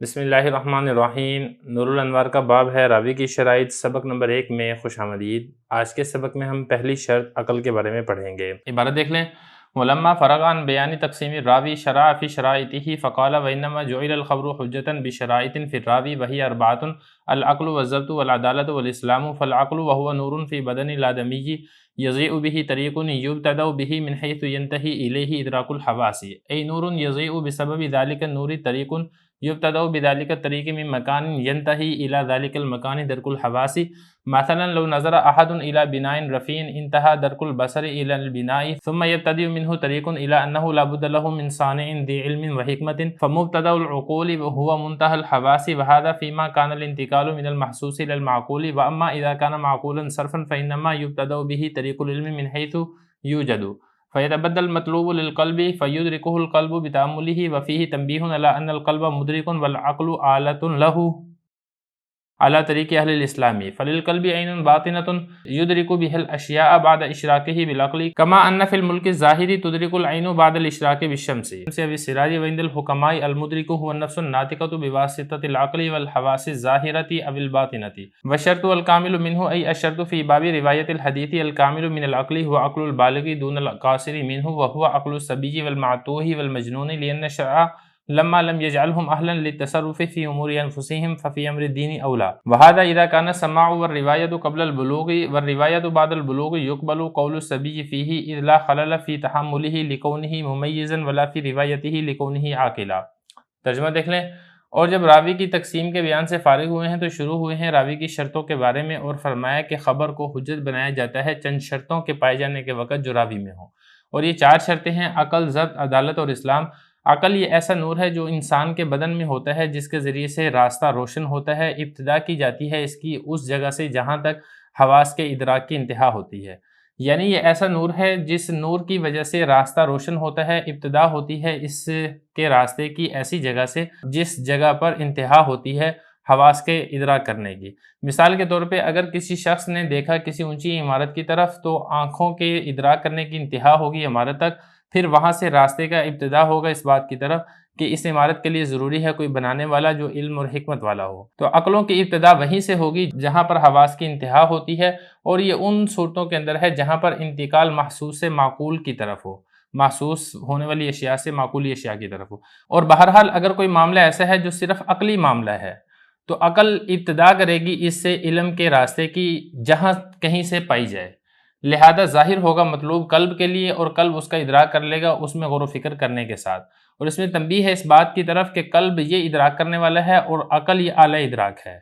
بسم اللہ الرحمن الرحیم۔ نور الانوار کا باب ہے راوی کی شرائط، سبق نمبر 1 میں خوش آمدید۔ آج کے سبق میں ہم پہلی شرط عقل کے بارے میں پڑھیں گے۔ عبارت دیکھ لیں۔ ولما فرغ عن بیان تقسیم الراوی شرع فی شرائطہ فقال وانما جعل الخبر حجۃ بشرائط فی الراوی وہی اربعۃ العقل والضبط والعدالۃ والاسلام فالعقل وهو نور فی بدن الآدمی یضیء به طریق یبتدأ به من حیث ینتہی الیہ ادراک الحواس ای نور یضیء بسبب ذلك النور طریق یبتدأ بذلك الطريق من مكان ينتهي إلى ذلك المكان درك الحواس مثلا لو نظر أحد إلى بناء رفيع انتهى درك البصر إلى البناء ثم يبتدئ منه طريق إلى أنه لا بد له من صانع ذي علم وحكمة فمبتدأ العقول هو منتهى الحواس وهذا فيما كان الانتقال من المحسوس إلى المعقول وأما إذا كان معقولا صرفا فإنما يبتدأ به طريق العلم من حيث يوجد فيتبدل المطلوب للقلب فيدركه القلب بتأمله وفيه تنبيه على أن القلب مدرك والعقل آلة له على طريق أهل الإسلام فللقلب عين باطنة يدرك بها الأشياء بعد إشراكه بالعقل كما أن في الملك الظاهر تدرك العين بعد الإشراك بالشمس والسراج وعند الحكماء المدرك هو النفس الناطقة بواسطة العقل والحواس الظاهرة أو الباطنة والشرط الكامل منه أي الشرط في باب رواية الحديث الكامل من العقل هو عقل البالغ دون القاصر منه وهو عقل الصبي والمعتوه والمجنون لأن الشرع لما لم يجعلهم أهلا للتصرف في أمور أنفسهم ففي أمر الدين أولى وهذا إذا كان السماع والرواية قبل البلوغ والرواية بعد البلوغ يقبل قول الصبي فيه إذ لا خلل في تحمله لكونه مميزا ولا في روايته لكونه عاقلا۔ ترجمہ دیکھ لیں۔ اور جب راوی کی تقسیم کے بیان سے فارغ ہوئے ہیں تو شروع ہوئے ہیں راوی کی شرطوں کے بارے میں، اور فرمایا کہ خبر کو حجت بنایا جاتا ہے چند شرطوں کے پائے جانے کے وقت جو راوی میں ہوں، اور یہ 4 شرطیں ہیں: عقل، ضبط، عدالت اور اسلام۔ عقل یہ ایسا نور ہے جو انسان کے بدن میں ہوتا ہے، جس کے ذریعے سے راستہ روشن ہوتا ہے۔ ابتدا کی جاتی ہے اس کی اس جگہ سے جہاں تک حواس کے ادراک کی انتہا ہوتی ہے، یعنی یہ ایسا نور ہے جس نور کی وجہ سے راستہ روشن ہوتا ہے۔ ابتدا ہوتی ہے اس کے راستے کی ایسی جگہ سے جس جگہ پر انتہا ہوتی ہے حواس کے ادراک کرنے کی۔ مثال کے طور پہ اگر کسی شخص نے دیکھا کسی اونچی عمارت کی طرف تو آنکھوں کے ادراک کرنے کی انتہا ہوگی عمارت تک، پھر وہاں سے راستے کا ابتدا ہوگا اس بات کی طرف کہ اس عمارت کے لیے ضروری ہے کوئی بنانے والا جو علم اور حکمت والا ہو۔ تو عقلوں کی ابتدا وہیں سے ہوگی جہاں پر حواس کی انتہا ہوتی ہے، اور یہ ان صورتوں کے اندر ہے جہاں پر انتقال محسوس سے معقول کی طرف ہو، محسوس ہونے والی اشیاء سے معقولی اشیاء کی طرف ہو۔ اور بہرحال اگر کوئی معاملہ ایسا ہے جو صرف عقلی معاملہ ہے تو عقل ابتدا کرے گی اس سے علم کے راستے کی جہاں کہیں سے پائی جائے، لہذا ظاہر ہوگا مطلوب قلب کے لیے، اور قلب اس کا ادراک کر لے گا اس میں غور و فکر کرنے کے ساتھ۔ اور اس میں تنبیہ ہے اس بات کی طرف کہ قلب یہ ادراک کرنے والا ہے اور عقل یہ اعلیٰ ادراک ہے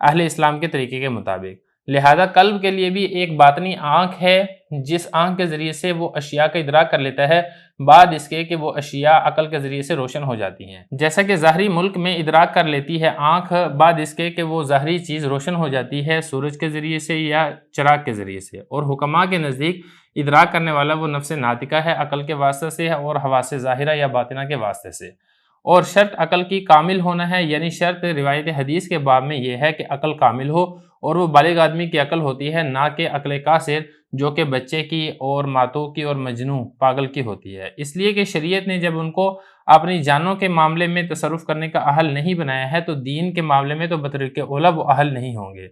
اہل اسلام کے طریقے کے مطابق۔ لہذا قلب کے لیے بھی ایک باطنی آنکھ ہے جس آنکھ کے ذریعے سے وہ اشیاء کا ادراک کر لیتا ہے، بعد اس کے کہ وہ اشیاء عقل کے ذریعے سے روشن ہو جاتی ہیں۔ جیسا کہ ظاہری ملک میں ادراک کر لیتی ہے آنکھ بعد اس کے کہ وہ ظاہری چیز روشن ہو جاتی ہے سورج کے ذریعے سے یا چراغ کے ذریعے سے، اور حکماء کے نزدیک ادراک کرنے والا وہ نفس ناطقہ ہے عقل کے واسطے سے اور حواس ظاہرہ یا باطنہ کے واسطے سے۔ اور شرط عقل کی کامل ہونا ہے، یعنی شرط روایت حدیث کے باب میں یہ ہے کہ عقل کامل ہو، اور وہ بالغ آدمی کی عقل ہوتی ہے، نہ کہ عقل قاصر جو کہ بچے کی اور ماتو کی اور مجنوں پاگل کی ہوتی ہے۔ اس لیے کہ شریعت نے جب ان کو اپنی جانوں کے معاملے میں تصرف کرنے کا اہل نہیں بنایا ہے تو دین کے معاملے میں تو بطریق اولیٰ وہ اہل نہیں ہوں گے،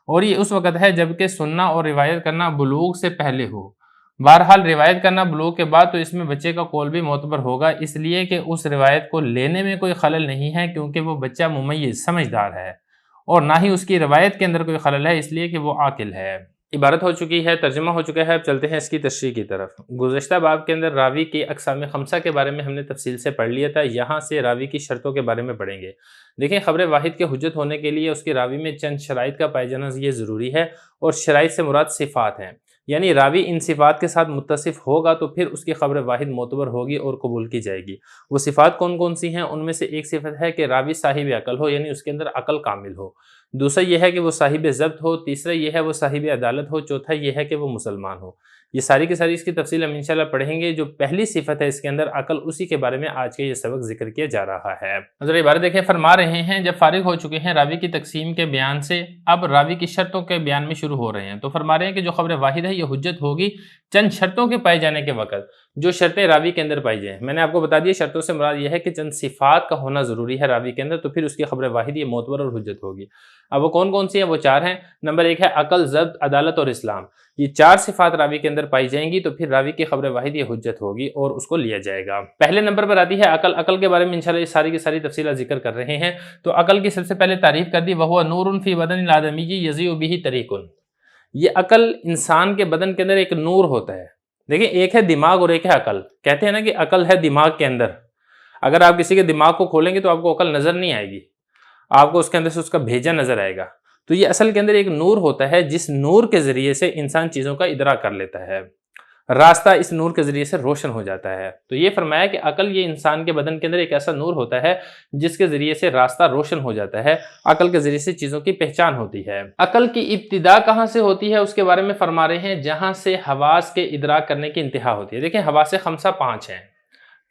اور یہ اس وقت ہے جب کہ سننا اور روایت کرنا بلوغ سے پہلے ہو۔ بہرحال روایت کرنا بلوغ کے بعد تو اس میں بچے کا قول بھی معتبر ہوگا، اس لیے کہ اس روایت کو لینے میں کوئی خلل نہیں ہے کیونکہ وہ بچہ ممیز سمجھدار ہے، اور نہ ہی اس کی روایت کے اندر کوئی خلل ہے اس لیے کہ وہ عاقل ہے۔ عبارت ہو چکی ہے، ترجمہ ہو چکا ہے، اب چلتے ہیں اس کی تشریح کی طرف۔ گزشتہ باب کے اندر راوی کی اقسام خمسہ کے بارے میں ہم نے تفصیل سے پڑھ لیا تھا، یہاں سے راوی کی شرطوں کے بارے میں پڑھیں گے۔ دیکھیں، خبر واحد کے حجت ہونے کے لیے اس کی راوی میں چند شرائط کا پائے جانا یہ ضروری ہے، اور شرائط سے مراد صفات ہیں، یعنی راوی ان صفات کے ساتھ متصف ہوگا تو پھر اس کی خبر واحد معتبر ہوگی اور قبول کی جائے گی۔ وہ صفات کون کون سی ہیں؟ ان میں سے ایک صفت ہے کہ راوی صاحب عقل ہو، یعنی اس کے اندر عقل کامل ہو۔ دوسرا یہ ہے کہ وہ صاحب ضبط ہو، تیسرا یہ ہے وہ صاحب عدالت ہو، چوتھا یہ ہے کہ وہ مسلمان ہو۔ یہ ساری کی ساری اس کی تفصیل ہم انشاءاللہ پڑھیں گے۔ جو پہلی صفت ہے اس کے اندر عقل، اسی کے بارے میں آج کے یہ سبق ذکر کیا جا رہا ہے۔ حضرت عبارت دیکھیں، فرما رہے ہیں جب فارغ ہو چکے ہیں راوی کی تقسیم کے بیان سے، اب راوی کی شرطوں کے بیان میں شروع ہو رہے ہیں۔ تو فرما رہے ہیں کہ جو خبر واحد ہے یہ حجت ہوگی چند شرطوں کے پائے جانے کے وقت۔ جو شرطیں راوی کے اندر پائی جائیں. میں نے آپ کو بتا دیا شرطوں سے مراد یہ ہے کہ چند صفات کا ہونا ضروری ہے راوی کے اندر، تو پھر اس کی خبر واحد یہ معتبر اور حجت ہوگی. اب وہ کون کون سی ہیں؟ وہ 4 ہیں. نمبر 1 ہے عقل، ضبط، عدالت اور اسلام. یہ 4 صفات راوی کے اندر پائی جائیں گی تو پھر راوی کی خبر واحد یہ حجت ہوگی اور اس کو لیا جائے گا. پہلے نمبر پر آتی ہے عقل. عقل کے بارے میں انشاءاللہ یہ ساری کی ساری تفصیلات ذکر کر رہے ہیں. تو عقل کی سب سے پہلے تعریف کر دی، وَهُوَ نُورٌ فِي بَدَنِ الْآدَمِيِّ يَضِيءُ بِهِ طَرِيقٌ. یہ عقل انسان کے بدن کے اندر ایک نور ہوتا ہے. دیکھیں ایک ہے دماغ اور ایک ہے عقل. کہتے ہیں نا کہ عقل ہے دماغ کے اندر. اگر آپ کسی کے دماغ کو کھولیں گے تو آپ کو عقل نظر نہیں آئے گی، آپ کو اس کے اندر سے اس کا بھیجا نظر آئے گا. تو یہ اصل کے اندر ایک نور ہوتا ہے جس نور کے ذریعے سے انسان چیزوں کا ادراک کر لیتا ہے، راستہ اس نور کے ذریعے سے روشن ہو جاتا ہے. تو یہ فرمایا کہ عقل یہ انسان کے بدن کے اندر ایک ایسا نور ہوتا ہے جس کے ذریعے سے راستہ روشن ہو جاتا ہے، عقل کے ذریعے سے چیزوں کی پہچان ہوتی ہے. عقل کی ابتدا کہاں سے ہوتی ہے اس کے بارے میں فرما رہے ہیں، جہاں سے حواس کے ادراک کرنے کی انتہا ہوتی ہے. دیکھیں حواس خمسہ 5 ہیں،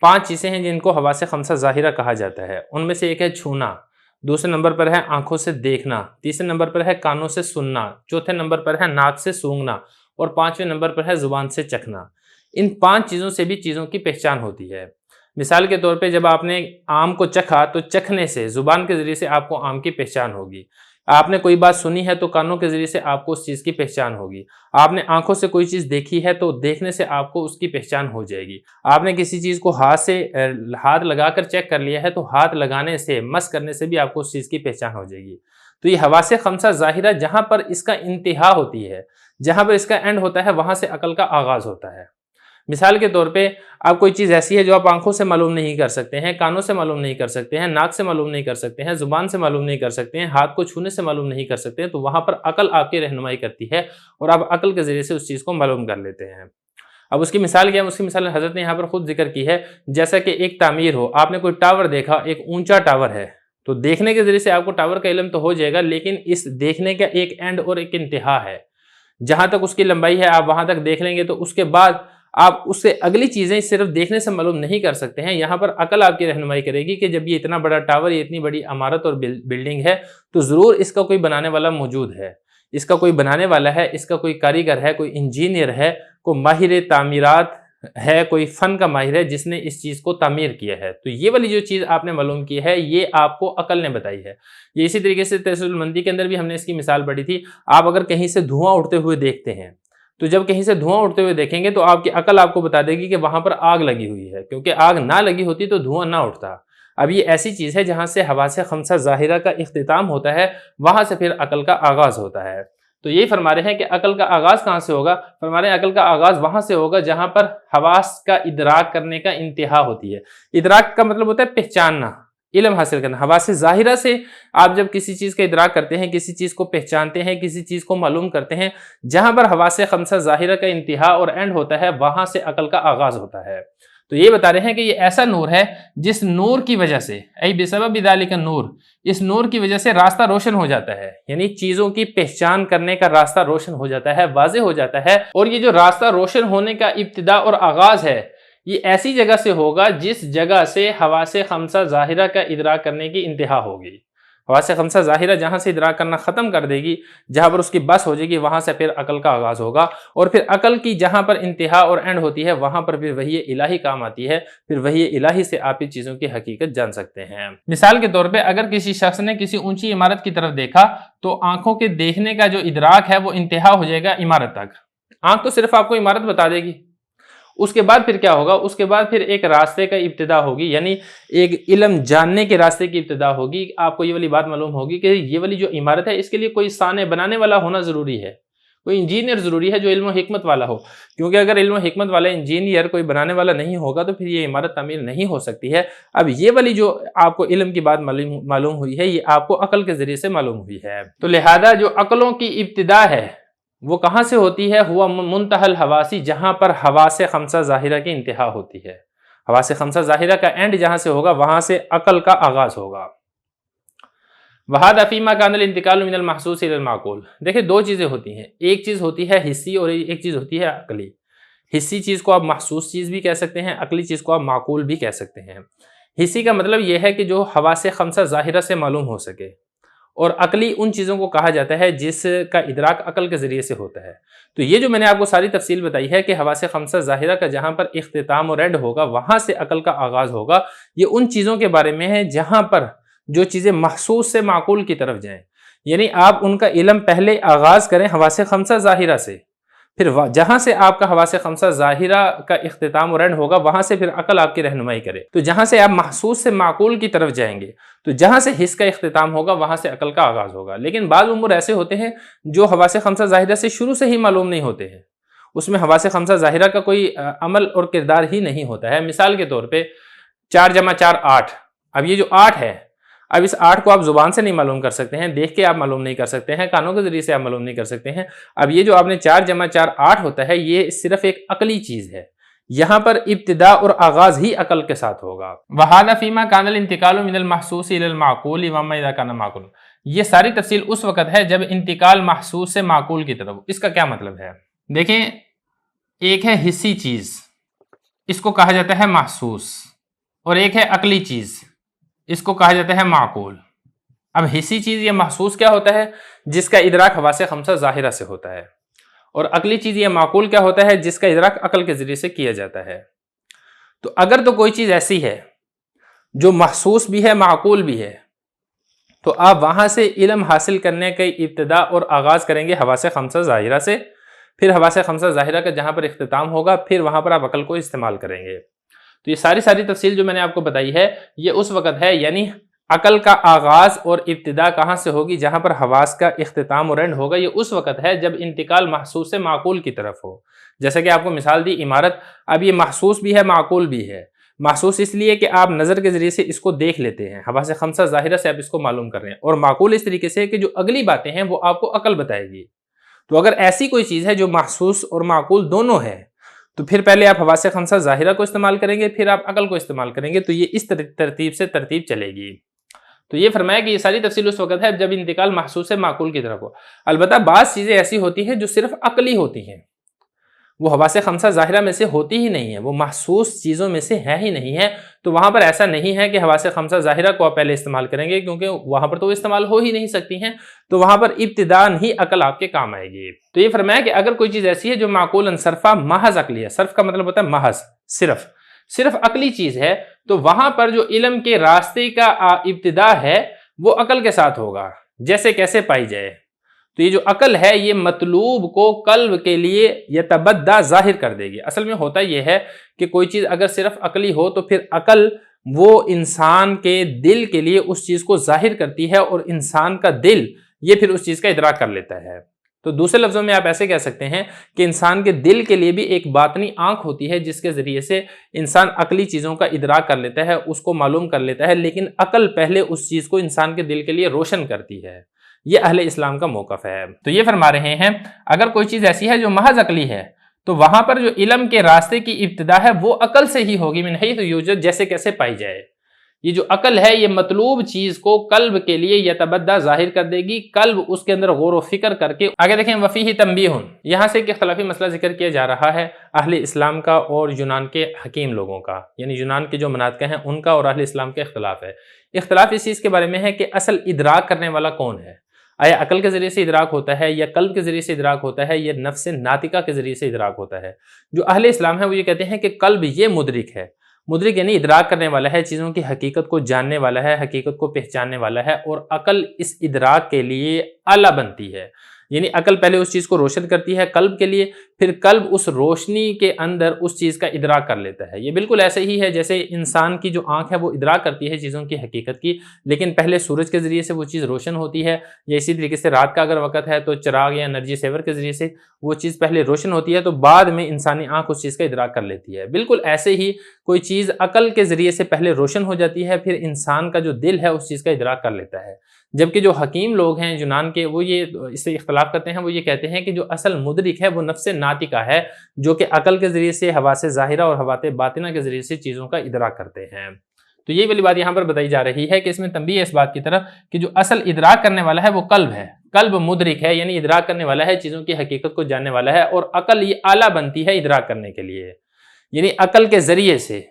5 چیزیں ہیں جن کو حواس خمسہ ظاہرہ کہا جاتا ہے. ان میں سے ایک ہے چھونا، دوسرے نمبر پر ہے آنکھوں سے دیکھنا، تیسرے نمبر پر ہے کانوں سے سننا، چوتھے نمبر پر ہے ناک سے سونگھنا اور 5ویں نمبر پر ہے زبان سے چکھنا. ان 5 چیزوں سے بھی چیزوں کی پہچان ہوتی ہے. مثال کے طور پہ جب آپ نے آم کو چکھا تو چکھنے سے زبان کے ذریعے سے آپ کو آم کی پہچان ہوگی. آپ نے کوئی بات سنی ہے تو کانوں کے ذریعے سے آپ کو اس چیز کی پہچان ہوگی. آپ نے آنکھوں سے کوئی چیز دیکھی ہے تو دیکھنے سے آپ کو اس کی پہچان ہو جائے گی. آپ نے کسی چیز کو ہاتھ لگا کر چیک کر لیا ہے تو ہاتھ لگانے سے، مس کرنے سے بھی آپ کو اس چیز کی پہچان ہو جائے گی. تو یہ حواس خمسہ ظاہرہ جہاں پر اس کا انتہا ہوتی ہے، جہاں پر اس کا اینڈ ہوتا ہے، وہاں سے عقل کا آغاز ہوتا ہے. مثال کے طور پہ آپ کوئی چیز ایسی ہے جو آپ آنکھوں سے معلوم نہیں کر سکتے ہیں، کانوں سے معلوم نہیں کر سکتے ہیں، ناک سے معلوم نہیں کر سکتے ہیں، زبان سے معلوم نہیں کر سکتے ہیں، ہاتھ کو چھونے سے معلوم نہیں کر سکتے ہیں، تو وہاں پر عقل آپ کی رہنمائی کرتی ہے اور آپ عقل کے ذریعے سے اس چیز کو معلوم کر لیتے ہیں. اب اس کی مثال کیا ہے؟ اس کی مثال حضرت نے یہاں پر خود ذکر کی ہے. جیسا کہ ایک تعمیر ہو، آپ نے کوئی ٹاور دیکھا، ایک اونچا ٹاور ہے، تو دیکھنے کے ذریعے سے آپ کو ٹاور کا علم تو ہو جائے گا، لیکن اس دیکھنے کا ایک اینڈ اور ایک انتہا ہے. جہاں تک اس کی لمبائی ہے آپ وہاں تک دیکھ لیں گے، تو اس کے بعد آپ اس سے اگلی چیزیں صرف دیکھنے سے معلوم نہیں کر سکتے ہیں. یہاں پر عقل آپ کی رہنمائی کرے گی کہ جب یہ اتنا بڑا ٹاور، یہ اتنی بڑی عمارت اور بلڈنگ ہے تو ضرور اس کا کوئی بنانے والا موجود ہے، اس کا کوئی بنانے والا ہے، اس کا کوئی کاریگر ہے، کوئی انجینئر ہے، کوئی ماہر تعمیرات ہے، کوئی فن کا ماہر ہے جس نے اس چیز کو تعمیر کیا ہے. تو یہ والی جو چیز آپ نے معلوم کی ہے یہ آپ کو عقل نے بتائی ہے. یہ اسی طریقے سے تحصیل المندی کے اندر بھی ہم نے اس کی مثال پڑھی تھی. آپ اگر کہیں سے دھواں اڑتے ہوئے دیکھتے ہیں تو جب کہیں سے دھواں اڑتے ہوئے دیکھیں گے تو آپ کی عقل آپ کو بتا دے گی کہ وہاں پر آگ لگی ہوئی ہے، کیونکہ آگ نہ لگی ہوتی تو دھواں نہ اٹھتا. اب یہ ایسی چیز ہے جہاں سے حواس خمسہ ظاہرہ کا اختتام ہوتا ہے، وہاں سے پھر عقل کا آغاز ہوتا ہے. تو یہی فرما رہے ہیں کہ عقل کا آغاز کہاں سے ہوگا؟ فرما رہے ہیں عقل کا آغاز وہاں سے ہوگا جہاں پر حواس کا ادراک کرنے کا انتہا ہوتی ہے. ادراک کا مطلب ہوتا ہے پہچاننا، علم حاصل کرنا. حواس ظاہرہ سے آپ جب کسی چیز کا ادراک کرتے ہیں، کسی چیز کو پہچانتے ہیں، کسی چیز کو معلوم کرتے ہیں، جہاں پر حواس خمسہ ظاہرہ کا انتہا اور اینڈ ہوتا ہے وہاں سے عقل کا آغاز ہوتا ہے. تو یہ بتا رہے ہیں کہ یہ ایسا نور ہے جس نور کی وجہ سے، ای بسبب ذالک النور، اس نور کی وجہ سے راستہ روشن ہو جاتا ہے. یعنی چیزوں کی پہچان کرنے کا راستہ روشن ہو جاتا ہے، واضح ہو جاتا ہے. اور یہ جو راستہ روشن ہونے کا ابتدا اور آغاز ہے یہ ایسی جگہ سے ہوگا جس جگہ سے حواس خمسہ ظاہرہ کا ادراک کرنے کی انتہا ہوگی. حواس خمسہ ظاہرہ جہاں سے ادراک کرنا ختم کر دے گی، جہاں پر اس کی بس ہو جائے گی، وہاں سے پھر عقل کا آغاز ہوگا. اور پھر عقل کی جہاں پر انتہا اور اینڈ ہوتی ہے وہاں پر پھر وحی الہی کام آتی ہے. پھر وحی الہی سے آپ ان چیزوں کی حقیقت جان سکتے ہیں. مثال کے طور پہ اگر کسی شخص نے کسی اونچی عمارت کی طرف دیکھا تو آنکھوں کے دیکھنے کا جو ادراک ہے وہ انتہا ہو جائے گا عمارت تک. آنکھ تو صرف آپ کو عمارت بتا دے گی. اس کے بعد پھر کیا ہوگا؟ اس کے بعد پھر ایک راستے کا ابتدا ہوگی، یعنی ایک علم جاننے کے راستے کی ابتدا ہوگی. آپ کو یہ والی بات معلوم ہوگی کہ یہ والی جو عمارت ہے اس کے لیے کوئی صانع بنانے والا ہونا ضروری ہے، کوئی انجینئر ضروری ہے جو علم و حکمت والا ہو. کیونکہ اگر علم و حکمت والا انجینئر کوئی بنانے والا نہیں ہوگا تو پھر یہ عمارت تعمیر نہیں ہو سکتی ہے. اب یہ والی جو آپ کو علم کی بات معلوم ہوئی ہے یہ آپ کو عقل کے ذریعے سے معلوم ہوئی ہے. تو لہذا جو عقلوں کی ابتدا ہے وہ کہاں سے ہوتی ہے؟ ہوا منتہی الحواسی، جہاں پر حواس خمسہ ظاہرہ کی انتہا ہوتی ہے. حواس خمسہ ظاہرہ کا اینڈ جہاں سے ہوگا وہاں سے عقل کا آغاز ہوگا. وَهَذَا فِيمَا كَانَ الْانتِقَالُ مِنَ الْمَحْسُوسِ إِلَى الْمَعْقُولِ. دیکھیں دو چیزیں ہوتی ہیں، ایک چیز ہوتی ہے حسی اور ایک چیز ہوتی ہے عقلی. حسی چیز کو آپ محسوس چیز بھی کہہ سکتے ہیں، عقلی چیز کو آپ معقول بھی کہہ سکتے ہیں. حسی کا مطلب یہ ہے کہ جو حواس خمسہ ظاہرہ سے معلوم ہو سکے، اور عقلی ان چیزوں کو کہا جاتا ہے جس کا ادراک عقل کے ذریعے سے ہوتا ہے۔ تو یہ جو میں نے آپ کو ساری تفصیل بتائی ہے کہ حواس خمسہ ظاہرہ کا جہاں پر اختتام اور اینڈ ہوگا وہاں سے عقل کا آغاز ہوگا، یہ ان چیزوں کے بارے میں ہے جہاں پر جو چیزیں محسوس سے معقول کی طرف جائیں، یعنی آپ ان کا علم پہلے آغاز کریں حواس خمسہ ظاہرہ سے، پھر جہاں سے آپ کا حواس خمسہ ظاہرہ کا اختتام اور اینڈ ہوگا وہاں سے پھر عقل آپ کی رہنمائی کرے۔ تو جہاں سے آپ محسوس سے معقول کی طرف جائیں گے تو جہاں سے حس کا اختتام ہوگا وہاں سے عقل کا آغاز ہوگا۔ لیکن بعض امور ایسے ہوتے ہیں جو حواس خمسہ ظاہرہ سے شروع سے ہی معلوم نہیں ہوتے ہیں، اس میں حواس خمسہ ظاہرہ کا کوئی عمل اور کردار ہی نہیں ہوتا ہے۔ مثال کے طور پہ 4 جمع 4 8، اب یہ جو 8 ہے، اب اس 8 کو آپ زبان سے نہیں معلوم کر سکتے ہیں، دیکھ کے آپ معلوم نہیں کر سکتے ہیں، کانوں کے ذریعے سے آپ معلوم نہیں کر سکتے ہیں۔ اب یہ جو آپ نے 4 جمع 4 8 ہوتا ہے یہ صرف ایک عقلی چیز ہے، یہاں پر ابتدا اور آغاز ہی عقل کے ساتھ ہوگا۔ وَهَذَا فِيمَا كَانَ الْانتِقَالُ مِنَ الْمَحْسُوسِ إِلَى الْمَعْقُولِ وَأَمَّا إِذَا كَانَ مَعْقُولًا، یہ ساری تفصیل اس وقت ہے جب انتقال محسوس سے معقول کی طرف۔ اس کا کیا مطلب ہے؟ دیکھیں، ایک ہے حسی چیز، اس کو کہا جاتا ہے محسوس، اور ایک ہے عقلی چیز، اس کو کہا جاتا ہے معقول۔ اب حسی چیز یا محسوس کیا ہوتا ہے؟ جس کا ادراک حواس خمسہ ظاہرہ سے ہوتا ہے، اور عقلی چیز یا معقول کیا ہوتا ہے؟ جس کا ادراک عقل کے ذریعے سے کیا جاتا ہے۔ تو اگر تو کوئی چیز ایسی ہے جو محسوس بھی ہے معقول بھی ہے تو آپ وہاں سے علم حاصل کرنے کی ابتدا اور آغاز کریں گے حواس خمسہ ظاہرہ سے، پھر حواس خمسہ ظاہرہ کا جہاں پر اختتام ہوگا پھر وہاں پر آپ عقل کو استعمال کریں گے۔ تو یہ ساری تفصیل جو میں نے آپ کو بتائی ہے یہ اس وقت ہے، یعنی عقل کا آغاز اور ابتدا کہاں سے ہوگی؟ جہاں پر حواس کا اختتام اور اینڈ ہوگا، یہ اس وقت ہے جب انتقال محسوس سے معقول کی طرف ہو۔ جیسا کہ آپ کو مثال دی عمارت، اب یہ محسوس بھی ہے معقول بھی ہے۔ محسوس اس لیے کہ آپ نظر کے ذریعے سے اس کو دیکھ لیتے ہیں، حواس خمسہ ظاہرہ سے آپ اس کو معلوم کر رہے ہیں، اور معقول اس طریقے سے کہ جو اگلی باتیں ہیں وہ آپ کو عقل بتائے گی۔ تو اگر ایسی کوئی چیز ہے جو محسوس اور معقول دونوں ہے تو پھر پہلے آپ حواس خمسہ ظاہرہ کو استعمال کریں گے، پھر آپ عقل کو استعمال کریں گے، تو یہ اس ترتیب سے ترتیب چلے گی۔ تو یہ فرمایا کہ یہ ساری تفصیل اس وقت ہے جب انتقال محسوس سے معقول کی طرف ہو۔ البتہ بعض چیزیں ایسی ہوتی ہیں جو صرف عقلی ہوتی ہیں، وہ حواس خمسہ ظاہرہ میں سے ہوتی ہی نہیں ہے، وہ محسوس چیزوں میں سے ہے ہی نہیں ہے، تو وہاں پر ایسا نہیں ہے کہ حواس خمسہ ظاہرہ کو آپ پہلے استعمال کریں گے، کیونکہ وہاں پر تو وہ استعمال ہو ہی نہیں سکتی ہیں، تو وہاں پر ابتداءً ہی عقل آپ کے کام آئے گی۔ تو یہ فرمایا کہ اگر کوئی چیز ایسی ہے جو معقولاً صرفہ محض عقلی ہے، صرف کا مطلب ہوتا ہے محض، صرف عقلی چیز ہے، تو وہاں پر جو علم کے راستے کا ابتدا ہے وہ عقل کے ساتھ ہوگا، جیسے کیسے پائی جائے۔ تو یہ جو عقل ہے یہ مطلوب کو قلب کے لیے یتبدہ ظاہر کر دے گی۔ اصل میں ہوتا یہ ہے کہ کوئی چیز اگر صرف عقلی ہو تو پھر عقل وہ انسان کے دل کے لیے اس چیز کو ظاہر کرتی ہے، اور انسان کا دل یہ پھر اس چیز کا ادراک کر لیتا ہے۔ تو دوسرے لفظوں میں آپ ایسے کہہ سکتے ہیں کہ انسان کے دل کے لیے بھی ایک باطنی آنکھ ہوتی ہے جس کے ذریعے سے انسان عقلی چیزوں کا ادراک کر لیتا ہے، اس کو معلوم کر لیتا ہے، لیکن عقل پہلے اس چیز کو انسان کے دل کے لیے روشن کرتی ہے۔ یہ اہل اسلام کا موقف ہے۔ تو یہ فرما رہے ہیں اگر کوئی چیز ایسی ہے جو محض عقلی ہے تو وہاں پر جو علم کے راستے کی ابتدا ہے وہ عقل سے ہی ہوگی، من حیث یوجد، جیسے کیسے پائی جائے۔ یہ جو عقل ہے یہ مطلوب چیز کو قلب کے لیے یتبدہ ظاہر کر دے گی، قلب اس کے اندر غور و فکر کر کے۔ آگے دیکھیں وفیہ تنبیہ، یہاں سے ایک اختلافی مسئلہ ذکر کیا جا رہا ہے اہل اسلام کا اور یونان کے حکیم لوگوں کا، یعنی یونان کے جو مناطق ہیں ان کا اور اہل اسلام کا اختلاف ہے۔ اختلاف اس چیز کے بارے میں ہے کہ اصل ادراک کرنے والا کون ہے، آیا عقل کے ذریعے سے ادراک ہوتا ہے یا قلب کے ذریعے سے ادراک ہوتا ہے یا نفس ناطقہ کے ذریعے سے ادراک ہوتا ہے۔ جو اہل اسلام ہے وہ یہ کہتے ہیں کہ قلب یہ مدرک ہے، مدرک یعنی ادراک کرنے والا ہے، چیزوں کی حقیقت کو جاننے والا ہے، حقیقت کو پہچاننے والا ہے، اور عقل اس ادراک کے لیے آلہ بنتی ہے، یعنی عقل پہلے اس چیز کو روشن کرتی ہے قلب کے لیے، پھر قلب اس روشنی کے اندر اس چیز کا ادراک کر لیتا ہے۔ یہ بالکل ایسے ہی ہے جیسے انسان کی جو آنکھ ہے وہ ادراک کرتی ہے چیزوں کی حقیقت کی، لیکن پہلے سورج کے ذریعے سے وہ چیز روشن ہوتی ہے، یا اسی طریقے سے رات کا اگر وقت ہے تو چراغ یا انرجی سیور کے ذریعے سے وہ چیز پہلے روشن ہوتی ہے، تو بعد میں انسانی آنکھ اس چیز کا ادراک کر لیتی ہے۔ بالکل ایسے ہی کوئی چیز عقل کے ذریعے سے پہلے روشن ہو جاتی ہے، پھر انسان کا جو دل ہے اس چیز کا ادراک کر لیتا ہے۔ جبکہ جو حکیم لوگ ہیں یونان کے وہ یہ اس سے اختلاف کرتے ہیں، وہ یہ کہتے ہیں کہ جو اصل مدرک ہے وہ نفس ناطقہ ہے، جو کہ عقل کے ذریعے سے حواس ظاہرہ اور حواس باطنہ کے ذریعے سے چیزوں کا ادراک کرتے ہیں۔ تو یہ والی بات یہاں پر بتائی جا رہی ہے کہ اس میں تنبیہ ہے اس بات کی طرف کہ جو اصل ادراک کرنے والا ہے وہ قلب ہے، قلب مدرک ہے، یعنی ادراک کرنے والا ہے، چیزوں کی حقیقت کو جاننے والا ہے، اور عقل یہ آلہ بنتی ہے ادراک کرنے کے لیے، یعنی عقل کے ذریعے سے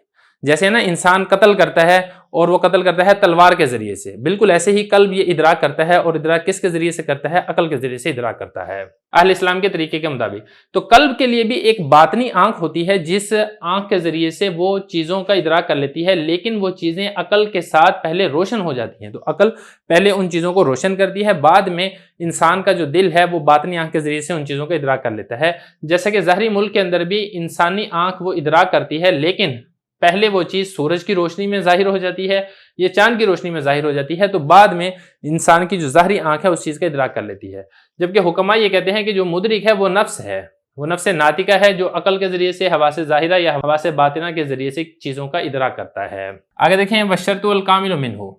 جیسے نا انسان قتل کرتا ہے اور وہ قتل کرتا ہے تلوار کے ذریعے سے، بالکل ایسے ہی قلب یہ ادراک کرتا ہے، اور ادراک کس کے ذریعے سے کرتا ہے؟ عقل کے ذریعے سے ادراک کرتا ہے اہل اسلام کے طریقے کے مطابق۔ تو قلب کے لیے بھی ایک باطنی آنکھ ہوتی ہے جس آنکھ کے ذریعے سے وہ چیزوں کا ادراک کر لیتی ہے، لیکن وہ چیزیں عقل کے ساتھ پہلے روشن ہو جاتی ہیں۔ تو عقل پہلے ان چیزوں کو روشن کرتی ہے، بعد میں انسان کا جو دل ہے وہ باطنی آنکھ کے ذریعے سے ان چیزوں کا ادراک کر لیتا ہے۔ جیسے کہ ظاہری ملک کے اندر بھی انسانی آنکھ وہ ادراک کرتی ہے، لیکن پہلے وہ چیز سورج کی روشنی میں ظاہر ہو جاتی ہے، یہ چاند کی روشنی میں ظاہر ہو جاتی ہے، تو بعد میں انسان کی جو ظاہری آنکھ ہے اس چیز کا ادراک کر لیتی ہے۔ جبکہ حکماء یہ کہتے ہیں کہ جو مدرک ہے وہ نفس ہے، وہ نفس ناطقہ ہے، جو عقل کے ذریعے سے حواس ظاہرہ یا حواس باطنہ کے ذریعے سے چیزوں کا ادراک کرتا ہے۔ آگے دیکھیں وَالشَّرْطُ وَالْكَامِلُ مِنْهُ،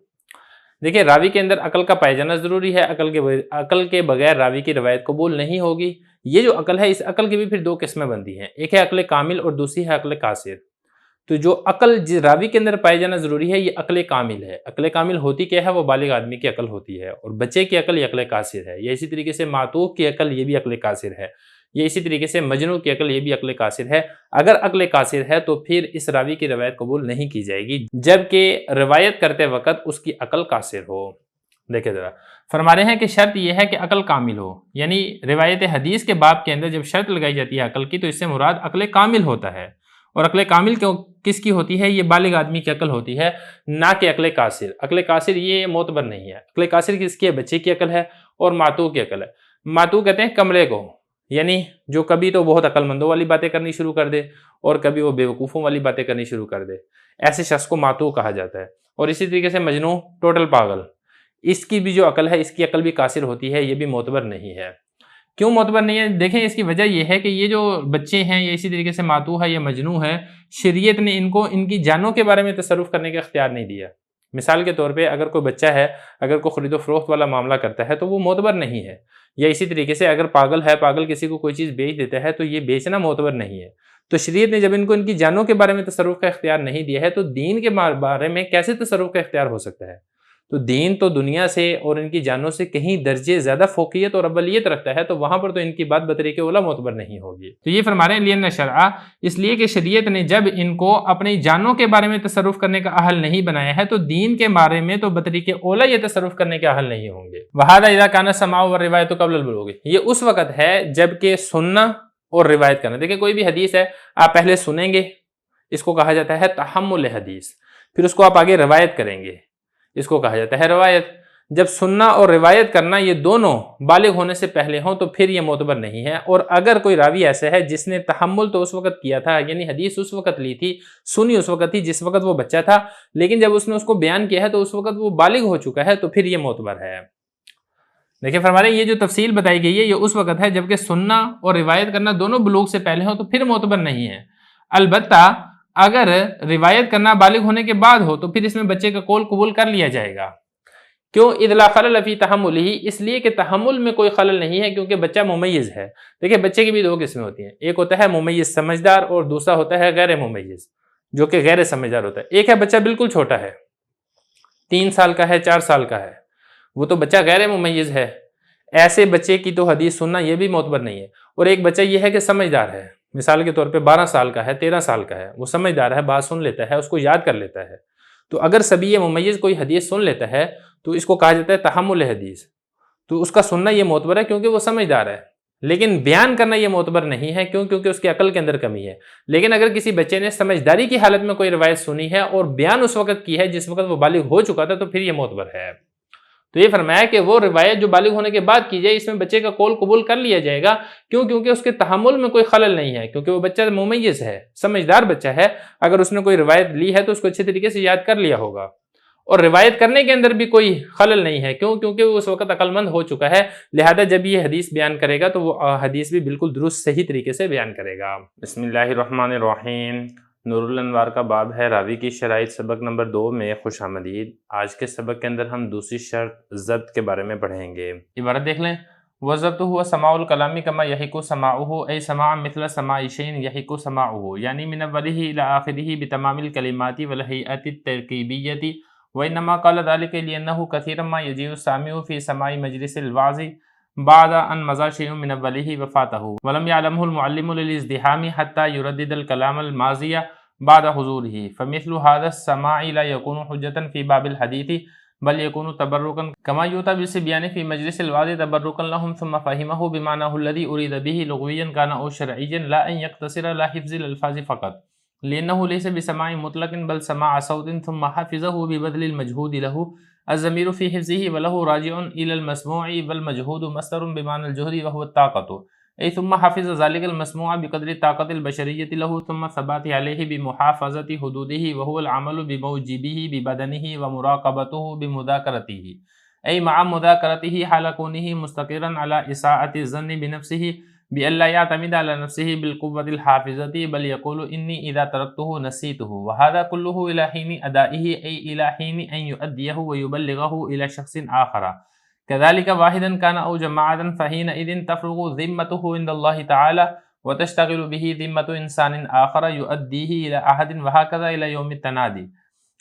دیکھیں راوی کے اندر عقل کا پایا جانا ضروری ہے، عقل کے بغیر راوی کی روایت قبول نہیں ہوگی۔ یہ جو عقل ہے اس عقل کی بھی پھر دو قسمیں بنتی ہیں، ایک ہے عقل کامل اور دوسری ہے عقل قاصر۔ تو جو عقل راوی کے اندر پائے جانا ضروری ہے یہ عقل کامل ہے۔ عقل کامل ہوتی کیا ہے؟ وہ بالغ آدمی کی عقل ہوتی ہے، اور بچے کی عقل یہ عقل قاصر ہے۔ یہ اسی طریقے سے معتوق کی عقل یہ بھی عقل قاصر ہے، یہ اسی طریقے سے مجنوں کی عقل یہ بھی عقل قاصر ہے۔ اگر عقل قاصر ہے تو پھر اس راوی کی روایت قبول نہیں کی جائے گی جبکہ روایت کرتے وقت اس کی عقل قاصر ہو۔ دیکھیں ذرا، فرما رہے ہیں کہ شرط یہ ہے کہ عقل کامل ہو، یعنی روایت حدیث کے باب کے اندر جب شرط لگائی جاتی ہے عقل کی تو اس سے مراد عقل کامل ہوتا ہے، اور عقل کامل کس کی ہوتی ہے؟ یہ بالغ آدمی کی عقل ہوتی ہے، نہ کہ عقل قاصر۔ عقل قاصر یہ معتبر نہیں ہے۔ عقل قاصر کس کی ہے؟ بچے کی عقل ہے اور معتوق کی عقل ہے۔ معتوق کہتے ہیں کمرے کو، یعنی جو کبھی تو بہت عقل مندوں والی باتیں کرنی شروع کر دے اور کبھی وہ بے وقوفوں والی باتیں کرنی شروع کر دے، ایسے شخص کو معتوق کہا جاتا ہے۔ اور اسی طریقے سے مجنون، ٹوٹل پاگل، اس کی بھی جو عقل ہے اس کی عقل بھی قاصر ہوتی ہے، یہ بھی معتبر نہیں ہے۔ کیوں معتبر نہیں ہے؟ دیکھیں اس کی وجہ یہ ہے کہ یہ جو بچے ہیں یہ اسی طریقے سے معتوہ ہے یا مجنون ہے، شریعت نے ان کو ان کی جانوں کے بارے میں تصرف کرنے کا اختیار نہیں دیا۔ مثال کے طور پہ اگر کوئی بچہ ہے، اگر کوئی خرید و فروخت والا معاملہ کرتا ہے تو وہ معتبر نہیں ہے، یا اسی طریقے سے اگر پاگل ہے، پاگل کسی کو کوئی چیز بیچ دیتا ہے تو یہ بیچنا معتبر نہیں ہے۔ تو شریعت نے جب ان کو ان کی جانوں کے بارے میں تصرف کا اختیار نہیں دیا ہے تو دین کے بارے میں کیسے تصرف کا اختیار ہو سکتا ہے؟ تو دین تو دنیا سے اور ان کی جانوں سے کہیں درجے زیادہ فوقیت اور اولیت رکھتا ہے، تو وہاں پر تو ان کی بات بطریق اولیٰ معتبر نہیں ہوگی۔ تو یہ فرما رہے ہیں لِأَنَّ الشَّرْعَ، اس لیے کہ شریعت نے جب ان کو اپنی جانوں کے بارے میں تصرف کرنے کا اہل نہیں بنایا ہے تو دین کے بارے میں تو بطریق اولیٰ یہ تصرف کرنے کے اہل نہیں ہوں گے۔ وَهَذَا إِذَا كَانَ السَّمَاعُ وَالرِّوَایَةُ قَبْلَ الْبُلُوغِ، یہ اس وقت ہے جب کہ سننا اور روایت کرنا۔ دیکھیں کوئی بھی حدیث ہے آپ پہلے سنیں گے، اس کو کہا جاتا ہے تحمل حدیث، پھر اس کو آپ آگے روایت کریں گے، اس کو کہا جاتا ہے روایت۔ جب سننا اور روایت کرنا یہ دونوں بالغ ہونے سے پہلے ہوں تو پھر یہ معتبر نہیں ہے۔ اور اگر کوئی راوی ایسا ہے جس نے تحمل تو اس وقت کیا تھا، یعنی حدیث اس وقت لی تھی، سنی اس وقت تھی جس وقت وہ بچہ تھا، لیکن جب اس نے اس کو بیان کیا ہے تو اس وقت وہ بالغ ہو چکا ہے، تو پھر یہ معتبر ہے۔ دیکھیں فرما رہے ہیں یہ جو تفصیل بتائی گئی ہے یہ اس وقت ہے جبکہ سننا اور روایت کرنا دونوں بلوغ سے پہلے ہوں تو پھر معتبر نہیں ہے۔ البتہ اگر روایت کرنا بالغ ہونے کے بعد ہو تو پھر اس میں بچے کا قول قبول کر لیا جائے گا۔ کیوں؟ اذ لا خلل فی تحملہ، اس لیے کہ تحمل میں کوئی خلل نہیں ہے کیونکہ بچہ ممیز ہے۔ دیکھیں بچے کی بھی دو قسمیں ہوتی ہیں، ایک ہوتا ہے ممیز سمجھدار اور دوسرا ہوتا ہے غیر ممیز جو کہ غیر سمجھدار ہوتا ہے۔ ایک ہے بچہ بالکل چھوٹا ہے، 3 سال کا ہے، 4 سال کا ہے، وہ تو بچہ غیر ممیز ہے، ایسے بچے کی تو حدیث سننا یہ بھی معتبر نہیں ہے۔ اور ایک بچہ یہ ہے کہ سمجھدار ہے، مثال کے طور پہ 12 سال کا ہے، 13 سال کا ہے، وہ سمجھدار ہے، بات سن لیتا ہے، اس کو یاد کر لیتا ہے۔ تو اگر سبی ممیز کوئی حدیث سن لیتا ہے تو اس کو کہا جاتا ہے تحمل حدیث، تو اس کا سننا یہ معتبر ہے کیونکہ وہ سمجھدار ہے، لیکن بیان کرنا یہ معتبر نہیں ہے کیونکہ اس کی عقل کے اندر کمی ہے۔ لیکن اگر کسی بچے نے سمجھداری کی حالت میں کوئی روایت سنی ہے اور بیان اس وقت کی ہے جس وقت وہ بالغ ہو چکا تھا تو پھر یہ معتبر ہے۔ تو یہ فرمایا کہ وہ روایت جو بالغ ہونے کے بعد کی جائے اس میں بچے کا قول قبول کر لیا جائے گا، کیونکہ اس کے تحمل میں کوئی خلل نہیں ہے، کیونکہ وہ بچہ ممیز ہے، سمجھدار بچہ ہے، اگر اس نے کوئی روایت لی ہے تو اس کو اچھے طریقے سے یاد کر لیا ہوگا، اور روایت کرنے کے اندر بھی کوئی خلل نہیں ہے، کیونکہ وہ اس وقت عقل مند ہو چکا ہے، لہذا جب یہ حدیث بیان کرے گا تو وہ حدیث بھی بالکل درست صحیح طریقے سے بیان کرے گا۔ بسم اللہ الرحمن الرحیم۔ نور الانوار کا باب ہے راوی کی شرائط، سبق نمبر 2 میں خوش آمدید۔ آج کے سبق کے اندر ہم دوسری شرط ضبط کے بارے میں پڑھیں گے۔ عبارت دیکھ لیں، وَالضَّبْطُ هُوَ سَمَاعُ الْكَلَامِ كَمَا يَحِقُّ سَمَاعُهُ أي سَمَاعًا مِثْلَ سَمَاعِ شَيْءٍ يَحِقُّ سَمَاعُهُ، یعنی من اوله الى آخره بتمام الکلمات والہیئات الترکیبیۃ، وإنما قال ذلك لأنه كثيرا ما يجيء السامع في سماع مجلس الوعظ بعد أن مضى شيء من أوله وفاته ولم يعلمه المعلم للازدحام حتى يردد الكلام الماضي بعد حضوره فمثل هذا السماع لا يكون حجة في باب الحديث بل يكون تبركا كما يؤتى بالصبيان في مجلس الوعظ تبركا لهم ثم فهمه بمعناه الذي أريد به لغويا كان أو شرعيا لا أن يقتصر على حفظ الألفاظ فقط لأنه ليس بسماع مطلق بل سماع صوت ثم حفظه ببذل المجهود له الضمير في حفظه وله راجع إلى المسموع والمجهود مصدر بمعنى الجهد وهو الطاقة أي ثم حفظ ذلك المسموع بقدر الطاقة البشرية له ثم ثبات عليه بمحافظة حدوده وهو العمل بموجبه ببدنه ومراقبته بمذاكرته أي مع مذاكرته حال كونه مستقرا على إساءة الظن بنفسه بأن لا يعتمد على نفسه بالقوة الحافظة بل يقول إني إذا تركته نسيته وهذا كله إلى حين أدائه أي إلى حين أن يؤديه ويبلغه إلى شخص آخر كذلك واحدا كان أو جماعة فحينئذ تفرغ ذمته عند الله تعالى وتشتغل به ذمة إنسان آخر يؤديه إلى أحد وهكذا إلى يوم التنادي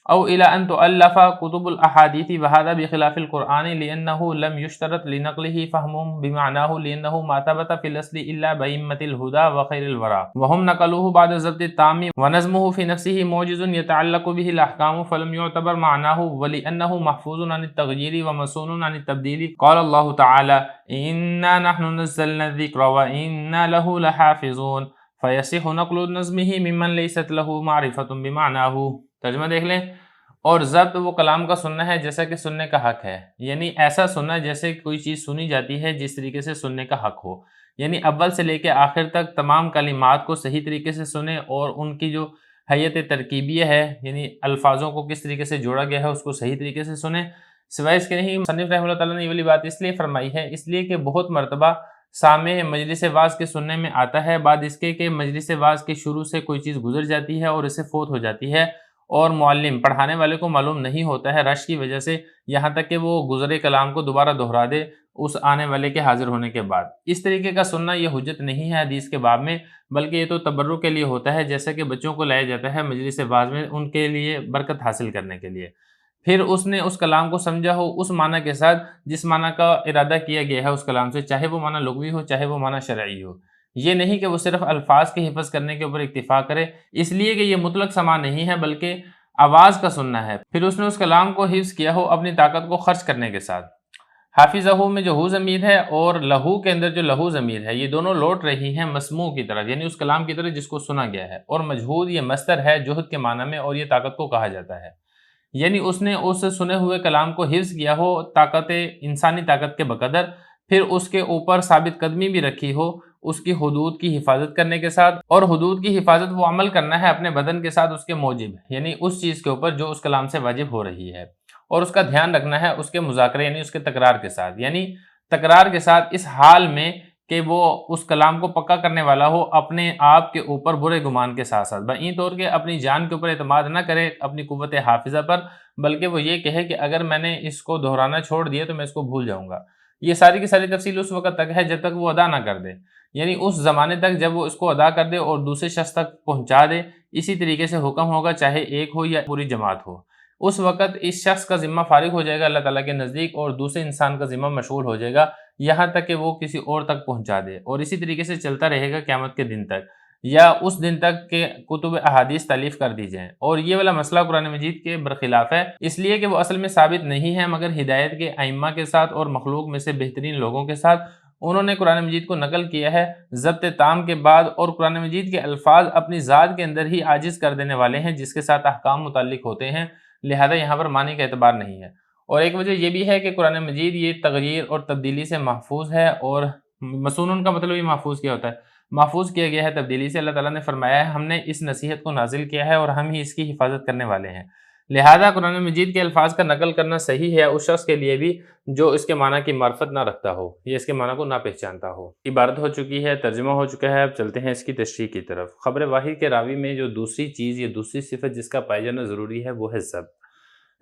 أو إلى أن تؤلف كتب الأحاديث وهذا بخلاف القرآن لأنه لم يشترط لنقله فهم بمعناه لأنه ما ثبت في الأصل إلا بأئمة الهدى وخير الورى وهم نقلوه بعد ضبط التام ونظمه في نفسه موجز يتعلق به الأحكام فلم يعتبر معناه ولأنه محفوظ عن التغيير ومصون عن التبديل قال الله تعالى إنا نحن نزلنا الذكر وإنا له لحافظون فيصح نقل نظمه ممن ليست له معرفة بمعناه. ترجمہ دیکھ لیں، اور ضبط وہ کلام کا سننا ہے جیسا کہ سننے کا حق ہے، یعنی ایسا سننا جیسے کوئی چیز سنی جاتی ہے جس طریقے سے سننے کا حق ہو، یعنی اول سے لے کے آخر تک تمام کلمات کو صحیح طریقے سے سنیں اور ان کی جو حیت ترکیبیہ ہے یعنی الفاظوں کو کس طریقے سے جوڑا گیا ہے اس کو صحیح طریقے سے سنیں۔ سوائے اس کے نہیں، مصنف رحمہ اللہ تعالیٰ نے یہ والی بات اس لیے فرمائی ہے اس لیے کہ بہت مرتبہ سامع مجلس واعظ کے سننے میں آتا ہے بعد اس کے کہ مجلس واعظ کے شروع سے کوئی چیز گزر جاتی ہے اور اسے فوت ہو جاتی ہے اور معلم پڑھانے والے کو معلوم نہیں ہوتا ہے رش کی وجہ سے، یہاں تک کہ وہ گزرے کلام کو دوبارہ دہرا دے اس آنے والے کے حاضر ہونے کے بعد۔ اس طریقے کا سننا یہ حجت نہیں ہے حدیث کے باب میں، بلکہ یہ تو تبرک کے لیے ہوتا ہے، جیسا کہ بچوں کو لایا جاتا ہے مجلس واعظ میں ان کے لیے برکت حاصل کرنے کے لیے۔ پھر اس نے اس کلام کو سمجھا ہو اس معنی کے ساتھ جس معنی کا ارادہ کیا گیا ہے اس کلام سے، چاہے وہ معنی لغوی ہو چاہے وہ معنی شرعی ہو۔ یہ نہیں کہ وہ صرف الفاظ کے حفظ کرنے کے اوپر اکتفا کرے، اس لیے کہ یہ مطلق سماع نہیں ہے بلکہ آواز کا سننا ہے۔ پھر اس نے اس کلام کو حفظ کیا ہو اپنی طاقت کو خرچ کرنے کے ساتھ۔ حافظہ میں جو ہو ضمیر ہے اور لہو کے اندر جو لہو ضمیر ہے یہ دونوں لوٹ رہی ہیں مسموع کی طرف، یعنی اس کلام کی طرف جس کو سنا گیا ہے، اور مجہود یہ مصدر ہے جہد کے معنی میں اور یہ طاقت کو کہا جاتا ہے، یعنی اس نے اس سنے ہوئے کلام کو حفظ کیا ہو طاقت انسانی طاقت کے بقدر، پھر اس کے اوپر ثابت قدمی بھی رکھی ہو اس کی حدود کی حفاظت کرنے کے ساتھ، اور حدود کی حفاظت وہ عمل کرنا ہے اپنے بدن کے ساتھ اس کے موجب، یعنی اس چیز کے اوپر جو اس کلام سے واجب ہو رہی ہے، اور اس کا دھیان رکھنا ہے اس کے مذاکرے یعنی اس کے تکرار کے ساتھ، یعنی تکرار کے ساتھ اس حال میں کہ وہ اس کلام کو پکا کرنے والا ہو اپنے آپ کے اوپر برے گمان کے ساتھ ساتھ، بہین طور کہ اپنی جان کے اوپر اعتماد نہ کرے اپنی قوت حافظہ پر، بلکہ وہ یہ کہے کہ اگر میں نے اس کو دہرانا چھوڑ دیا تو میں اس کو بھول جاؤں گا۔ یہ ساری کی ساری تفصیل اس وقت تک ہے جب تک وہ ادا نہ کر دے، یعنی اس زمانے تک جب وہ اس کو ادا کر دے اور دوسرے شخص تک پہنچا دے، اسی طریقے سے حکم ہوگا چاہے ایک ہو یا پوری جماعت ہو، اس وقت اس شخص کا ذمہ فارغ ہو جائے گا اللہ تعالیٰ کے نزدیک اور دوسرے انسان کا ذمہ مشغول ہو جائے گا یہاں تک کہ وہ کسی اور تک پہنچا دے، اور اسی طریقے سے چلتا رہے گا قیامت کے دن تک یا اس دن تک کہ کتب احادیث تالیف کر دی جائیں۔ اور یہ والا مسئلہ قرآن مجید کے برخلاف ہے، اس لیے کہ وہ اصل میں ثابت نہیں ہے مگر ہدایت کے ائمہ کے ساتھ اور مخلوق میں سے بہترین لوگوں کے ساتھ انہوں نے قرآن مجید کو نقل کیا ہے ضبط تام کے بعد، اور قرآن مجید کے الفاظ اپنی ذات کے اندر ہی عاجز کر دینے والے ہیں جس کے ساتھ احکام متعلق ہوتے ہیں، لہذا یہاں پر معنی کا اعتبار نہیں ہے۔ اور ایک وجہ یہ بھی ہے کہ قرآن مجید یہ تغییر اور تبدیلی سے محفوظ ہے، اور مسنون کا مطلب یہ محفوظ کیا ہوتا ہے، محفوظ کیا گیا ہے تبدیلی سے۔ اللہ تعالیٰ نے فرمایا ہے ہم نے اس نصیحت کو نازل کیا ہے اور ہم ہی اس کی حفاظت کرنے والے ہیں، لہذا قرآن مجید کے الفاظ کا نقل کرنا صحیح ہے اس شخص کے لیے بھی جو اس کے معنی کی معرفت نہ رکھتا ہو یا اس کے معنی کو نہ پہچانتا ہو۔ عبارت ہو چکی ہے، ترجمہ ہو چکا ہے، اب چلتے ہیں اس کی تشریح کی طرف۔ خبر واحد کے راوی میں جو دوسری چیز یا دوسری صفت جس کا پایا جانا ضروری ہے وہ ہے ضبط۔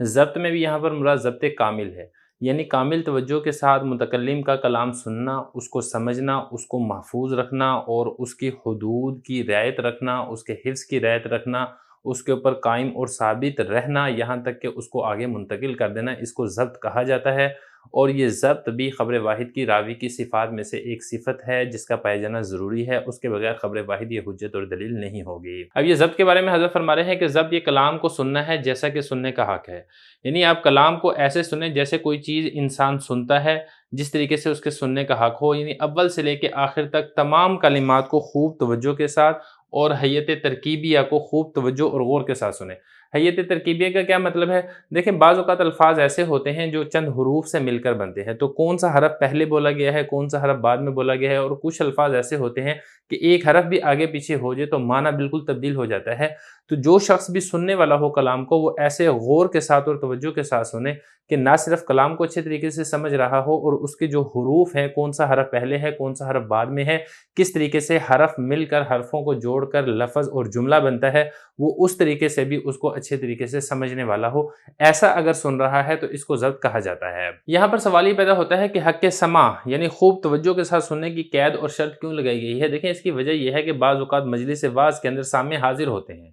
ضبط میں بھی یہاں پر مراد ضبط کامل ہے، یعنی کامل توجہ کے ساتھ متکلم کا کلام سننا، اس کو سمجھنا، اس کو محفوظ رکھنا اور اس کی حدود کی رعایت رکھنا، اس کے حفظ کی رعایت رکھنا، اس کے اوپر قائم اور ثابت رہنا یہاں تک کہ اس کو آگے منتقل کر دینا، اس کو ضبط کہا جاتا ہے۔ اور یہ ضبط بھی خبر واحد کی راوی کی صفات میں سے ایک صفت ہے جس کا پایا جانا ضروری ہے، اس کے بغیر خبر واحد یہ حجت اور دلیل نہیں ہوگی۔ اب یہ ضبط کے بارے میں حضرت فرما رہے ہیں کہ ضبط یہ کلام کو سننا ہے جیسا کہ سننے کا حق ہے، یعنی آپ کلام کو ایسے سنیں جیسے کوئی چیز انسان سنتا ہے، جس طریقے سے اس کے سننے کا حق ہو، یعنی اول سے لے کے آخر تک تمام کلمات کو خوب توجہ کے ساتھ اور حیت ترکیبیہ کو خوب توجہ اور غور کے ساتھ سنیں۔ حیت ترکیبیہ کا کیا مطلب ہے؟ دیکھیں بعض اوقات الفاظ ایسے ہوتے ہیں جو چند حروف سے مل کر بنتے ہیں، تو کون سا حرف پہلے بولا گیا ہے، کون سا حرف بعد میں بولا گیا ہے، اور کچھ الفاظ ایسے ہوتے ہیں کہ ایک حرف بھی آگے پیچھے ہو جائے تو معنی بالکل تبدیل ہو جاتا ہے۔ تو جو شخص بھی سننے والا ہو کلام کو، وہ ایسے غور کے ساتھ اور توجہ کے ساتھ سنے کہ نہ صرف کلام کو اچھے طریقے سے سمجھ رہا ہو، اور اس کے جو حروف ہیں، کون سا حرف پہلے ہے، کون سا حرف بعد میں ہے، کس طریقے سے حرف مل کر حرفوں کو جوڑ کر لفظ اور جملہ بنتا ہے، وہ اس طریقے سے بھی اس کو اچھے طریقے سے سمجھنے والا ہو، ایسا اگر سن رہا ہے تو اس کو ضبط کہا جاتا ہے۔ یہاں پر سوال یہ پیدا ہوتا ہے کہ حق سماع یعنی خوب توجہ کے ساتھ سننے کی قید اور شرط کیوں لگائی گئی ہے؟ دیکھیں اس کی وجہ یہ ہے کہ بعض اوقات مجلس واعظ کے اندر سامع حاضر ہوتے ہیں،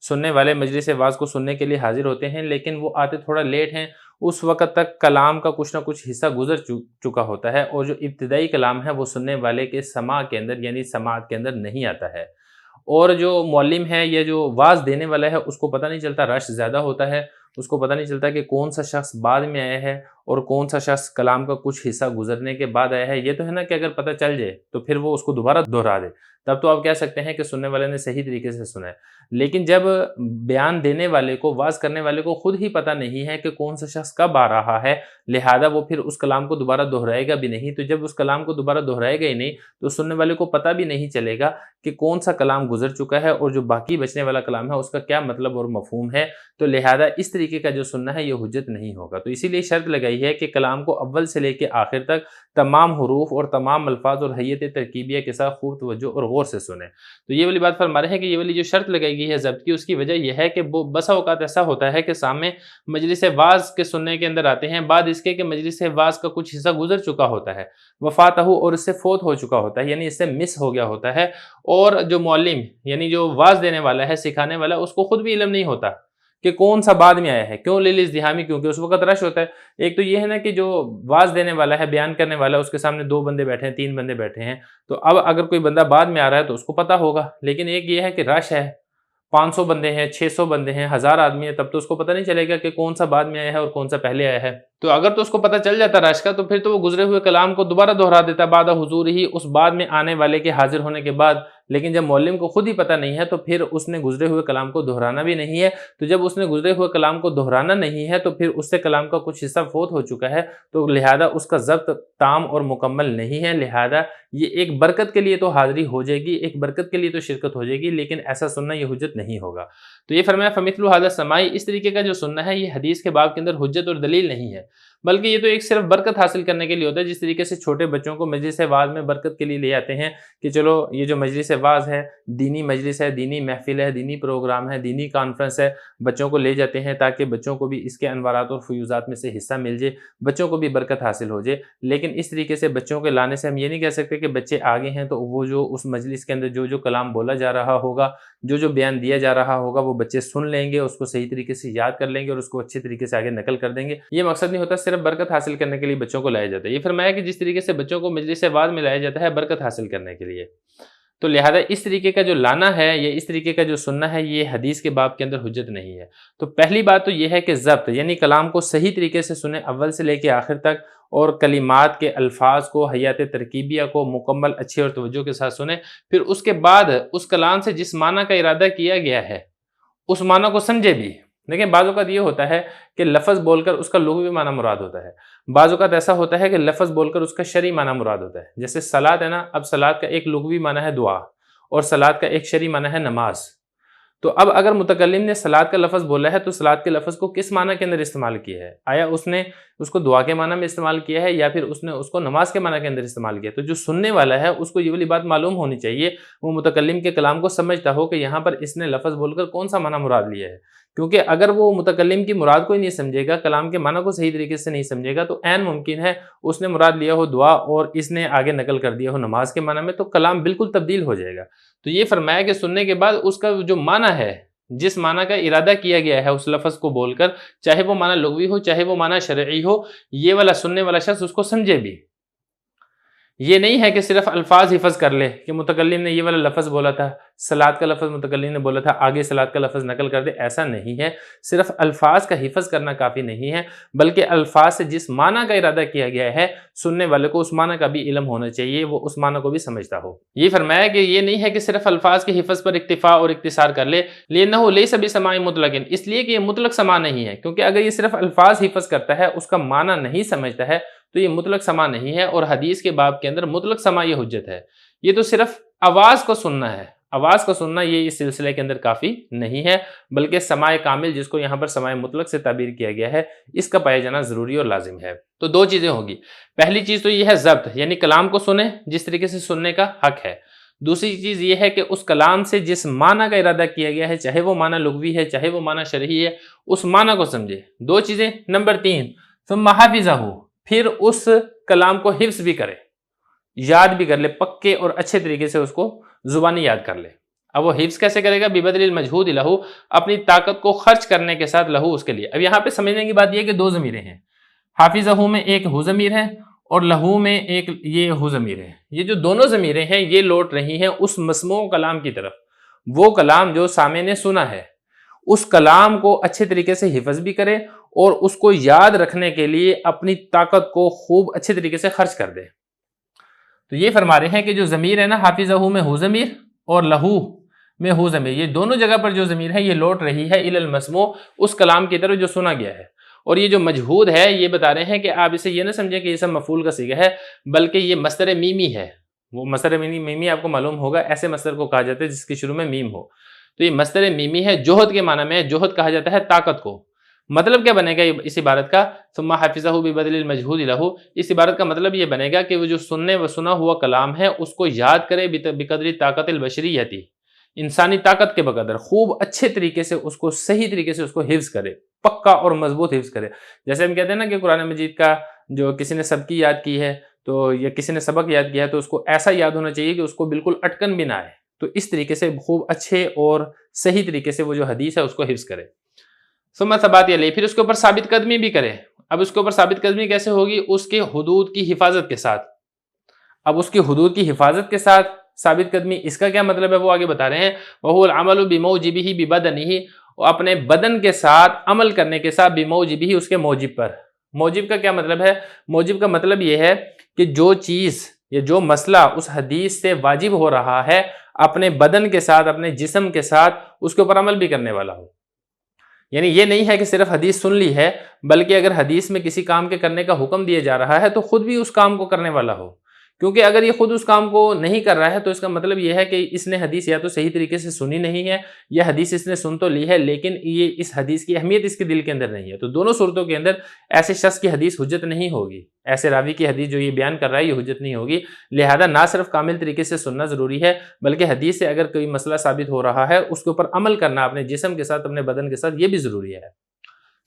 سننے والے مجلس واعظ کو سننے کے لیے حاضر ہوتے ہیں، لیکن وہ آتے تھوڑا لیٹ ہیں، اس وقت تک کلام کا کچھ نہ کچھ حصہ گزر چکا ہوتا ہے، اور جو ابتدائی کلام ہے وہ سننے والے کے سماع کے اندر یعنی سماعت کے اندر نہیں آتا ہے، اور جو معلم ہے یا جو واعظ دینے والا ہے اس کو پتہ نہیں چلتا، رش زیادہ ہوتا ہے، اس کو پتہ نہیں چلتا کہ کون سا شخص بعد میں آیا ہے اور کون سا شخص کلام کا کچھ حصہ گزرنے کے بعد آیا ہے۔ یہ تو ہے نا کہ اگر پتہ چل جائے تو پھر وہ اس کو دوبارہ دہرا دے، تب تو آپ کہہ سکتے ہیں کہ سننے والے نے صحیح طریقے سے سنا ہے۔ لیکن جب بیان دینے والے کو، واعظ کرنے والے کو خود ہی پتہ نہیں ہے کہ کون سا شخص کب آ رہا ہے، لہذا وہ پھر اس کلام کو دوبارہ دہرائے گا بھی نہیں، تو جب اس کلام کو دوبارہ دہرائے گا ہی نہیں تو سننے والے کو پتہ بھی نہیں چلے گا کہ کون سا کلام گزر چکا ہے اور جو باقی بچنے والا کلام ہے اس کا کیا مطلب اور مفہوم ہے، تو لہذا اس طریقے کا جو سننا ہے یہ حجت نہیں ہوگا۔ تو اسی لیے شرط لگائی ہے کہ کلام کو اول سے لے کے آخر تک تمام حروف اور تمام الفاظ اور حیت ترکیبیہ کے ساتھ خوب توجہ اور غور سے سنیں۔ تو یہ والی بات فرما رہے ہیں کہ یہ والی جو شرط لگائی گئی ہے ضبط کی، اس کی وجہ یہ ہے کہ بسا اوقات ایسا ہوتا ہے کہ سامنے مجلس واعظ کے سننے کے اندر آتے ہیں، بعد اس کے کہ مجلس واعظ کا کچھ حصہ گزر چکا ہوتا ہے، وفاتہ اور اس سے فوت ہو چکا ہوتا ہے، یعنی اس سے مس ہو گیا ہوتا ہے، اور جو معلم یعنی جو واعظ دینے والا ہے، سکھانے والا، اس کو خود بھی علم نہیں ہوتا کہ کون سا بعد میں آیا ہے، کیوں للازدحامی، کیونکہ اس وقت رش ہوتا ہے۔ ایک تو یہ ہے نا کہ جو واعظ دینے والا ہے، بیان کرنے والا ہے، اس کے سامنے 2 بندے بیٹھے ہیں، 3 بندے بیٹھے ہیں، تو اب اگر کوئی بندہ بعد میں آ رہا ہے تو اس کو پتہ ہوگا، لیکن ایک یہ ہے کہ رش ہے، 500 بندے ہیں، 600 بندے ہیں، 1000 آدمی ہیں، تب تو اس کو پتہ نہیں چلے گا کہ کون سا بعد میں آیا ہے اور کون سا پہلے آیا ہے۔ تو اگر تو اس کو پتہ چل جاتا رش کا، تو پھر تو وہ گزرے ہوئے کلام کو دوبارہ دہرا دیتا بعد حضور ہی، اس بعد میں آنے والے کے حاضر ہونے کے بعد، لیکن جب معلم کو خود ہی پتہ نہیں ہے تو پھر اس نے گزرے ہوئے کلام کو دہرانا بھی نہیں ہے، تو جب اس نے گزرے ہوئے کلام کو دہرانا نہیں ہے تو پھر اس سے کلام کا کچھ حصہ فوت ہو چکا ہے، تو لہذا اس کا ضبط تام اور مکمل نہیں ہے، لہذا یہ ایک برکت کے لیے تو حاضری ہو جائے گی، ایک برکت کے لیے تو شرکت ہو جائے گی، لیکن ایسا سننا یہ حجت نہیں ہوگا۔ تو یہ فرمایا فَمِثْلُ هَذَا السَّمَاعِ، اس طریقے کا جو سننا ہے یہ حدیث کے باب کے اندر حجت اور دلیل نہیں ہے، بلکہ یہ تو ایک صرف برکت حاصل کرنے کے لیے ہوتا ہے، جس طریقے سے چھوٹے بچوں کو مجلس واعظ میں برکت کے لیے لے آتے ہیں کہ چلو یہ جو مجلس واعظ ہے، دینی مجلس ہے، دینی محفل ہے، دینی پروگرام ہے، دینی کانفرنس ہے، بچوں کو لے جاتے ہیں تاکہ بچوں کو بھی اس کے انوارات اور فیوزات میں سے حصہ مل جائے، بچوں کو بھی برکت حاصل ہو جائے۔ لیکن اس طریقے سے بچوں کے لانے سے ہم یہ نہیں کہہ سکتے کہ بچے آگے ہیں تو وہ جو اس مجلس کے اندر جو کلام بولا جا رہا ہوگا، جو بیان دیا جا رہا ہوگا، وہ بچے سن لیں گے، اس کو صحیح طریقے سے یاد کر لیں گے اور اس کو اچھے طریقے سے آگے نقل کر دیں گے۔ یہ مقصد نہیں ہوتا، صرف برکت حاصل کرنے کے لیے بچوں کو لایا جاتا ہے۔ یہ فرمایا کہ جس طریقے سے بچوں کو مجلس واعظ میں لایا جاتا ہے برکت حاصل کرنے کے لیے، تو لہذا اس طریقے کا جو لانا ہے یا اس طریقے کا جو سننا ہے یہ حدیث کے باب کے اندر حجت نہیں ہے۔ تو پہلی بات تو یہ ہے کہ ضبط یعنی کلام کو صحیح طریقے سے سنیں اول سے لے کے آخر تک، اور کلمات کے الفاظ کو، حیات ترکیبیہ کو مکمل اچھے اور توجہ کے ساتھ سنیں، پھر اس کے بعد اس کلام سے جس معنی کا ارادہ کیا گیا ہے اس معنی کو سمجھے بھی۔ دیکھیں بعض اوقات یہ ہوتا ہے کہ لفظ بول کر اس کا لغوی معنی مراد ہوتا ہے، بعض اوقات ایسا ہوتا ہے کہ لفظ بول کر اس کا شرعی معنی مراد ہوتا ہے، جیسے صلاۃ ہے نا، اب صلاۃ کا ایک لغوی معنی ہے دعا اور صلاۃ کا ایک شرعی معنی ہے نماز۔ تو اب اگر متکلم نے صلاۃ کا لفظ بولا ہے تو صلاۃ کے لفظ کو کس معنی کے اندر استعمال کیا ہے؟ آیا اس نے اس کو دعا کے معنی میں استعمال کیا ہے یا پھر اس نے اس کو نماز کے معنی کے اندر استعمال کیا؟ تو جو سننے والا ہے اس کو یہ والی بات معلوم ہونی چاہیے، وہ متکلم کے کلام کو سمجھتا ہو کہ یہاں پر اس نے لفظ بول کر کون سا معنی مراد لیا ہے، کیونکہ اگر وہ متکلم کی مراد کو ہی نہیں سمجھے گا، کلام کے معنی کو صحیح طریقے سے نہیں سمجھے گا، تو عین ممکن ہے اس نے مراد لیا ہو دعا اور اس نے آگے نقل کر دیا ہو نماز کے معنی میں، تو کلام بالکل تبدیل ہو جائے گا۔ تو یہ فرمایا کہ سننے کے بعد اس کا جو معنی ہے جس معنی کا ارادہ کیا گیا ہے اس لفظ کو بول کر، چاہے وہ معنی لغوی ہو چاہے وہ معنی شرعی ہو، یہ والا سننے والا شخص اس کو سمجھے بھی۔ یہ نہیں ہے کہ صرف الفاظ حفظ کر لے کہ متکلم نے یہ والا لفظ بولا تھا، صلاۃ کا لفظ متکلم نے بولا تھا، آگے صلاۃ کا لفظ نقل کر دے، ایسا نہیں ہے۔ صرف الفاظ کا حفظ کرنا کافی نہیں ہے، بلکہ الفاظ سے جس معنی کا ارادہ کیا گیا ہے سننے والے کو اس معنی کا بھی علم ہونا چاہیے، وہ اس معنی کو بھی سمجھتا ہو۔ یہ فرمایا کہ یہ نہیں ہے کہ صرف الفاظ کے حفظ پر اکتفا اور اختصار کر لے، لأنه ليس بسماع مطلق، اس لیے کہ یہ مطلق سماع نہیں ہے، کیونکہ اگر یہ صرف الفاظ حفظ کرتا ہے اس کا معنی نہیں سمجھتا ہے تو یہ مطلق سماع نہیں ہے، اور حدیث کے باب کے اندر مطلق سماع یہ حجت ہے۔ یہ تو صرف آواز کو سننا ہے، آواز کو سننا یہ اس سلسلے کے اندر کافی نہیں ہے، بلکہ سماع کامل جس کو یہاں پر سماع مطلق سے تعبیر کیا گیا ہے اس کا پایا جانا ضروری اور لازم ہے۔ تو دو چیزیں ہوگی، پہلی چیز تو یہ ہے ضبط، یعنی کلام کو سنیں جس طریقے سے سننے کا حق ہے۔ دوسری چیز یہ ہے کہ اس کلام سے جس معنی کا ارادہ کیا گیا ہے، چاہے وہ معنی لغوی ہے چاہے وہ معنی شرعی ہے، اس معنی کو سمجھے۔ دو چیزیں۔ نمبر 3، ثم حفظہ، پھر اس کلام کو حفظ بھی کرے، یاد بھی کر لے، پکے اور اچھے طریقے سے اس کو زبانی یاد کر لے۔ اب وہ حفظ کیسے کرے گا؟ ببذل المجہود لہو، اپنی طاقت کو خرچ کرنے کے ساتھ، لہو اس کے لیے۔ اب یہاں پہ سمجھنے کی بات یہ ہے کہ دو ضمیریں ہیں، حافظہ میں ایک ہو ضمیر ہے اور لہو میں ایک یہ ہو ضمیر ہے۔ یہ جو دونوں ضمیریں ہیں یہ لوٹ رہی ہیں اس مسموع کلام کی طرف، وہ کلام جو سامع نے سنا ہے، اس کلام کو اچھے طریقے سے حفظ بھی کرے اور اس کو یاد رکھنے کے لیے اپنی طاقت کو خوب اچھے طریقے سے خرچ کر دے۔ تو یہ فرما رہے ہیں کہ جو ضمیر ہے نا، حافظہ میں ہو ضمیر اور لہو میں ہو ضمیر، یہ دونوں جگہ پر جو ضمیر ہے یہ لوٹ رہی ہے الی المسموع، اس کلام کی طرف جو سنا گیا ہے۔ اور یہ جو مجہود ہے یہ بتا رہے ہیں کہ آپ اسے یہ نہ سمجھیں کہ یہ سب مفعول کا صیغہ ہے، بلکہ یہ مصدر میمی ہے۔ وہ مصدر میمی آپ کو معلوم ہوگا، ایسے مصدر کو کہا جاتا ہے جس کے شروع میں میم ہو، تو یہ مصدر میمی ہے، جوہد کے معنی میں۔ جوہد کہا جاتا ہے طاقت کو۔ مطلب کیا بنے گا اس عبارت کا؟ ثم حفظہ ببذل المجہود لہ، اس عبارت کا مطلب یہ بنے گا کہ وہ جو سننے و سنا ہوا کلام ہے اس کو یاد کرے بقدر طاقت البشریتی، انسانی طاقت کے بقدر، خوب اچھے طریقے سے اس کو صحیح طریقے سے اس کو حفظ کرے، پکا اور مضبوط حفظ کرے۔ جیسے ہم کہتے ہیں نا کہ قرآن مجید کا جو کسی نے سبکی یاد کی ہے تو یا کسی نے سبق یاد کیا ہے تو اس کو ایسا یاد ہونا چاہیے کہ اس کو بالکل اٹکن بھی نہ آئے، تو اس طریقے سے خوب اچھے اور صحیح طریقے سے وہ جو حدیث ہے اس کو حفظ کرے۔ ثم ثبات علیہ، پھر اس کے اوپر ثابت قدمی بھی کرے۔ اب اس کے اوپر ثابت قدمی کیسے ہوگی؟ اس کے حدود کی حفاظت کے ساتھ۔ اب اس کی حدود کی حفاظت کے ساتھ ثابت قدمی، اس کا کیا مطلب ہے وہ آگے بتا رہے ہیں۔ وَهُوَ الْعَمَلُ بِمَوْجِبِهِ بِبَدَنِهِ، اپنے بدن کے ساتھ عمل کرنے کے ساتھ، بِمَوْجِبِهِ اس کے موجب پر۔ موجب کا کیا مطلب ہے؟ موجب کا مطلب یہ ہے کہ جو چیز یا جو مسئلہ اس حدیث سے واجب ہو رہا ہے، اپنے بدن کے ساتھ اپنے جسم کے ساتھ اس کے اوپر عمل بھی کرنے والا ہو۔ یعنی یہ نہیں ہے کہ صرف حدیث سن لی ہے، بلکہ اگر حدیث میں کسی کام کے کرنے کا حکم دیا جا رہا ہے تو خود بھی اس کام کو کرنے والا ہو، کیونکہ اگر یہ خود اس کام کو نہیں کر رہا ہے تو اس کا مطلب یہ ہے کہ اس نے حدیث یا تو صحیح طریقے سے سنی نہیں ہے، یا حدیث اس نے سن تو لی ہے لیکن یہ اس حدیث کی اہمیت اس کے دل کے اندر نہیں ہے۔ تو دونوں صورتوں کے اندر ایسے شخص کی حدیث حجت نہیں ہوگی، ایسے راوی کی حدیث جو یہ بیان کر رہا ہے یہ حجت نہیں ہوگی۔ لہذا نہ صرف کامل طریقے سے سننا ضروری ہے، بلکہ حدیث سے اگر کوئی مسئلہ ثابت ہو رہا ہے اس کے اوپر عمل کرنا اپنے جسم کے ساتھ اپنے بدن کے ساتھ یہ بھی ضروری ہے۔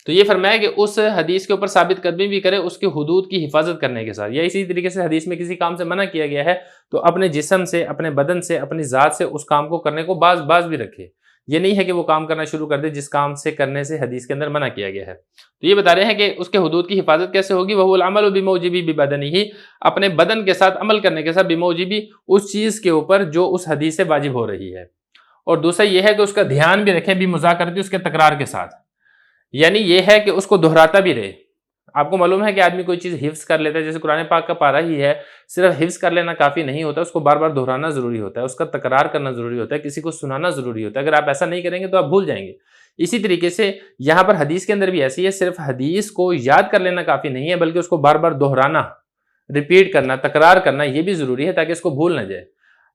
تو یہ فرمایا کہ اس حدیث کے اوپر ثابت قدمی بھی کرے اس کے حدود کی حفاظت کرنے کے ساتھ، یا اسی طریقے سے حدیث میں کسی کام سے منع کیا گیا ہے تو اپنے جسم سے اپنے بدن سے اپنی ذات سے اس کام کو کرنے کو باز بھی رکھے۔ یہ نہیں ہے کہ وہ کام کرنا شروع کر دے جس کام سے کرنے سے حدیث کے اندر منع کیا گیا ہے۔ تو یہ بتا رہے ہیں کہ اس کے حدود کی حفاظت کیسے ہوگی؟ وَهُوَ الْعَمَلُ بِمَوْجِبِهِ بِبَدَنِهِ، اپنے بدن کے ساتھ عمل کرنے کے ساتھ، بِمَوْجِبِهِ اس چیز کے اوپر جو اس حدیث سے واجب ہو رہی ہے۔ اور دوسرا یہ ہے کہ اس کا دھیان بھی رکھے، بمذاکرتی، اس کے تکرار کے ساتھ، یعنی یہ ہے کہ اس کو دہراتا بھی رہے۔ آپ کو معلوم ہے کہ آدمی کوئی چیز حفظ کر لیتا ہے، جیسے قرآن پاک کا پارہ ہی ہے، صرف حفظ کر لینا کافی نہیں ہوتا، اس کو بار بار دہرانا ضروری ہوتا ہے، اس کا تکرار کرنا ضروری ہوتا ہے، کسی کو سنانا ضروری ہوتا ہے۔ اگر آپ ایسا نہیں کریں گے تو آپ بھول جائیں گے۔ اسی طریقے سے یہاں پر حدیث کے اندر بھی ایسی ہے، صرف حدیث کو یاد کر لینا کافی نہیں ہے، بلکہ اس کو بار بار دہرانا، ریپیٹ کرنا، تکرار کرنا یہ بھی ضروری ہے تاکہ اس کو بھول نہ جائے۔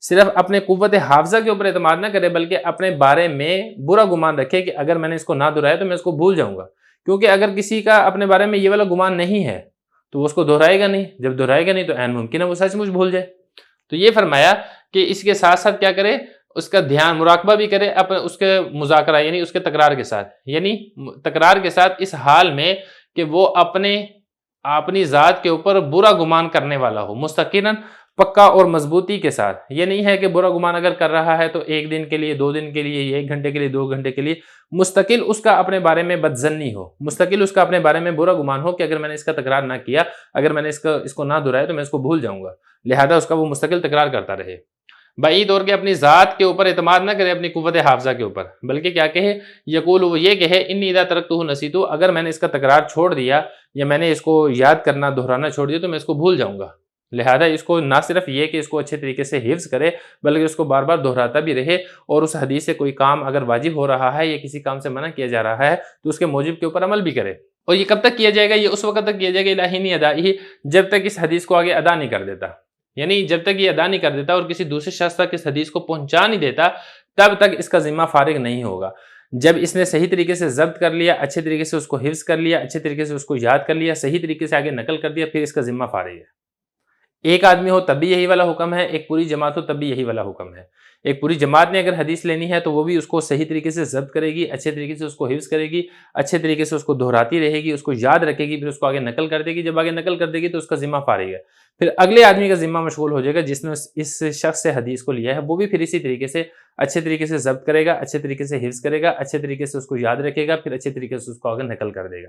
صرف اپنے قوت حافظہ کے اوپر اعتماد نہ کرے، بلکہ اپنے بارے میں برا گمان رکھے کہ اگر میں نے اس کو نہ دہرایا تو میں اس کو بھول جاؤں گا، کیونکہ اگر کسی کا اپنے بارے میں یہ والا گمان نہیں ہے تو وہ اس کو دہرائے گا نہیں، جب دہرائے گا نہیں تو عین ممکن ہے وہ سچ مچ بھول جائے۔ تو یہ فرمایا کہ اس کے ساتھ ساتھ کیا کرے، اس کا دھیان مراقبہ بھی کرے اس کے مذاکرہ یعنی اس کے تکرار کے ساتھ، یعنی تکرار کے ساتھ اس حال میں کہ وہ اپنی ذات کے اوپر برا گمان کرنے والا ہو، مستقلاً پکا اور مضبوطی کے ساتھ۔ یہ نہیں ہے کہ برا گمان اگر کر رہا ہے تو ایک دن کے لیے، 2 دن کے لیے، 1 گھنٹے کے لیے، 2 گھنٹے کے لیے مستقل اس کا اپنے بارے میں بدظنی ہو، مستقل اس کا اپنے بارے میں برا گمان ہو کہ اگر میں نے اس کا تکرار نہ کیا، اگر میں نے اس کو نہ دہرایا تو میں اس کو بھول جاؤں گا، لہذا اس کا وہ مستقل تکرار کرتا رہے۔ بعید اور کہ اپنی ذات کے اوپر اعتماد نہ کرے، اپنی قوت حافظہ کے اوپر، بلکہ کیا کہے، یقول، وہ یہ کہے، انی اذا ترکتہ نسیتہ، اگر میں نے اس کا تکرار چھوڑ دیا یا میں نے اس کو یاد کرنا دہرانا چھوڑ دیا تو میں اس کو بھول جاؤں گا۔ لہذا اس کو نہ صرف یہ کہ اس کو اچھے طریقے سے حفظ کرے، بلکہ اس کو بار بار دہراتا بھی رہے، اور اس حدیث سے کوئی کام اگر واجب ہو رہا ہے یا کسی کام سے منع کیا جا رہا ہے تو اس کے موجب کے اوپر عمل بھی کرے۔ اور یہ کب تک کیا جائے گا؟ یہ اس وقت تک کیا جائے گا الہی ادائی، جب تک اس حدیث کو آگے ادا نہیں کر دیتا، یعنی جب تک یہ ادا نہیں کر دیتا اور کسی دوسرے شخص تک اس حدیث کو پہنچا نہیں دیتا، تب تک اس کا ذمہ فارغ نہیں ہوگا۔ جب اس نے صحیح طریقے سے ضبط کر لیا، اچھے طریقے سے اس کو حفظ کر لیا، اچھے طریقے سے اس کو یاد کر لیا، صحیح طریقے سے آگے نقل کر دیا، پھر اس کا ذمہ فارغ ہے۔ ایک آدمی ہو تب بھی یہی والا حکم ہے، ایک پوری جماعت ہو تب بھی یہی والا حکم ہے۔ ایک پوری جماعت نے اگر حدیث لینی ہے تو وہ بھی اس کو صحیح طریقے سے ضبط کرے گی، اچھے طریقے سے اس کو حفظ کرے گی، اچھے طریقے سے اس کو دہراتی رہے گی، اس کو یاد رکھے گی، پھر اس کو آگے نقل کر دے گی۔ جب آگے نقل کر دے گی تو اس کا ذمہ فارغ ہے۔ پھر اگلے آدمی کا ذمہ مشغول ہو جائے گا جس نے اس شخص سے حدیث کو لیا ہے، وہ بھی پھر اسی طریقے سے اچھے طریقے سے ضبط کرے گا، اچھے طریقے سے حفظ کرے گا، اچھے طریقے سے اس کو یاد رکھے گا، پھر اچھے طریقے سے اس کو آگے نقل کر دے گا۔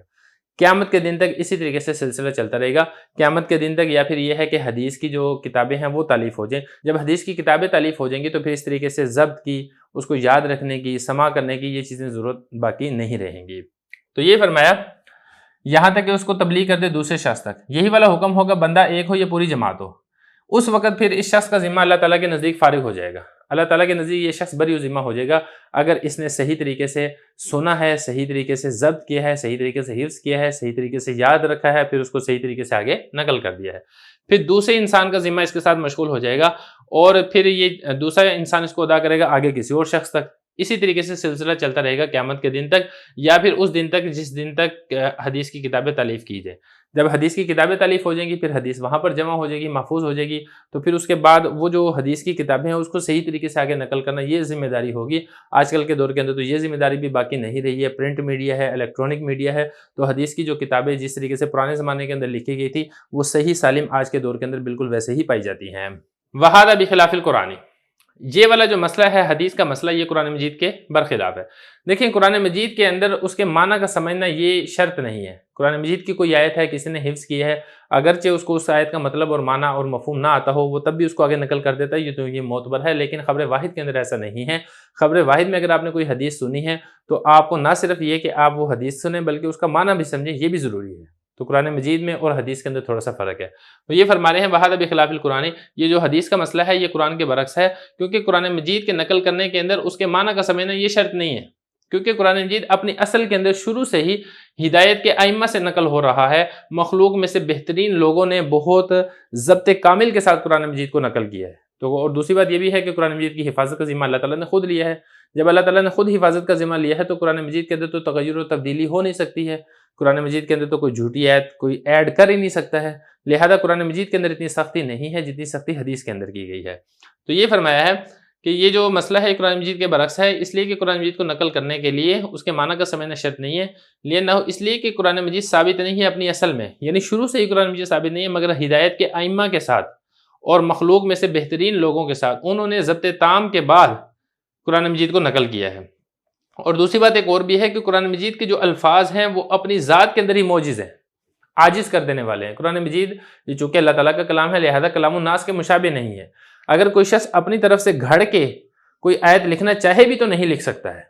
قیامت کے دن تک اسی طریقے سے سلسلہ چلتا رہے گا۔ قیامت کے دن تک یا پھر یہ ہے کہ حدیث کی جو کتابیں ہیں وہ تالیف ہو جائیں۔ جب حدیث کی کتابیں تالیف ہو جائیں گی تو پھر اس طریقے سے ضبط کی، اس کو یاد رکھنے کی، سماع کرنے کی، یہ چیزیں ضرورت باقی نہیں رہیں گی۔ تو یہ فرمایا یہاں تک کہ اس کو تبلیغ کر دے دوسرے شخص تک، یہی والا حکم ہوگا، بندہ ایک ہو یا پوری جماعت ہو، اس وقت پھر اس شخص کا ذمہ اللہ تعالیٰ کے نزدیک فارغ ہو جائے گا۔ اللہ تعالیٰ کے نزدیک یہ شخص بری و ذمہ ہو جائے گا اگر اس نے صحیح طریقے سے سنا ہے، صحیح طریقے سے ضبط کیا ہے، صحیح طریقے سے حفظ کیا ہے، صحیح طریقے سے یاد رکھا ہے، پھر اس کو صحیح طریقے سے آگے نقل کر دیا ہے۔ پھر دوسرے انسان کا ذمہ اس کے ساتھ مشغول ہو جائے گا، اور پھر یہ دوسرا انسان اس کو ادا کرے گا آگے کسی اور شخص تک۔ اسی طریقے سے سلسلہ چلتا رہے گا قیامت کے دن تک، یا پھر اس دن تک جس دن تک حدیث کی کتابیں تالیف کی جائے۔ جب حدیث کی کتابیں تالیف ہو جائیں گی، پھر حدیث وہاں پر جمع ہو جائے گی، محفوظ ہو جائے گی، تو پھر اس کے بعد وہ جو حدیث کی کتابیں ہیں اس کو صحیح طریقے سے آگے نقل کرنا، یہ ذمہ داری ہوگی۔ آج کل کے دور کے اندر تو یہ ذمہ داری بھی باقی نہیں رہی ہے، پرنٹ میڈیا ہے، الیکٹرانک میڈیا ہے، تو حدیث کی جو کتابیں جس طریقے سے پرانے زمانے کے اندر لکھی گئی تھی وہ صحیح سالم آج کے دور کے اندر بالکل ویسے ہی پائی جاتی ہیں۔ وَهَذَا بِخِلَافِ الْقُرْآنِ، یہ والا جو مسئلہ ہے حدیث کا مسئلہ، یہ قرآن مجید کے برخلاف ہے۔ دیکھیں قرآن مجید کے اندر اس کے معنی کا سمجھنا یہ شرط نہیں ہے۔ قرآن مجید کی کوئی آیت ہے، کسی نے حفظ کی ہے، اگرچہ اس کو اس آیت کا مطلب اور معنی اور مفہوم نہ آتا ہو، وہ تب بھی اس کو آگے نقل کر دیتا ہے، یہ معتبر ہے۔ لیکن خبر واحد کے اندر ایسا نہیں ہے۔ خبر واحد میں اگر آپ نے کوئی حدیث سنی ہے تو آپ کو نہ صرف یہ کہ آپ وہ حدیث سنیں بلکہ اس کا معنی بھی سمجھیں، یہ بھی ضروری ہے۔ تو قرآن مجید میں اور حدیث کے اندر تھوڑا سا فرق ہے۔ تو یہ فرما رہے ہیں وَهَذَا بِخِلَافِ الْقُرْآنِ، یہ جو حدیث کا مسئلہ ہے یہ قرآن کے برعکس ہے، کیونکہ قرآن مجید کے نقل کرنے کے اندر اس کے معنی کا سمجھنا یہ شرط نہیں ہے، کیونکہ قرآن مجید اپنی اصل کے اندر شروع سے ہی ہدایت کے ائمہ سے نقل ہو رہا ہے۔ مخلوق میں سے بہترین لوگوں نے بہت ضبط کامل کے ساتھ قرآن مجید کو نقل کیا ہے۔ تو اور دوسری بات یہ بھی ہے کہ قرآن مجید کی حفاظت کا ذمہ اللہ تعالیٰ نے خود لیا ہے۔ جب اللہ تعالیٰ نے خود حفاظت کا ذمہ لیا ہے تو قرآن مجید کے اندر تو تغیر و تبدیلی ہو نہیں سکتی ہے۔ قرآن مجید کے اندر تو کوئی جھوٹی آیت کوئی ایڈ کر ہی نہیں سکتا ہے، لہذا قرآن مجید کے اندر اتنی سختی نہیں ہے جتنی سختی حدیث کے اندر کی گئی ہے۔ تو یہ فرمایا ہے کہ یہ جو مسئلہ ہے قرآن مجید کے برعکس ہے، اس لیے کہ قرآن مجید کو نقل کرنے کے لیے اس کے معنی کا سمجھنا شرط نہیں ہے، اس لیے کہ قرآن مجید ثابت نہیں ہے اپنی اصل میں، یعنی شروع سے ہی قرآن مجید ثابت نہیں ہے، مگر ہدایت کے ائمہ کے ساتھ اور مخلوق میں سے بہترین لوگوں کے ساتھ انہوں نے ضبط تام کے بعد قرآن مجید کو نقل کیا ہے۔ اور دوسری بات ایک اور بھی ہے کہ قرآن مجید کے جو الفاظ ہیں وہ اپنی ذات کے اندر ہی معجز ہیں، عاجز کر دینے والے ہیں۔ قرآن مجید یہ چونکہ اللہ تعالیٰ کا کلام ہے لہذا کلام الناس کے مشابہ نہیں ہے۔ اگر کوئی شخص اپنی طرف سے گھڑ کے کوئی آیت لکھنا چاہے بھی تو نہیں لکھ سکتا ہے۔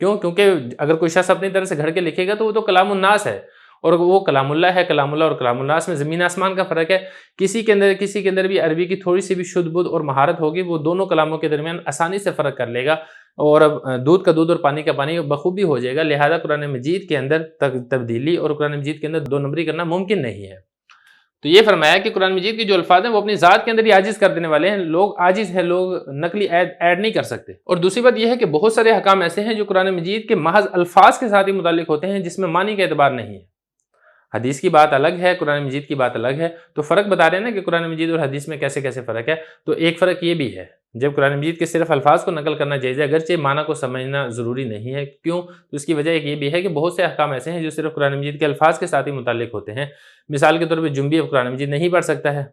کیوں؟ کیونکہ اگر کوئی شخص اپنی طرف سے گھڑ کے لکھے گا تو وہ تو کلام الناس ہے، اور وہ کلام اللہ ہے۔ کلام اللہ اور کلام الناس میں زمین آسمان کا فرق ہے۔ کسی کے اندر بھی عربی کی تھوڑی سی بھی شدھ بدھ اور مہارت ہوگی، وہ دونوں کلاموں کے درمیان آسانی سے فرق کر لے گا، اور دودھ کا دودھ اور پانی کا پانی بخوبی ہو جائے گا۔ لہذا قرآن مجید کے اندر تبدیلی اور قرآن مجید کے اندر دو نمبری کرنا ممکن نہیں ہے۔ تو یہ فرمایا کہ قرآن مجید کے جو الفاظ ہیں وہ اپنی ذات کے اندر ہی عاجز کر دینے والے ہیں، لوگ عاجز ہیں، لوگ نقلی ایڈ نہیں کر سکتے۔ اور دوسری بات یہ ہے کہ بہت سارے احکام ایسے ہیں جو قرآن مجید کے محض الفاظ کے ساتھ ہی متعلق ہوتے ہیں، جس میں معنی کا اعتبار نہیں ہے۔ حدیث کی بات الگ ہے، قرآن مجید کی بات الگ ہے، تو فرق بتا رہے ہیں نا کہ قرآن مجید اور حدیث میں کیسے کیسے فرق ہے۔ تو ایک فرق یہ بھی ہے، جب قرآن مجید کے صرف الفاظ کو نقل کرنا جائز ہے، اگرچہ معنی کو سمجھنا ضروری نہیں ہے۔ کیوں؟ تو اس کی وجہ ایک یہ بھی ہے کہ بہت سے احکام ایسے ہیں جو صرف قرآن مجید کے الفاظ کے ساتھ ہی متعلق ہوتے ہیں۔ مثال کے طور پہ جنبی اب قرآن مجید نہیں پڑھ سکتا ہے،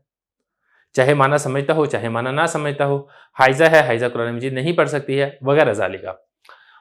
چاہے معنی سمجھتا ہو چاہے معنی نہ سمجھتا ہو، حائزہ ہے حائزہ قرآن مجید نہیں پڑھ سکتی ہے وغیرہ ذالکہ۔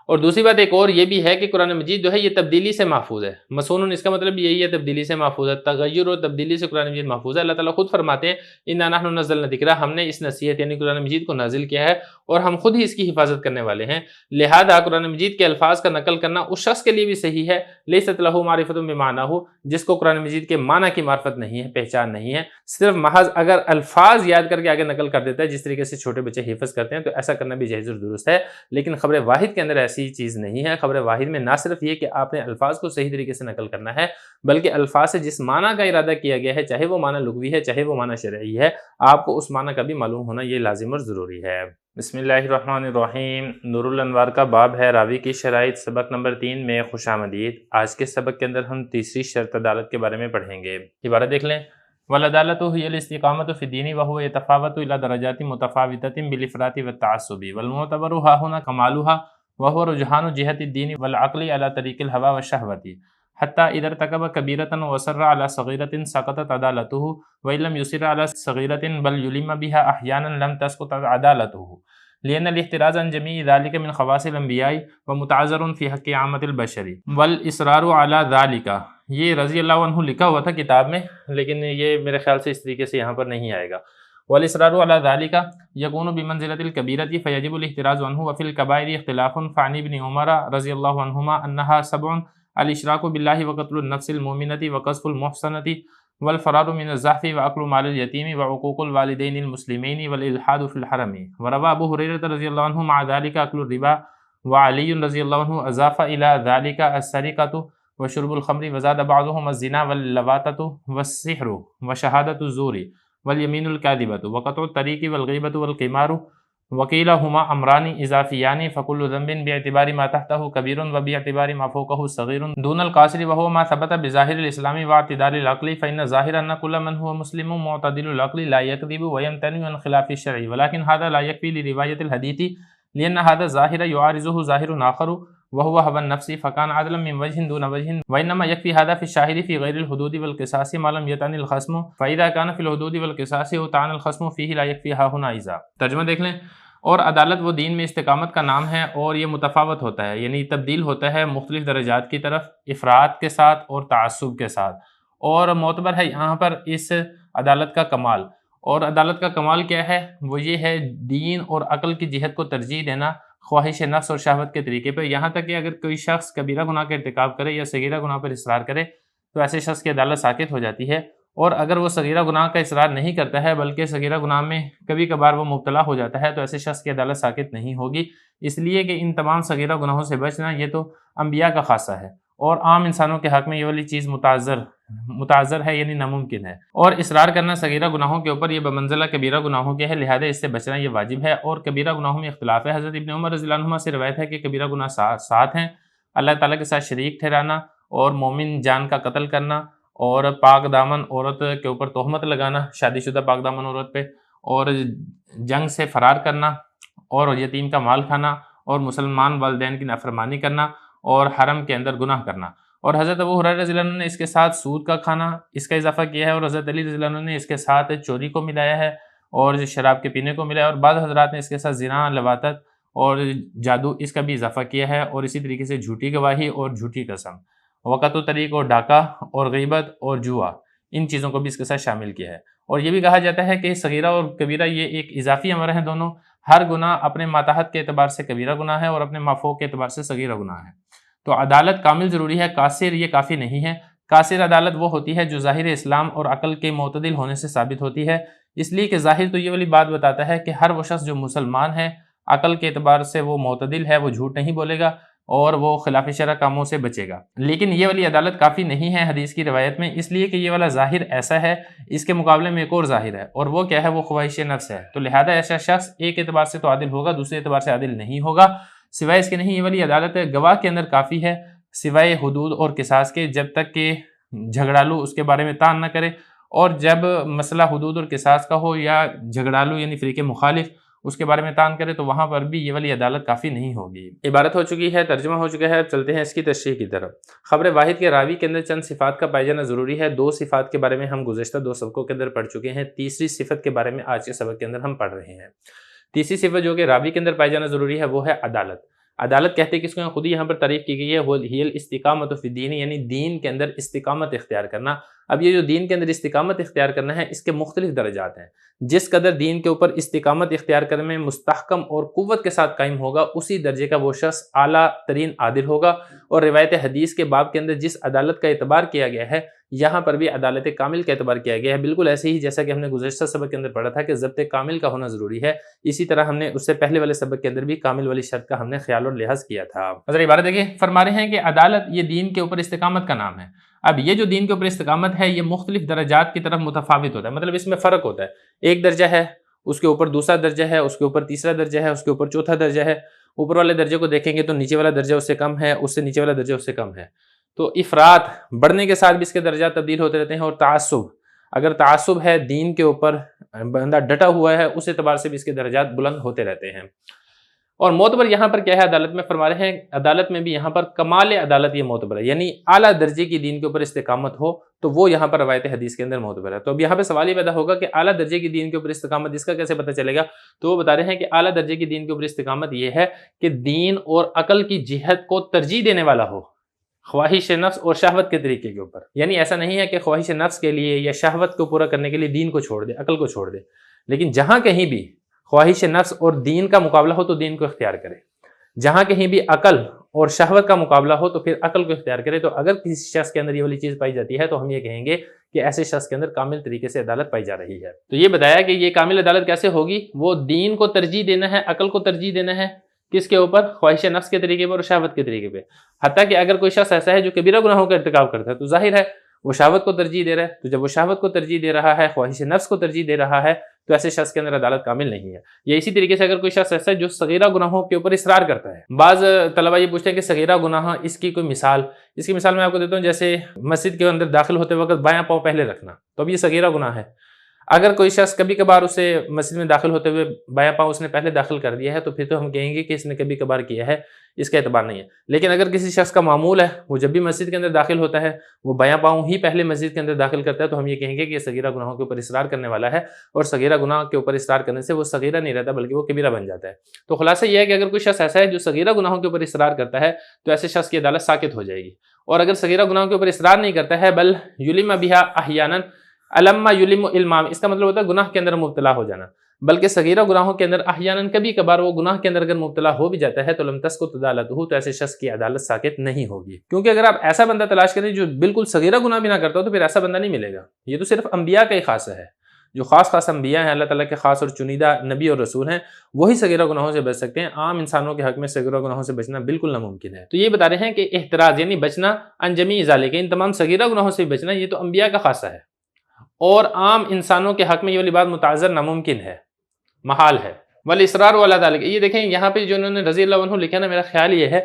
اور دوسری بات ایک اور یہ بھی ہے کہ قرآن مجید جو ہے یہ تبدیلی سے محفوظ ہے، مصون اس کا مطلب یہی ہے تبدیلی سے محفوظ ہے، تغیر اور تبدیلی سے قرآن مجید محفوظ ہے۔ اللہ تعالیٰ خود فرماتے ہیں اِنَّا نَحْنُ نَزَّلْنَا الذِّکْرَ، ہم نے اس نصیحت یعنی قرآن مجید کو نازل کیا ہے اور ہم خود ہی اس کی حفاظت کرنے والے ہیں، لہذا قرآن مجید کے الفاظ کا نقل کرنا اس شخص کے لیے بھی صحیح ہے لیست لہ معرفۃ بمعنہ، جس کو قرآن مجید کے معنی کی معرفت نہیں ہے، پہچان نہیں ہے، صرف محض اگر الفاظ یاد کر کے آگے نقل کر دیتا ہے جس طریقے سے چھوٹے بچے حفظ کرتے ہیں تو ایسا کرنا بھی جائز اور درست ہے، لیکن خبر واحد کے اندر ایسی چیز نہیں ہے۔ خبر واحد میں نہ صرف یہ کہ آپ نے الفاظ کو صحیح طریقے سے نقل کرنا ہے بلکہ الفاظ سے جس معنی کا ارادہ کیا گیا ہے چاہے وہ معنی لغوی ہے چاہے وہ معنی شرعی ہے آپ کو اس معنی کا بھی معلوم ہونا یہ لازم اور ضروری ہے۔ بسم اللہ الرحمن الرحیم، نور الانوار کا باب ہے راوی کی شرائط، سبق نمبر 3 میں خوش آمدید۔ آج کے سبق کے اندر ہم تیسری شرط عدالت کے بارے میں پڑھیں گے۔ عبارت دیکھ لیں، والعدالت هي الاستقامة في الدين وهو يتفاوت إلى درجات متفاوتة بالإفراط والتعصب والمعتبر ها هنا كمالها وهو رجحان جهة الدين والعقل على طريق الهوى والشهوة حتى إذا ارتكب كبيرة وصر على صغيرة سقطت عدالته وإن لم يصر على صغيرة بل يلم بها أحيانا لم تسقط عدالته لأن الاحتراز عن جميع ذلك من خواص الأنبياء ومتعذر في حق عامة البشر والإصرار على ذلك۔ یہ رضی اللہ عنہ لکھا ہوا تھا کتاب میں لیکن یہ میرے خیال سے اس طریقے سے یہاں پر نہیں آئے گا۔ والإصرار على ذلك يكون بمنزلة الكبيرة فيجب الاحتراز عنه وفي الكبائر اختلاف، فعن ابن عمر رضی اللہ عنہما أنها 7: الاشراك بالله وقتل النفس المؤمنة وقذف المحصنة والفرار من الزحف وأكل مال اليتيم وعقوق الوالدين المسلمين والإلحاد في الحرم۔ وروى أبو هريرة رضی اللہ عنہ مع ذلك أكل الربا، وعلي رضی اللہ عنہ أضاف إلى ذلك السرقة وشرب الخمر، وزاد بعضهم الزنا واللواطة والسحر وشهادة الزور واليمين الكاذبة وقطع الطريق والغيبة والقمار، وكيلهما أمران إضافيان فكل ذنب باعتبار ما تحته كبير وباعتبار ما فوقه صغير دون القاصر، وهو ما ثبت بظاهر الإسلام واعتدال العقل، فإن ظاهر أن كل من هو مسلم معتدل العقل لا يكذب ويمتنع عن خلاف الشرع، ولكن هذا لا يكفي لرواية الحديث لأن هذا الظاهر يعارضه ظاهر آخر وهو هوى النفس فكان عدلا من وجه دون وجه، وإنما يكفي هذا في الشاهد في غير الحدود والقصاص ما لم يطعن الخصم، فإذا كان في الحدود والقصاص وطعن الخصم فيه لا يكفي ها هنا إذا۔ ترجمہ دیکھ لیں، اور عدالت وہ دین میں استقامت کا نام ہے اور یہ متفاوت ہوتا ہے یعنی تبدیل ہوتا ہے مختلف درجات کی طرف افراد کے ساتھ اور تعصب کے ساتھ، اور معتبر ہے یہاں پر اس عدالت کا کمال، اور عدالت کا کمال کیا ہے؟ وہ یہ ہے دین اور عقل کی جہت کو ترجیح دینا خواہش نفس اور شہوت کے طریقے پر، یہاں تک کہ اگر کوئی شخص کبیرہ گناہ کا ارتکاب کرے یا صغیرہ گناہ پر اصرار کرے تو ایسے شخص کی عدالت ساقط ہو جاتی ہے، اور اگر وہ صغیرہ گناہ کا اصرار نہیں کرتا ہے بلکہ صغیرہ گناہ میں کبھی کبھار وہ مبتلا ہو جاتا ہے تو ایسے شخص کی عدالت ساقط نہیں ہوگی، اس لیے کہ ان تمام صغیرہ گناہوں سے بچنا یہ تو انبیاء کا خاصہ ہے، اور عام انسانوں کے حق میں یہ والی چیز متعذر ہے یعنی ناممکن ہے، اور اصرار کرنا صغیرہ گناہوں کے اوپر یہ بمنزلہ کبیرہ گناہوں کے ہے، لہذا اس سے بچنا یہ واجب ہے، اور کبیرہ گناہوں میں اختلاف ہے۔ حضرت ابن عمر رضی اللہ عنہ سے روایت ہے کہ کبیرہ گناہ 7 ہیں: اللہ تعالیٰ کے ساتھ شریک ٹھہرانا، اور مومن جان کا قتل کرنا، اور پاک دامن عورت کے اوپر تہمت لگانا، شادی شدہ پاک دامن عورت پہ، اور جنگ سے فرار کرنا، اور یتیم کا مال کھانا، اور مسلمان والدین کی نافرمانی کرنا، اور حرم کے اندر گناہ کرنا۔ اور حضرت ابو ہریرہ رضی اللہ عنہ نے اس کے ساتھ سود کا کھانا اس کا اضافہ کیا ہے، اور حضرت علی رضی اللہ عنہ نے اس کے ساتھ چوری کو ملایا ہے اور شراب کے پینے کو ملایا ہے، اور بعض حضرات نے اس کے ساتھ زنا، لواطت اور جادو اس کا بھی اضافہ کیا ہے، اور اسی طریقے سے جھوٹی گواہی اور جھوٹی قسم، وقت و طریق اور ڈاکہ اور غیبت اور جوا، ان چیزوں کو بھی اس کے ساتھ شامل کیا ہے۔ اور یہ بھی کہا جاتا ہے کہ صغیرہ اور کبیرہ یہ ایک اضافی امر ہیں دونوں، ہر گناہ اپنے ماتحت کے اعتبار سے کبیرہ گناہ ہے اور اپنے مافوق کے اعتبار سے صغیرہ گناہ ہے، تو عدالت کامل ضروری ہے، قاصر یہ کافی نہیں ہے۔ قاصر عدالت وہ ہوتی ہے جو ظاہر اسلام اور عقل کے معتدل ہونے سے ثابت ہوتی ہے، اس لیے کہ ظاہر تو یہ والی بات بتاتا ہے کہ ہر وہ شخص جو مسلمان ہے عقل کے اعتبار سے وہ معتدل ہے، وہ جھوٹ نہیں بولے گا اور وہ خلاف شرع کاموں سے بچے گا، لیکن یہ والی عدالت کافی نہیں ہے حدیث کی روایت میں، اس لیے کہ یہ والا ظاہر ایسا ہے، اس کے مقابلے میں ایک اور ظاہر ہے، اور وہ کیا ہے؟ وہ خواہش نفس ہے، تو لہذا ایسا شخص ایک اعتبار سے تو عادل ہوگا، دوسرے اعتبار سے عادل نہیں ہوگا۔ سوائے اس کے نہیں، یہ والی عدالت گواہ کے اندر کافی ہے، سوائے حدود اور قصاص کے، جب تک کہ جھگڑالو اس کے بارے میں طعن نہ کرے، اور جب مسئلہ حدود اور قصاص کا ہو یا جھگڑالو یعنی فریق مخالف اس کے بارے میں تان کرے تو وہاں پر بھی یہ والی عدالت کافی نہیں ہوگی۔ عبارت ہو چکی ہے، ترجمہ ہو چکا ہے، اب چلتے ہیں اس کی تشریح کی طرف۔ خبر واحد کے راوی کے اندر چند صفات کا پایا جانا ضروری ہے۔ 2 صفات کے بارے میں ہم گزشتہ 2 سبقوں کے اندر پڑھ چکے ہیں، تیسری صفت کے بارے میں آج کے سبق کے اندر ہم پڑھ رہے ہیں۔ تیسری صفت جو کہ راوی کے اندر پایا جانا ضروری ہے وہ ہے عدالت۔ عدالت کہتے ہیں کس کو؟ خود ہی یہاں پر تعریف کی گئی ہے، وہ ہی الاستقامت فی الدین، یعنی دین کے اندر استقامت اختیار کرنا۔ اب یہ جو دین کے اندر استقامت اختیار کرنا ہے اس کے مختلف درجات ہیں۔ جس قدر دین کے اوپر استقامت اختیار کرنے میں مستحکم اور قوت کے ساتھ قائم ہوگا، اسی درجے کا وہ شخص اعلیٰ ترین عادل ہوگا۔ اور روایت حدیث کے باب کے اندر جس عدالت کا اعتبار کیا گیا ہے، یہاں پر بھی عدالت کامل کا اعتبار کیا گیا ہے، بالکل ایسے ہی جیسا کہ ہم نے گزشتہ سبق کے اندر پڑھا تھا کہ ضبط کامل کا ہونا ضروری ہے، اسی طرح ہم نے اس سے پہلے والے سبق کے اندر بھی کامل والی شرط کا ہم نے خیال اور لحاظ کیا تھا۔ حضرت عبارت دیکھیں، فرما رہے ہیں کہ عدالت یہ دین کے اوپر استقامت کا نام ہے۔ اب یہ جو دین کے اوپر استقامت ہے یہ مختلف درجات کی طرف متفاوت ہوتا ہے، مطلب اس میں فرق ہوتا ہے۔ ایک درجہ ہے، اس کے اوپر دوسرا درجہ ہے، اس کے اوپر تیسرا درجہ ہے، اس کے اوپر چوتھا درجہ ہے۔ اوپر والے درجے کو دیکھیں گے تو نیچے والا درجہ اس سے کم ہے، اس سے نیچے والا درجہ اس سے کم ہے۔ تو افراط بڑھنے کے ساتھ بھی اس کے درجات تبدیل ہوتے رہتے ہیں، اور تعصب، اگر تعصب ہے دین کے اوپر بندہ ڈٹا ہوا ہے، اس اعتبار سے بھی اس کے درجات بلند ہوتے رہتے ہیں۔ اور معتبر یہاں پر کیا ہے؟ عدالت میں فرما رہے ہیں عدالت میں بھی یہاں پر کمال عدالت یہ معتبر ہے، یعنی اعلیٰ درجے کی دین کے اوپر استقامت ہو تو وہ یہاں پر روایت حدیث کے اندر معتبر ہے۔ تو اب یہاں پہ سوال یہ پیدا ہوگا کہ اعلیٰ درجے کی دین کے اوپر استقامت اس کا کیسے پتہ چلے گا؟ تو وہ بتا رہے ہیں کہ اعلیٰ درجے کی دین کے اوپر استقامت یہ ہے کہ دین اور عقل کی جہت کو ترجیح دینے والا ہو، خواہش نفس اور شہوت کے طریقے کے اوپر۔ یعنی ایسا نہیں ہے کہ خواہش نفس کے لیے یا شہوت کو پورا کرنے کے لیے دین کو چھوڑ دے، عقل کو چھوڑ دے، لیکن جہاں کہیں بھی خواہش نفس اور دین کا مقابلہ ہو تو دین کو اختیار کرے، جہاں کہیں بھی عقل اور شہوت کا مقابلہ ہو تو پھر عقل کو اختیار کرے۔ تو اگر کسی شخص کے اندر یہ والی چیز پائی جاتی ہے تو ہم یہ کہیں گے کہ ایسے شخص کے اندر کامل طریقے سے عدالت پائی جا رہی ہے۔ تو یہ بتایا کہ یہ کامل عدالت کیسے ہوگی؟ وہ دین کو ترجیح دینا ہے، عقل کو ترجیح دینا ہے، کس کے اوپر؟ خواہش نفس کے طریقے پر اور شہوت کے طریقے پہ۔ حتیٰ کہ اگر کوئی شخص ایسا ہے جو کبیرہ گناہوں کا ارتکاب کرتا ہے تو ظاہر ہے وہ شہوت کو ترجیح دے رہا ہے، تو جب وہ شہوت کو ترجیح دے رہا ہے، خواہش نفس کو ترجیح دے رہا ہے، تو ایسے شخص کے اندر عدالت کامل نہیں ہے۔ یا اسی طریقے سے اگر کوئی شخص ایسا ہے جو صغیرہ گناہوں کے اوپر اصرار کرتا ہے، بعض طلبہ یہ پوچھتے ہیں کہ صغیرہ گناہ اس کی کوئی مثال؟ اس کی مثال میں آپ کو دیتا ہوں، جیسے مسجد کے اندر داخل ہوتے وقت بایاں پاؤں پہلے رکھنا، تو اب یہ صغیرہ گناہ ہے۔ اگر کوئی شخص کبھی کبھار اسے مسجد میں داخل ہوتے ہوئے بایاں پاؤں اس نے پہلے داخل کر دیا ہے تو پھر تو ہم کہیں گے کہ اس نے کبھی کبھار کیا ہے، اس کا اعتبار نہیں ہے۔ لیکن اگر کسی شخص کا معمول ہے وہ جب بھی مسجد کے اندر داخل ہوتا ہے وہ بایاں پاؤں ہی پہلے مسجد کے اندر داخل کرتا ہے، تو ہم یہ کہیں گے کہ یہ صغیرہ گناہوں کے اوپر اصرار کرنے والا ہے، اور صغیرہ گناہ کے اوپر اصرار کرنے سے وہ صغیرہ نہیں رہتا بلکہ وہ کبیرہ بن جاتا ہے۔ تو خلاصہ یہ ہے کہ اگر کوئی شخص ایسا ہے جو صغیرہ گناہوں کے اوپر اصرار کرتا ہے تو ایسے شخص کی عدالت ساقط ہو جائے گی، اور اگر صغیرہ گناہوں کے اوپر اصرار نہیں کرتا ہے بل یلم بہا احیانا علما یلم علمام، اس کا مطلب ہوتا ہے گناہ کے اندر مبتلا ہو جانا، بلکہ صغیرہ گناہوں کے اندر احیانا کبھی کبھار وہ گناہ کے اندر اگر مبتلا ہو بھی جاتا ہے تو لم تسقط عدالتہ، تو ایسے شخص کی عدالت ساقط نہیں ہوگی۔ کیونکہ اگر آپ ایسا بندہ تلاش کریں جو بالکل صغیرہ گناہ بھی نہ کرتا ہو تو پھر ایسا بندہ نہیں ملے گا۔ یہ تو صرف انبیاء کا ہی خاصہ ہے، جو خاص انبیاء ہیں، اللہ تعالیٰ کے خاص اور چنیدہ نبی اور رسول ہیں، وہی صغیرہ گناہوں سے بچ سکتے ہیں۔ عام انسانوں کے حق میں صغیرہ گناہوں سے بچنا بالکل ناممکن ہے۔ تو یہ بتا رہے ہیں کہ احتراز یعنی بچنا عن جمیع ذالک، ان تمام صغیرہ گناہوں سے بچنا یہ تو انبیاء کا خاصہ ہے، اور عام انسانوں کے حق میں یہ والی بات متعذر ناممکن ہے، محال ہے۔ والاصرار علی ذلک، یہ دیکھیں یہاں پہ جو انہوں نے رضی اللہ عنہ لکھا نا، میرا خیال یہ ہے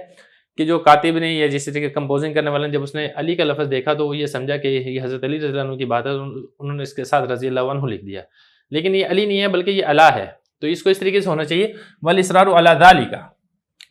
کہ جو کاتب نے یا جس طریقے کمپوزنگ کرنے والے نے جب اس نے علی کا لفظ دیکھا تو وہ یہ سمجھا کہ یہ حضرت علی رضی اللہ عنہ کی بات ہے، انہوں نے اس کے ساتھ رضی اللہ عنہ لکھ دیا، لیکن یہ علی نہیں ہے بلکہ یہ علا ہے، تو اس کو اس طریقے سے ہونا چاہیے والاصرار علی ذلک،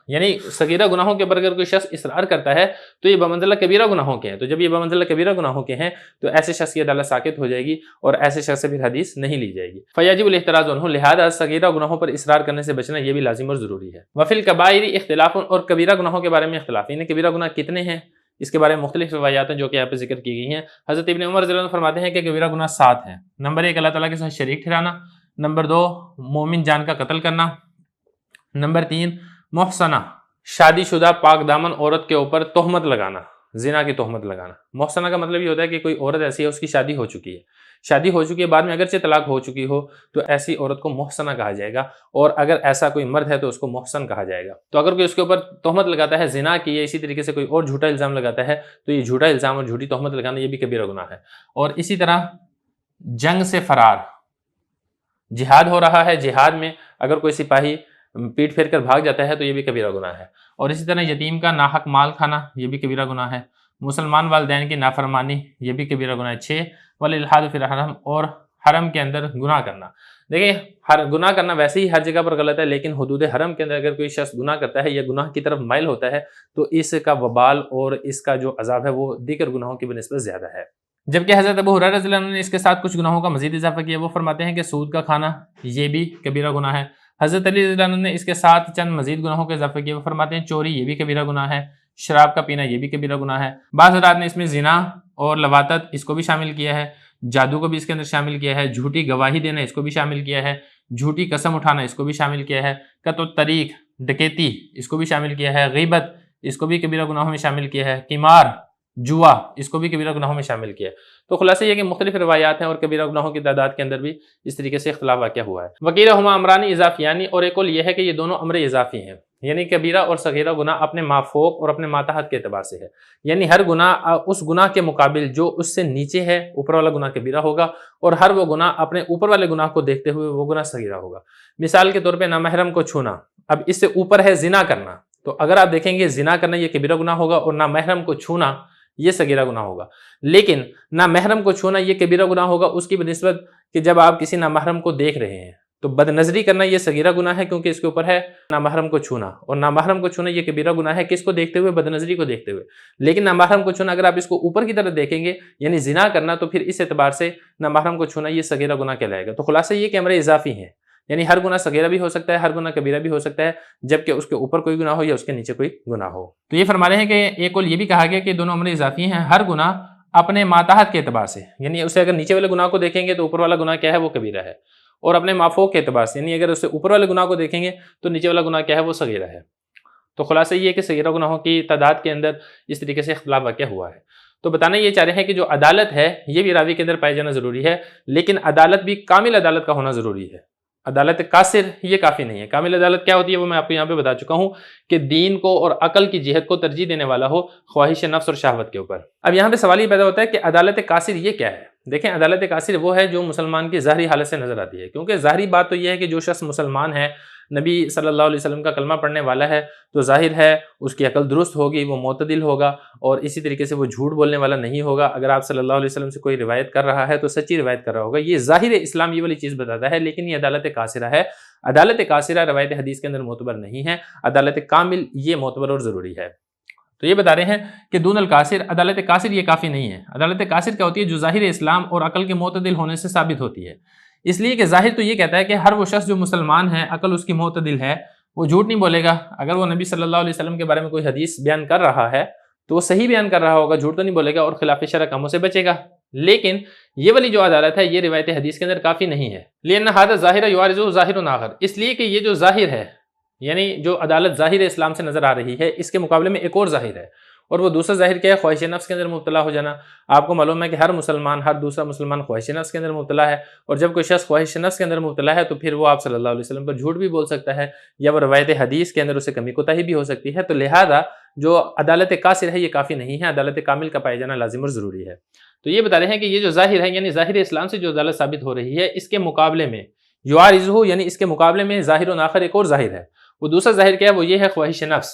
یعنی صغیرہ گناہوں کے اوپر اگر کوئی شخص اصرار کرتا ہے تو یہ بمنزلہ کبیرہ گناہوں کے ہیں، تو جب یہ بمنزلہ کبیرہ گناہوں کے ہیں تو ایسے شخص کی عدالت ساقط ہو جائے گی اور ایسے شخص سے پھر حدیث نہیں لی جائے گی۔ فیجب الاحتراز عنہ، لہذا صغیرہ گناہوں پر اصرار کرنے سے بچنا یہ بھی لازم اور ضروری ہے۔ وفی الکبائر اختلاف، اور کبیرہ گناہوں کے بارے میں اختلاف، یعنی کبیرہ گناہ کتنے ہیں اس کے بارے میں مختلف روایات ہیں جو کہ یہاں پہ ذکر کی گئی ہیں۔ حضرت ابن عمر رضی اللہ عنہ فرماتے ہیں کہ کبیرہ گناہ 7 ہیں۔ نمبر 1 اللہ تعالیٰ کے ساتھ شریک ٹھہرانا، نمبر 2 مومن جان کا قتل کرنا، نمبر 3 محصنہ شادی شدہ پاک دامن عورت کے اوپر تہمت لگانا، زنا کی تہمت لگانا۔ محصنہ کا مطلب یہ ہوتا ہے کہ کوئی عورت ایسی ہے اس کی شادی ہو چکی ہے، بعد میں اگرچہ طلاق ہو چکی ہو تو ایسی عورت کو محصنہ کہا جائے گا، اور اگر ایسا کوئی مرد ہے تو اس کو محصن کہا جائے گا۔ تو اگر کوئی اس کے اوپر تہمت لگاتا ہے زنا کی، یا اسی طریقے سے کوئی اور جھوٹا الزام لگاتا ہے تو یہ جھوٹا الزام اور جھوٹی تہمت لگانا یہ بھی کبیرہ گناہ ہے۔ اور اسی طرح جنگ سے فرار، جہاد ہو رہا ہے، جہاد میں اگر کوئی سپاہی پیٹ پھیر کر بھاگ جاتا ہے تو یہ بھی کبیرہ گناہ ہے۔ اور اسی طرح یتیم کا ناحق مال کھانا یہ بھی کبیرہ گناہ ہے۔ مسلمان والدین کی نافرمانی یہ بھی کبیرہ گناہ ہے۔ 6 والالحاد فی الحرم، اور حرم کے اندر گناہ کرنا. دیکھیں ہر گناہ کرنا ویسے ہی ہر جگہ پر غلط ہے، لیکن حدود حرم کے اندر اگر کوئی شخص گناہ کرتا ہے یا گناہ کی طرف مائل ہوتا ہے تو اس کا وبال اور اس کا جو عذاب ہے وہ دیگر گناہوں کی بنسبت زیادہ ہے. جبکہ حضرت ابو ہریرہ رضی اللہ عنہ نے اس کے ساتھ کچھ گناہوں کا مزید اضافہ کیا. وہ فرماتے ہیں کہ سود کا کھانا یہ بھی کبیرہ گناہ ہے. حضرت علی رضی اللہ عنہ نے اس کے ساتھ چند مزید گناہوں کا اضافہ کیا. وہ فرماتے ہیں چوری یہ بھی کبیرہ گناہ ہے، شراب کا پینا یہ بھی کبیرہ گناہ ہے. بعض حضرات نے اس میں زنا اور لواطت اس کو بھی شامل کیا ہے، جادو کو بھی اس کے اندر شامل کیا ہے، جھوٹی گواہی دینا اس کو بھی شامل کیا ہے، جھوٹی قسم اٹھانا اس کو بھی شامل کیا ہے، قطع الطریق ڈکیتی اس کو بھی شامل کیا ہے، غیبت اس کو بھی کبیرہ گناہوں میں شامل کیا ہے، قمار جوا اس کو بھی کبیرہ گناہوں میں شامل کیا ہے. تو خلاصہ یہ کہ مختلف روایات ہیں اور کبیرہ گناہوں کی تعداد کے اندر بھی اس طریقے سے اختلاف واقع ہوا ہے. وکیل ہما امرانی اضافیانی، اور ایک قول یہ ہے کہ یہ دونوں امر اضافی ہیں، یعنی کبیرہ اور صغیرہ گناہ اپنے مافوق اور اپنے ماتحت کے اعتبار سے ہے. یعنی ہر گناہ اس گناہ کے مقابل جو اس سے نیچے ہے اوپر والا گناہ کبیرہ ہوگا، اور ہر وہ گناہ اپنے اوپر والے گناہ کو دیکھتے ہوئے وہ گناہ صغیرہ ہوگا. مثال کے طور پہ نامحرم کو چھونا، اب اس سے اوپر ہے زنا کرنا، تو اگر آپ دیکھیں گے زنا کرنا یہ کبیرہ گناہ ہوگا اور نامحرم کو چھونا یہ صغیرہ گناہ ہوگا. لیکن نامحرم کو چھونا یہ کبیرہ گناہ ہوگا اس کی بنسبت کہ جب آپ کسی نامحرم کو دیکھ رہے ہیں تو بد نظری کرنا یہ صغیرہ گناہ ہے کیونکہ اس کے اوپر ہے نامحرم کو چھونا، اور نامحرم کو چھونا یہ کبیرہ گناہ ہے کس کو دیکھتے ہوئے؟ بد نظری کو دیکھتے ہوئے. لیکن نامحرم کو چھونا اگر آپ اس کو اوپر کی طرف دیکھیں گے یعنی زنا کرنا، تو پھر اس اعتبار سے نامحرم کو چھونا یہ صغیرہ گناہ کہلائے گا. تو خلاصہ یہ کہ امر اضافی ہیں، یعنی ہر گناہ صغیرہ بھی ہو سکتا ہے، ہر گناہ کبیرہ بھی ہو سکتا ہے، جبکہ اس کے اوپر کوئی گناہ ہو یا اس کے نیچے کوئی گناہ ہو. تو یہ فرما رہے ہیں کہ ایک قول یہ بھی کہا گیا کہ دونوں امر اضافی ہیں، ہر گناہ اپنے ماتحت کے اعتبار سے، یعنی اسے اگر نیچے والے گناہ کو دیکھیں گے تو اوپر والا گناہ کیا ہے؟ وہ کبیرہ ہے، اور اپنے مافوق کے اعتبار سے، یعنی اگر اسے اوپر والے گناہ کو دیکھیں گے تو نیچے والا گناہ کیا ہے؟ وہ صغیرہ ہے. تو خلاصہ یہ کہ صغیرہ گناہوں کی تعداد کے اندر اس طریقے سے اختلاف واقع ہوا ہے. تو بتانا یہ چاہ رہے ہیں کہ جو عدالت ہے یہ بھی راوی کے اندر پائے جانا ضروری ہے، لیکن عدالت بھی کامل عدالت کا ہونا ضروری ہے. عدالت قاصر یہ کافی نہیں ہے. کامل عدالت کیا ہوتی ہے وہ میں آپ کو یہاں پہ بتا چکا ہوں کہ دین کو اور عقل کی جہت کو ترجیح دینے والا ہو خواہش نفس اور شہوت کے اوپر. اب یہاں پہ سوال یہ پیدا ہوتا ہے کہ عدالت قاصر یہ کیا ہے؟ دیکھیں عدالت قاصر وہ ہے جو مسلمان کی ظاہری حالت سے نظر آتی ہے، کیونکہ ظاہری بات تو یہ ہے کہ جو شخص مسلمان ہے، نبی صلی اللہ علیہ وسلم کا کلمہ پڑھنے والا ہے، تو ظاہر ہے اس کی عقل درست ہوگی، وہ معتدل ہوگا، اور اسی طریقے سے وہ جھوٹ بولنے والا نہیں ہوگا. اگر آپ صلی اللہ علیہ وسلم سے کوئی روایت کر رہا ہے تو سچی روایت کر رہا ہوگا. یہ ظاہر اسلام یہ والی چیز بتاتا ہے، لیکن یہ عدالت قاصرہ ہے. عدالت قاصرہ روایت حدیث کے اندر معتبر نہیں ہے، عدالت کامل یہ معتبر اور ضروری ہے. تو یہ بتا رہے ہیں کہ دون القاصر، عدالت قاصر یہ کافی نہیں ہے. عدالت قاصر کیا ہوتی ہے؟ جو ظاہر اسلام اور عقل کے معتدل ہونے سے ثابت ہوتی ہے. اس لیے کہ ظاہر تو یہ کہتا ہے کہ ہر وہ شخص جو مسلمان ہے، عقل اس کی معتدل ہے، وہ جھوٹ نہیں بولے گا. اگر وہ نبی صلی اللہ علیہ وسلم کے بارے میں کوئی حدیث بیان کر رہا ہے تو وہ صحیح بیان کر رہا ہوگا، جھوٹ تو نہیں بولے گا اور خلاف شرع کاموں سے بچے گا. لیکن یہ والی جو عدالت ہے یہ روایت حدیث کے اندر کافی نہیں ہے. لأن هذا ظاہر یعارض ظاہر آخر، اس لیے کہ یہ جو ظاہر ہے، یعنی جو عدالت ظاہر اسلام سے نظر آ رہی ہے، اس کے مقابلے میں ایک اور ظاہر ہے، اور وہ دوسرا ظاہر کیا ہے؟ خواہش نفس کے اندر مبتلا ہو جانا. آپ کو معلوم ہے کہ ہر مسلمان، ہر دوسرا مسلمان خواہش نفس کے اندر مبتلا ہے، اور جب کوئی شخص خواہش نفس کے اندر مبتلا ہے تو پھر وہ آپ صلی اللہ علیہ وسلم پر جھوٹ بھی بول سکتا ہے، یا وہ روایت حدیث کے اندر اسے کمی کوتاہی بھی ہو سکتی ہے. تو لہذا جو عدالت قاصر ہے یہ کافی نہیں ہے، عدالت کامل کا پائے جانا لازم اور ضروری ہے. تو یہ بتا رہے ہیں کہ یہ جو ظاہر ہے، یعنی ظاہر اسلام سے جو عدالت ثابت ہو رہی ہے، اس کے مقابلے میں یعارضہ، یعنی اس کے مقابلے میں ظاہر آخر ایک اور ظاہر ہے. وہ دوسرا ظاہر کیا ہے؟ وہ یہ ہے خواہش نفس.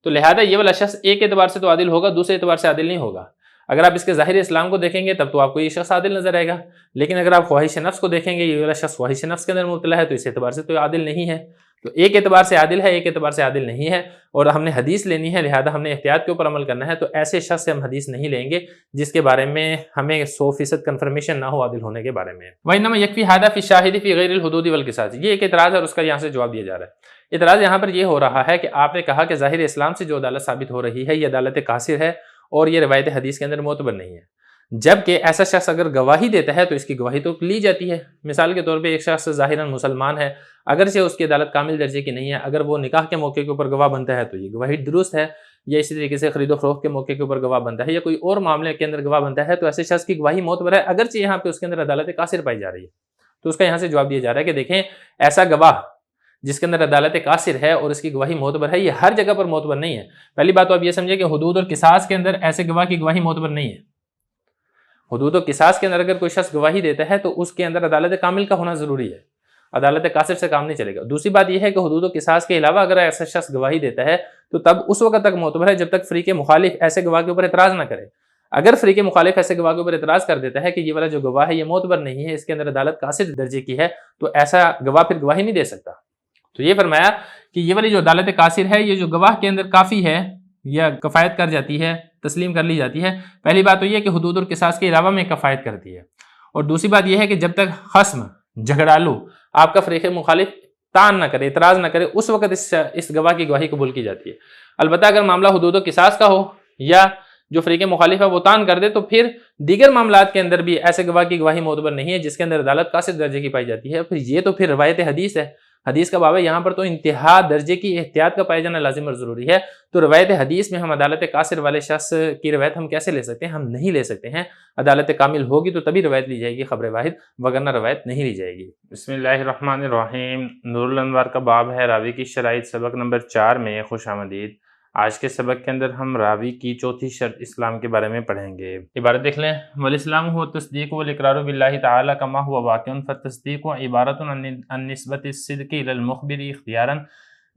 تو لہذا یہ والا شخص ایک اعتبار سے تو عادل ہوگا، دوسرے اعتبار سے عادل نہیں ہوگا. اگر آپ اس کے ظاہر اسلام کو دیکھیں گے تب تو آپ کو یہ شخص عادل نظر آئے گا، لیکن اگر آپ خواہش نفس کو دیکھیں گے، یہ والا شخص خواہش نفس کے اندر مبتلا ہے، تو اس اعتبار سے تو عادل نہیں ہے. تو ایک اعتبار سے عادل ہے، ایک اعتبار سے عادل نہیں ہے، اور ہم نے حدیث لینی ہے، لہذا ہم نے احتیاط کے اوپر عمل کرنا ہے. تو ایسے شخص سے ہم حدیث نہیں لیں گے جس کے بارے میں ہمیں 100% کنفرمیشن نہ ہو عادل ہونے کے بارے میں. وَإِنَّمَا يَكْفِي هَذَا فِي الشَّاهِدِ فِي غَيْرِ الْحُدُودِ وَالْقِصَاصِ. یہ ایک اعتراض ہے اور اس کا یہاں سے جواب دیا جا رہا ہے. اعتراض یہاں پر یہ ہو رہا ہے کہ آپ نے کہا کہ ظاہر اسلام سے جو عدالت ثابت ہو رہی ہے یہ عدالت قاصر ہے اور یہ روایت حدیث کے اندر معتبر نہیں ہے، جبکہ ایسا شخص اگر گواہی دیتا ہے تو اس کی گواہی تو لی جاتی ہے. مثال کے طور پہ ایک شخص ظاہراً مسلمان ہے، اگرچہ اس کی عدالت کامل درجے کی نہیں ہے، اگر وہ نکاح کے موقع کے اوپر گواہ بنتا ہے تو یہ گواہی درست ہے، یا اسی طریقے سے خرید و فروخت کے موقع کے اوپر گواہ بنتا ہے، یا کوئی اور معاملے کے اندر گواہ بنتا ہے، تو ایسے شخص کی گواہی معتبر ہے، اگرچہ یہاں پہ اس کے اندر عدالت قاصر پائی جا رہی ہے. تو اس کا یہاں سے جواب دیا جا رہا ہے کہ دیکھیں ایسا گواہ جس کے اندر عدالت قاصر ہے اور اس کی گواہی معتبر ہے، یہ ہر جگہ پر معتبر نہیں ہے. پہلی بات تو آپ یہ سمجھیں کہ حدود اور قصاص کے اندر ایسے گواہ کی گواہی معتبر نہیں ہے. حدود و قصاص کے اندر اگر کوئی شخص گواہی دیتا ہے تو اس کے اندر عدالت کامل کا ہونا ضروری ہے، عدالت قاصر سے کام نہیں چلے گا. دوسری بات یہ ہے کہ حدود و قصاص کے علاوہ اگر ایسا شخص گواہی دیتا ہے تو تب اس وقت تک معتبر ہے جب تک فریق مخالف ایسے گواہ کے اوپر اعتراض نہ کرے. اگر فریق مخالف ایسے گواہ کے اوپر اعتراض کر دیتا ہے کہ یہ والا جو گواہ ہے یہ معتبر نہیں ہے، اس کے اندر عدالت قاصر درجے کی ہے، تو ایسا گواہ پھر گواہی نہیں دے سکتا۔ تو یہ فرمایا کہ یہ والی جو عدالت قاصر ہے، یہ جو گواہ کے اندر کافی ہے یا کفایت کر جاتی ہے، تسلیم کر لی جاتی ہے۔ پہلی بات تو یہ کہ حدود اور قصاص کے علاوہ میں کفایت کرتی ہے، اور دوسری بات یہ ہے کہ جب تک خصم جھگڑالو آپ کا فریق مخالف تان نہ کرے، اعتراض نہ کرے، اس وقت اس گواہ کی گواہی قبول کی جاتی ہے۔ البتہ اگر معاملہ حدود و قصاص کا ہو یا جو فریق مخالف ہے وہ تان کر دے، تو پھر دیگر معاملات کے اندر بھی ایسے گواہ کی گواہی معتبر نہیں ہے جس کے اندر عدالت قاصر درجے کی پائی جاتی ہے۔ پھر یہ تو پھر روایت حدیث ہے، حدیث کا باب ہے، یہاں پر تو انتہا درجے کی احتیاط کا پایا جانا لازم اور ضروری ہے۔ تو روایت حدیث میں ہم عدالت قاصر والے شخص کی روایت ہم کیسے لے سکتے ہیں؟ ہم نہیں لے سکتے ہیں۔ عدالت کامل ہوگی تو تبھی روایت لی جائے گی خبر واحد، وگرنہ روایت نہیں لی جائے گی۔ بسم اللہ الرحمن الرحیم۔ نور الانوار کا باب ہے راوی کی شرائط، سبق نمبر 4 میں خوش آمدید۔ آج کے سبق کے اندر ہم راوی کی چوتھی شرط اسلام کے بارے میں پڑھیں گے۔ عبارت دیکھ لیں، والاسلام هو التصدیق والاقرار باللہ تعالی کما هو واقع فالتصدیق عبارۃ عن نسبت الصدق الى المخبر اختیارا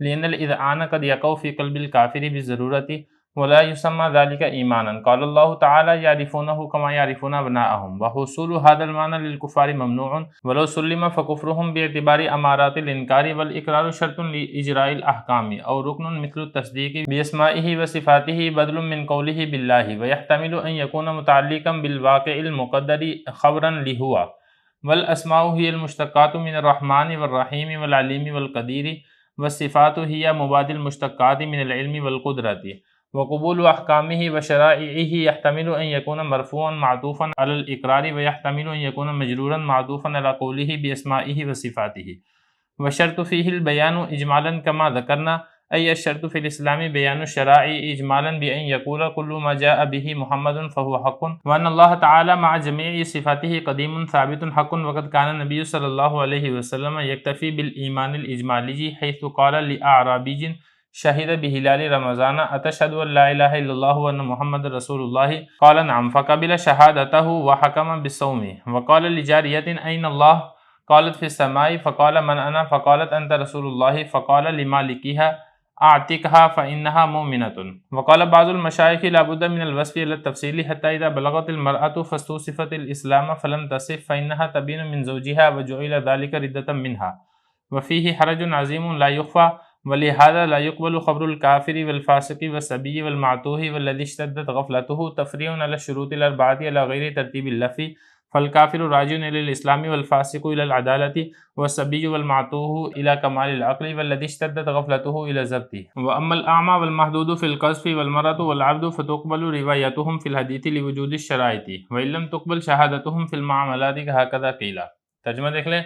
لان الاذعان قد يقع في قلب الكافر بالضرورۃ ولا يسمى ذلك ایمانا قال اللہ تعالی یعرفونه كما يعرفون ابناءهم وحصول هذا المعنى للكفار ممنوع ولو سلم فكفرهم باعتبار امارات الانکار والاقرار شرط لاجراء الاحکام او رکن مثل التصدیق باسمائه وصفاته بدل من قوله بالله ويحتمل ان يكون متعلقا بالواقع المقدر خبرا لهو والاسماء هي المشتقات من الرحمن والرحیم والعلیم والقدیر والصفات هي مبادل المشتقات من العلم والقدرت وقبول احکامه وشرائعه يحتمل ان يكون مرفوعا معطوفا على الاقرار ويحتمل ان يكون مجرورا معطوفا على قوله باسمائه وصفاته وشرط فيه البيان اجمالا كما ذكرنا اي الشرط في الاسلام بيان الشرائع اجمالا بان يقول كل ما جاء به محمد فهو حق وان الله تعالى مع جميع صفاته قديم ثابت حق وقد كان النبي صلى الله عليه وسلم يكتفي بالايمان الاجمالي حيث قال لاعرابي شهد بهلال رمضان اتشهد ان لا اله الا الله وان محمد رسول الله قال نعم فقبل شهادته وحكم بالصوم وقال لجارية اين الله قالت في السماء فقال من انا فقالت انت رسول الله فقال لمالكها اعتقها فانها مؤمنة وقال بعض المشايخ لا بد من الوصف الى التفصيل حتى اذا بلغت المرأة فاستوصفت الاسلام فلم تصف فانها تبين من زوجها وجعل ذلك ردة منها وفيه حرج عظيم لا يخفى ولهذا لا يقبل خبر الكافر والفاسق والصبي والمعتوه والذي اشتدت غفلته تفريع على الشروط الاربعه على غير ترتيب اللفظ فالكافر راجع الى الاسلام والفاسق الى العداله والصبي والمعتوه الى كمال العقل والذي اشتدت غفلته الى الزبط واما الاعمى والمحدود في القذف والمرأة والعبد فتقبل روايتهم في الحديث لوجود الشرائط وان لم تقبل شهادتهم في المعاملات هكذا قيل۔ ترجمہ دیکھ لیں،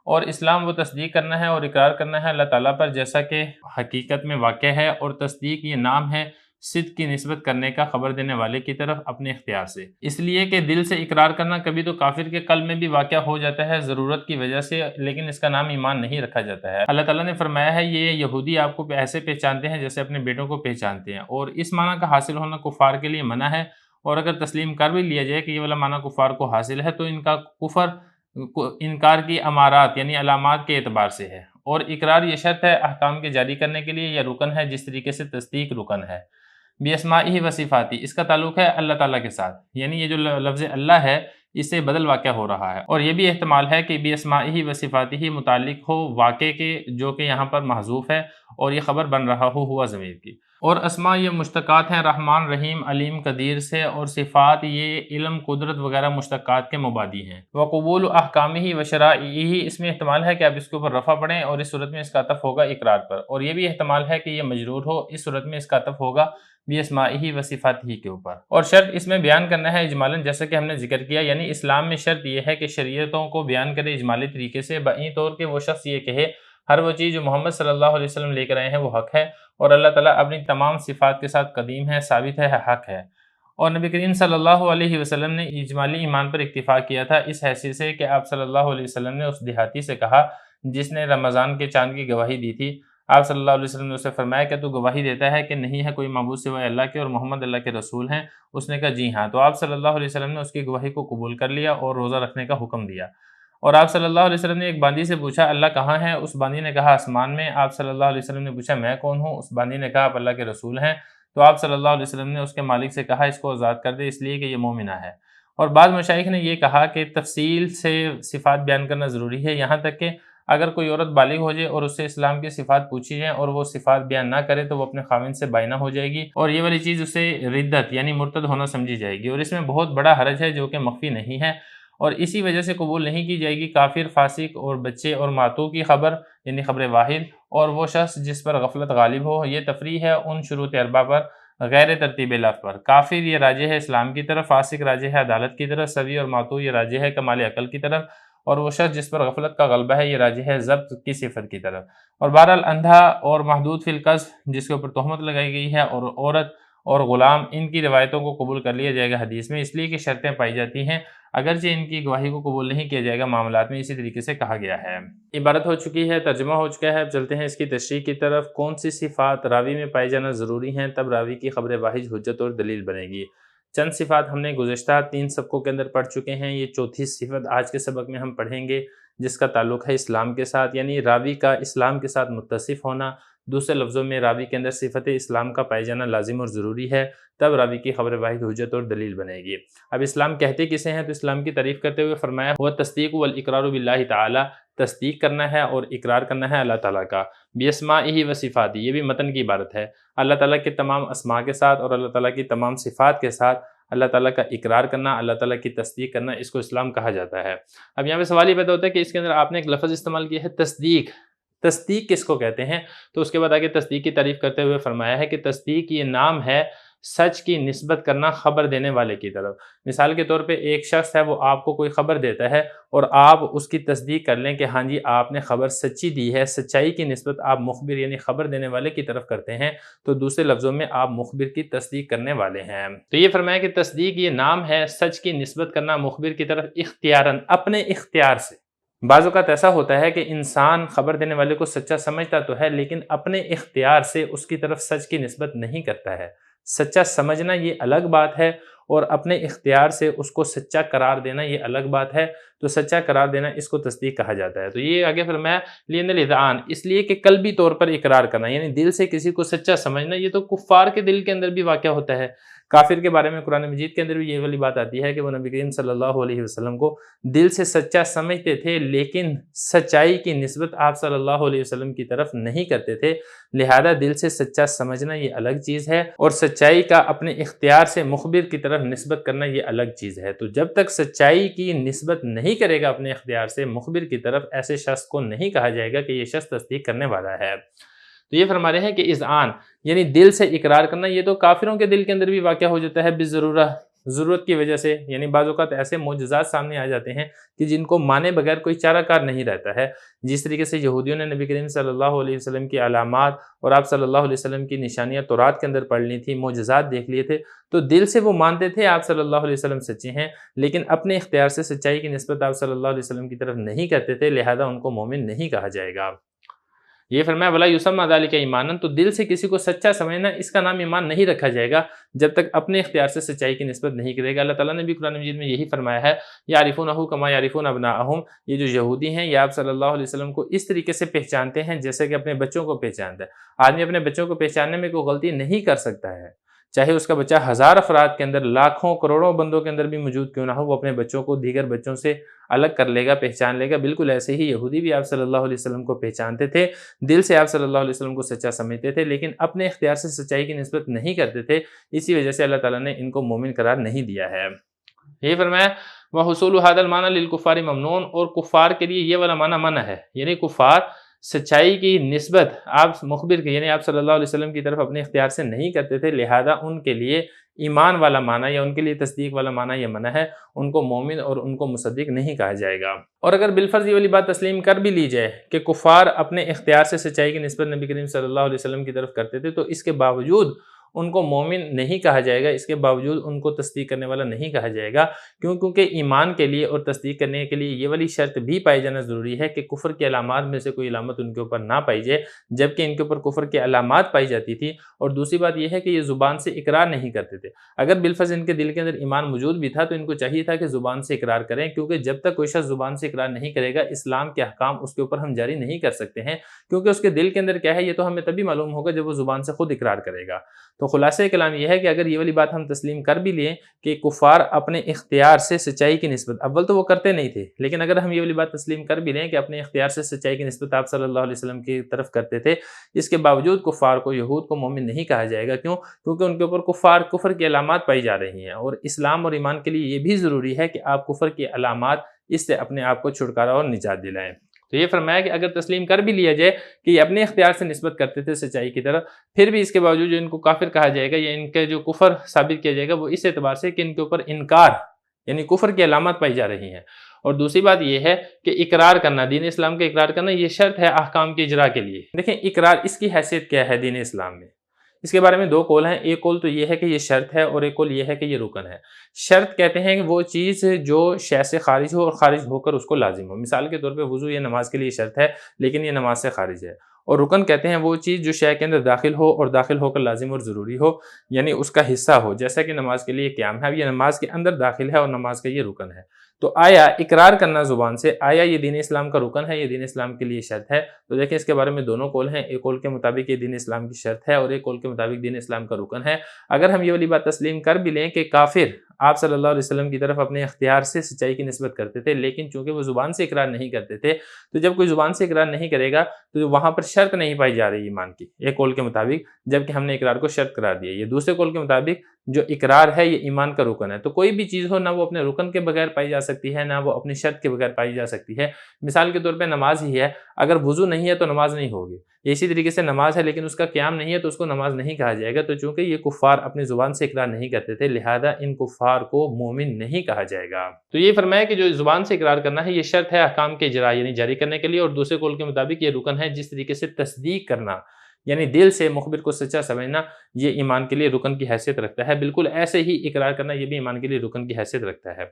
اور اسلام وہ تصدیق کرنا ہے اور اقرار کرنا ہے اللہ تعالیٰ پر جیسا کہ حقیقت میں واقع ہے، اور تصدیق یہ نام ہے صدق کی نسبت کرنے کا خبر دینے والے کی طرف اپنے اختیار سے، اس لیے کہ دل سے اقرار کرنا کبھی تو کافر کے قلب میں بھی واقع ہو جاتا ہے ضرورت کی وجہ سے، لیکن اس کا نام ایمان نہیں رکھا جاتا ہے۔ اللہ تعالیٰ نے فرمایا ہے یہ یہودی آپ کو ایسے پہچانتے ہیں جیسے اپنے بیٹوں کو پہچانتے ہیں، اور اس معنی کا حاصل ہونا کفار کے لیے منع ہے، اور اگر تسلیم کر بھی لیا جائے کہ یہ والا معنی کفار کو حاصل ہے تو ان کا کفر انکار کی امارات یعنی علامات کے اعتبار سے ہے، اور اقرار یہ شرط ہے احکام کے جاری کرنے کے لیے، یا رکن ہے جس طریقے سے تصدیق رکن ہے۔ بِأَسْمَائِهِ وَصِفَاتِهِ اس کا تعلق ہے اللہ تعالیٰ کے ساتھ، یعنی یہ جو لفظ اللہ ہے اس سے بدل واقع ہو رہا ہے، اور یہ بھی احتمال ہے کہ بِأَسْمَائِهِ وَصِفَاتِهِ متعلق ہو واقع کے جو کہ یہاں پر محذوف ہے، اور یہ خبر بن رہا ہوا ضمیر کی، اور اسماء یہ مشتقات ہیں رحمان رحیم علیم قدیر سے، اور صفات یہ علم قدرت وغیرہ مشتقات کے مبادی ہیں۔ وقبول احکامہ و شرائعہ اس میں احتمال ہے کہ آپ اس کے اوپر رفع پڑھیں، اور اس صورت میں اس کا عطف ہوگا اقرار پر، اور یہ بھی احتمال ہے کہ یہ مجرور ہو، اس صورت میں اس کا عطف ہوگا بِأَسْمَائِهِ وَصِفَاتِهِ کے اوپر۔ اور شرط اس میں بیان کرنا ہے اجمالاً جیسا کہ ہم نے ذکر کیا، یعنی اسلام میں شرط یہ ہے کہ شریعتوں کو بیان کرے اجمالی طریقے سے، بئیں طور کہ وہ شخص یہ کہے ہر وہ چیز جو محمد صلی اللہ علیہ وسلم لے کر آئے ہیں وہ حق ہے، اور اللہ تعالیٰ اپنی تمام صفات کے ساتھ قدیم ہے، ثابت ہے، حق ہے، اور نبی کریم صلی اللہ علیہ وسلم نے اجمالی ایمان پر اکتفا کیا تھا اس حیثیت سے کہ آپ صلی اللہ علیہ وسلم نے اس دیہاتی سے کہا جس نے رمضان کے چاند کی گواہی دی تھی، آپ صلی اللہ علیہ وسلم نے اسے فرمایا کہ تو گواہی دیتا ہے کہ نہیں ہے کوئی معبود سوائے اللہ کے اور محمد اللہ کے رسول ہیں؟ اس نے کہا جی ہاں، تو آپ صلی اللہ علیہ وسلم نے اس کی گواہی کو قبول کر لیا اور روزہ رکھنے کا حکم دیا، اور آپ صلی اللہ علیہ وسلم نے ایک باندی سے پوچھا اللہ کہاں ہے؟ اس باندی نے کہا آسمان میں۔ آپ صلی اللہ علیہ وسلم نے پوچھا میں کون ہوں؟ اس باندی نے کہا آپ اللہ کے رسول ہیں۔ تو آپ صلی اللہ علیہ وسلم نے اس کے مالک سے کہا اس کو آزاد کر دے، اس لیے کہ یہ مومنہ ہے۔ اور بعض مشائخ نے یہ کہا کہ تفصیل سے صفات بیان کرنا ضروری ہے، یہاں تک کہ اگر کوئی عورت بالغ ہو جائے اور اس سے اسلام کی صفات پوچھی جائیں اور وہ صفات بیان نہ کرے تو وہ اپنے خاوند سے بائنہ ہو جائے گی، اور یہ والی چیز اسے ردت یعنی مرتد ہونا سمجھی جائے گی، اور اس میں بہت بڑا حرج ہے جو کہ مخفی نہیں ہے، اور اسی وجہ سے قبول نہیں کی جائے گی کافر، فاسق اور بچے اور ماتو کی خبر یعنی خبر واحد، اور وہ شخص جس پر غفلت غالب ہو۔ یہ تفریح ہے ان شروط اربع پر غیر ترتیب لفظ پر۔ کافر یہ راجع ہے اسلام کی طرف، فاسق راجع ہے عدالت کی طرف، سوی اور ماتو یہ راجع ہے کمال عقل کی طرف، اور وہ شخص جس پر غفلت کا غلبہ ہے یہ راجع ہے ضبط کی صفت کی طرف۔ اور بہرحال اندھا اور محدود فی القذف جس کے اوپر تہمت لگائی گئی ہے، اور عورت اور غلام، ان کی روایتوں کو قبول کر لیا جائے گا حدیث میں، اس لیے کہ شرطیں پائی جاتی ہیں، اگرچہ ان کی گواہی کو قبول نہیں کیا جائے گا معاملات میں، اسی طریقے سے کہا گیا ہے۔ عبارت ہو چکی ہے، ترجمہ ہو چکا ہے، اب چلتے ہیں اس کی تشریح کی طرف۔ کون سی صفات راوی میں پائے جانا ضروری ہیں، تب راوی کی خبر واحد حجت اور دلیل بنے گی۔ چند صفات ہم نے گزشتہ 3 سبقوں کے اندر پڑھ چکے ہیں، یہ چوتھی صفت آج کے سبق میں ہم پڑھیں گے، جس کا تعلق ہے اسلام کے ساتھ، یعنی راوی کا اسلام کے ساتھ متصف ہونا۔ دوسرے لفظوں میں راوی کے اندر صفت اسلام کا پائے جانا لازم اور ضروری ہے، تب راوی کی خبر واحد حجت اور دلیل بنے گی۔ اب اسلام کہتے کسے ہیں، تو اسلام کی تعریف کرتے ہوئے فرمایا وہ تصدیق والاقرار باللہ تعالی، تصدیق کرنا ہے اور اقرار کرنا ہے اللہ تعالیٰ کا، باسمائہ و صفاتہ، یہ بھی متن کی عبارت ہے، اللہ تعالیٰ کے تمام اسماء کے ساتھ اور اللہ تعالیٰ کی تمام صفات کے ساتھ اللہ تعالیٰ کا اقرار کرنا، اللہ تعالیٰ کی تصدیق کرنا، اس کو اسلام کہا جاتا ہے۔ اب یہاں پہ سوال یہ پیدا ہوتا ہے کہ اس کے اندر آپ نے ایک لفظ استعمال کیا ہے تصدیق، تصدیق کس کو کہتے ہیں؟ تو اس کے بعد آگے تصدیق کی تعریف کرتے ہوئے فرمایا ہے کہ تصدیق یہ نام ہے سچ کی نسبت کرنا خبر دینے والے کی طرف۔ مثال کے طور پہ ایک شخص ہے، وہ آپ کو کوئی خبر دیتا ہے اور آپ اس کی تصدیق کر لیں کہ ہاں جی آپ نے خبر سچی دی ہے، سچائی کی نسبت آپ مخبر یعنی خبر دینے والے کی طرف کرتے ہیں، تو دوسرے لفظوں میں آپ مخبر کی تصدیق کرنے والے ہیں۔ تو یہ فرمایا کہ تصدیق یہ نام ہے سچ کی نسبت کرنا مخبر کی طرف اختیاراً، اپنے اختیار سے۔ بعض اوقات ایسا ہوتا ہے کہ انسان خبر دینے والے کو سچا سمجھتا تو ہے، لیکن اپنے اختیار سے اس کی طرف سچ کی نسبت نہیں کرتا ہے۔ سچا سمجھنا یہ الگ بات ہے، اور اپنے اختیار سے اس کو سچا قرار دینا یہ الگ بات ہے، تو سچا قرار دینا اس کو تصدیق کہا جاتا ہے۔ تو یہ آگے فرمایا لین الاذعان، اس لیے کہ قلبی طور پر اقرار کرنا، یعنی دل سے کسی کو سچا سمجھنا، یہ تو کفار کے دل کے اندر بھی واقع ہوتا ہے۔ کافر کے بارے میں قرآن مجید کے اندر بھی یہ والی بات آتی ہے کہ وہ نبی کریم صلی اللہ علیہ وسلم کو دل سے سچا سمجھتے تھے، لیکن سچائی کی نسبت آپ صلی اللہ علیہ وسلم کی طرف نہیں کرتے تھے، لہذا دل سے سچا سمجھنا یہ الگ چیز ہے، اور سچائی کا اپنے اختیار سے مخبر کی طرف نسبت کرنا یہ الگ چیز ہے۔ تو جب تک سچائی کی نسبت نہیں کرے گا اپنے اختیار سے مخبر کی طرف، ایسے شخص کو نہیں کہا جائے گا کہ یہ شخص تصدیق کرنے والا ہے۔ تو یہ فرما رہے ہیں کہ اذعان یعنی دل سے اقرار کرنا، یہ تو کافروں کے دل کے اندر بھی واقع ہو جاتا ہے بالضرورہ، ضرورت کی وجہ سے، یعنی بعض اوقات ایسے معجزات سامنے آ جاتے ہیں کہ جن کو مانے بغیر کوئی چارہ کار نہیں رہتا ہے۔ جس طریقے سے یہودیوں نے نبی کریم صلی اللہ علیہ وسلم کی علامات اور آپ صلی اللہ علیہ وسلم کی نشانیاں تورات کے اندر پڑھ لی تھی، معجزات دیکھ لیے تھے، تو دل سے وہ مانتے تھے آپ صلی اللہ علیہ وسلم سچے ہیں، لیکن اپنے اختیار سے سچائی کی نسبت آپ صلی اللہ علیہ وسلم کی طرف نہیں کرتے تھے، لہذا ان کو مومن نہیں کہا جائے گا۔ یہ فرمایا ولا یسمى ذلك ایمانا، تو دل سے کسی کو سچا سمجھنا اس کا نام ایمان نہیں رکھا جائے گا جب تک اپنے اختیار سے سچائی کی نسبت نہیں کرے گا۔ اللہ تعالیٰ نے بھی قرآن مجید میں یہی فرمایا ہے یعرفونہ کما یعرفون ابناءہم، یہ جو یہودی ہیں یہ آپ صلی اللہ علیہ وسلم کو اس طریقے سے پہچانتے ہیں جیسے کہ اپنے بچوں کو پہچانتا ہے۔ آدمی اپنے بچوں کو پہچاننے میں کوئی غلطی نہیں کر سکتا ہے، چاہے اس کا بچہ 1000 افراد کے اندر، لاکھوں کروڑوں بندوں کے اندر بھی موجود کیوں نہ ہو، وہ اپنے بچوں کو دیگر بچوں سے الگ کر لے گا، پہچان لے گا۔ بالکل ایسے ہی یہودی بھی آپ صلی اللہ علیہ وسلم کو پہچانتے تھے، دل سے آپ صلی اللہ علیہ وسلم کو سچا سمجھتے تھے، لیکن اپنے اختیار سے سچائی کی نسبت نہیں کرتے تھے، اسی وجہ سے اللہ تعالیٰ نے ان کو مومن قرار نہیں دیا ہے۔ یہی فرمایا وَحُصُولُ هَذَا الْمَعْنَى لِلْكُفَّارِ مَمْنُوعٌ، اور کفار کے لیے یہ والا معنی منع ہے، یعنی کفار سچائی کی نسبت آپ مخبر کے یعنی آپ صلی اللہ علیہ وسلم کی طرف اپنے اختیار سے نہیں کرتے تھے، لہذا ان کے لیے ایمان والا معنی یا ان کے لیے تصدیق والا معنی یہ منع ہے، ان کو مومن اور ان کو مصدق نہیں کہا جائے گا۔ اور اگر بالفرض یہ والی بات تسلیم کر بھی لی جائے کہ کفار اپنے اختیار سے سچائی کی نسبت نبی کریم صلی اللہ علیہ وسلم کی طرف کرتے تھے، تو اس کے باوجود ان کو مومن نہیں کہا جائے گا، اس کے باوجود ان کو تصدیق کرنے والا نہیں کہا جائے گا، کیونکہ ایمان کے لیے اور تصدیق کرنے کے لیے یہ والی شرط بھی پائی جانا ضروری ہے کہ کفر کی علامات میں سے کوئی علامت ان کے اوپر نہ پائی جائے، جبکہ ان کے اوپر کفر کی علامات پائی جاتی تھی۔ اور دوسری بات یہ ہے کہ یہ زبان سے اقرار نہیں کرتے تھے، اگر بالفرض ان کے دل کے اندر ایمان موجود بھی تھا تو ان کو چاہیے تھا کہ زبان سے اقرار کریں، کیونکہ جب تک کوئی شخص زبان سے اقرار نہیں کرے گا اسلام کے احکام اس کے اوپر ہم جاری نہیں کر سکتے ہیں، کیونکہ اس کے دل کے اندر کیا ہے یہ تو ہمیں تبھی معلوم ہوگا جب وہ زبان سے خود اقرار کرے گا۔ تو خلاصہ کلام یہ ہے کہ اگر یہ والی بات ہم تسلیم کر بھی لیں کہ کفار اپنے اختیار سے سچائی کی نسبت، اول تو وہ کرتے نہیں تھے، لیکن اگر ہم یہ والی بات تسلیم کر بھی لیں کہ اپنے اختیار سے سچائی کی نسبت آپ صلی اللہ علیہ وسلم کی طرف کرتے تھے، اس کے باوجود کفار کو، یہود کو مومن نہیں کہا جائے گا۔ کیوں؟ کیونکہ ان کے اوپر کفر کی علامات پائی جا رہی ہیں، اور اسلام اور ایمان کے لیے یہ بھی ضروری ہے کہ آپ کفر کی علامات اس سے اپنے آپ کو چھٹکارا اور نجات دلائیں۔ تو یہ فرمایا کہ اگر تسلیم کر بھی لیا جائے کہ یہ اپنے اختیار سے نسبت کرتے تھے سچائی کی طرف، پھر بھی اس کے باوجود جو ان کو کافر کہا جائے گا یا ان کے جو کفر ثابت کیا جائے گا وہ اس اعتبار سے کہ ان کے اوپر انکار یعنی کفر کی علامات پائی جا رہی ہیں۔ اور دوسری بات یہ ہے کہ اقرار کرنا، دین اسلام کا اقرار کرنا یہ شرط ہے احکام کے اجرا کے لیے۔ دیکھیں اقرار اس کی حیثیت کیا ہے دین اسلام میں، اس کے بارے میں دو قول ہیں۔ ایک قول تو یہ ہے کہ یہ شرط ہے، اور ایک قول یہ ہے کہ یہ رکن ہے۔ شرط کہتے ہیں کہ وہ چیز جو شے سے خارج ہو اور خارج ہو کر اس کو لازم ہو۔ مثال کے طور پہ وضو یہ نماز کے لیے شرط ہے، لیکن یہ نماز سے خارج ہے۔ اور رکن کہتے ہیں وہ چیز جو شے کے اندر داخل ہو اور داخل ہو کر لازم اور ضروری ہو، یعنی اس کا حصہ ہو، جیسا کہ نماز کے لیے قیام ہے، اب یہ نماز کے اندر داخل ہے اور نماز کا یہ رکن ہے۔ تو آیا اقرار کرنا زبان سے، آیا یہ دین اسلام کا رکن ہے، یہ دین اسلام کے لیے شرط ہے؟ تو دیکھیں اس کے بارے میں دونوں قول ہیں۔ ایک قول کے مطابق یہ دین اسلام کی شرط ہے، اور ایک قول کے مطابق دین اسلام کا رکن ہے۔ اگر ہم یہ والی بات تسلیم کر بھی لیں کہ کافر آپ صلی اللہ علیہ وسلم کی طرف اپنے اختیار سے سچائی کی نسبت کرتے تھے، لیکن چونکہ وہ زبان سے اقرار نہیں کرتے تھے، تو جب کوئی زبان سے اقرار نہیں کرے گا تو وہاں پر شرط نہیں پائی جا رہی ایمان کی، ایک قول کے مطابق، جبکہ ہم نے اقرار کو شرط قرار دیا۔ یہ دوسرے قول کے مطابق جو اقرار ہے یہ ایمان کا رکن ہے۔ تو کوئی بھی چیز ہو، نہ وہ اپنے رکن کے بغیر پائی جا سکتی ہے، نہ وہ اپنی شرط کے بغیر پائی جا سکتی ہے۔ مثال کے طور پہ نماز ہی ہے، اگر وضو نہیں ہے تو نماز نہیں ہوگی۔ اسی طریقے سے نماز ہے لیکن اس کا قیام نہیں ہے تو اس کو نماز نہیں کہا جائے گا۔ تو چونکہ یہ کفار اپنی زبان سے اقرار نہیں کرتے تھے، لہذا ان کفار کو مومن نہیں کہا جائے گا۔ تو یہ فرمایا کہ جو زبان سے اقرار کرنا ہے یہ شرط ہے احکام کے اجرا یعنی جاری کرنے کے لیے، اور دوسرے قول کے مطابق یہ رکن ہے۔ جس طریقے سے تصدیق کرنا یعنی دل سے مخبر کو سچا سمجھنا یہ ایمان کے لیے رکن کی حیثیت رکھتا ہے، بالکل ایسے ہی اقرار کرنا یہ بھی ایمان کے لیے رکن کی حیثیت رکھتا ہے۔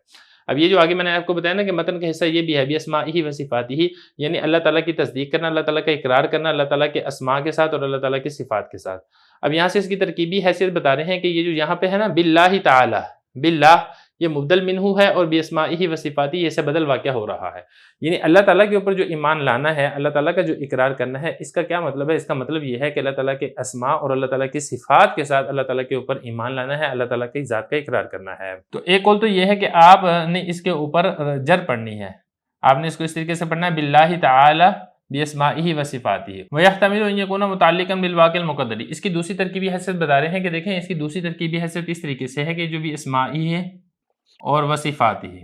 اب یہ جو آگے میں نے آپ کو بتایا نا کہ متن کا حصہ یہ بھی ہے بِأَسْمَائِهِ وَصِفَاتِهِ، یعنی اللہ تعالیٰ کی تصدیق کرنا، اللہ تعالیٰ کا اقرار کرنا اللہ تعالیٰ کے اسماء کے ساتھ اور اللہ تعالیٰ کی صفات کے ساتھ۔ اب یہاں سے اس کی ترکیبی حیثیت بتا رہے ہیں کہ یہ جو یہاں پہ ہے نا باللہ تعالی، باللہ یہ مبدل منہ ہے، اور بِأَسْمَائِهِ وَصِفَاتِهِ یہ سے بدل واقع ہو رہا ہے، یعنی اللہ تعالیٰ کے اوپر جو ایمان لانا ہے، اللہ تعالیٰ کا جو اقرار کرنا ہے، اس کا کیا مطلب ہے؟ اس کا مطلب یہ ہے کہ اللہ تعالیٰ کے اسماء اور اللہ تعالیٰ کی صفات کے ساتھ اللہ تعالیٰ کے اوپر ایمان لانا ہے، اللہ تعالیٰ کی ذات کا اقرار کرنا ہے۔ تو ایک قول تو یہ ہے کہ آپ نے اس کے اوپر جر پڑھنی ہے، آپ نے اس کو اس طریقے سے پڑھنا ہے باللہ تعالی بِأَسْمَائِهِ وَصِفَاتِهِ وَيَحْتَمِلُ أَن يَكُونَ مُتَعَلِّقًا بِالْوَاقِعِ الْمُقَدَّرِ۔ اس کی دوسری ترکیبی حیثیت بتا رہے ہیں کہ دیکھیں اس کی دوسری ترکیبی حیثیت اس طریقے سے ہے کہ جو بِأَسْمَائِهِ اور وصفاتِهِ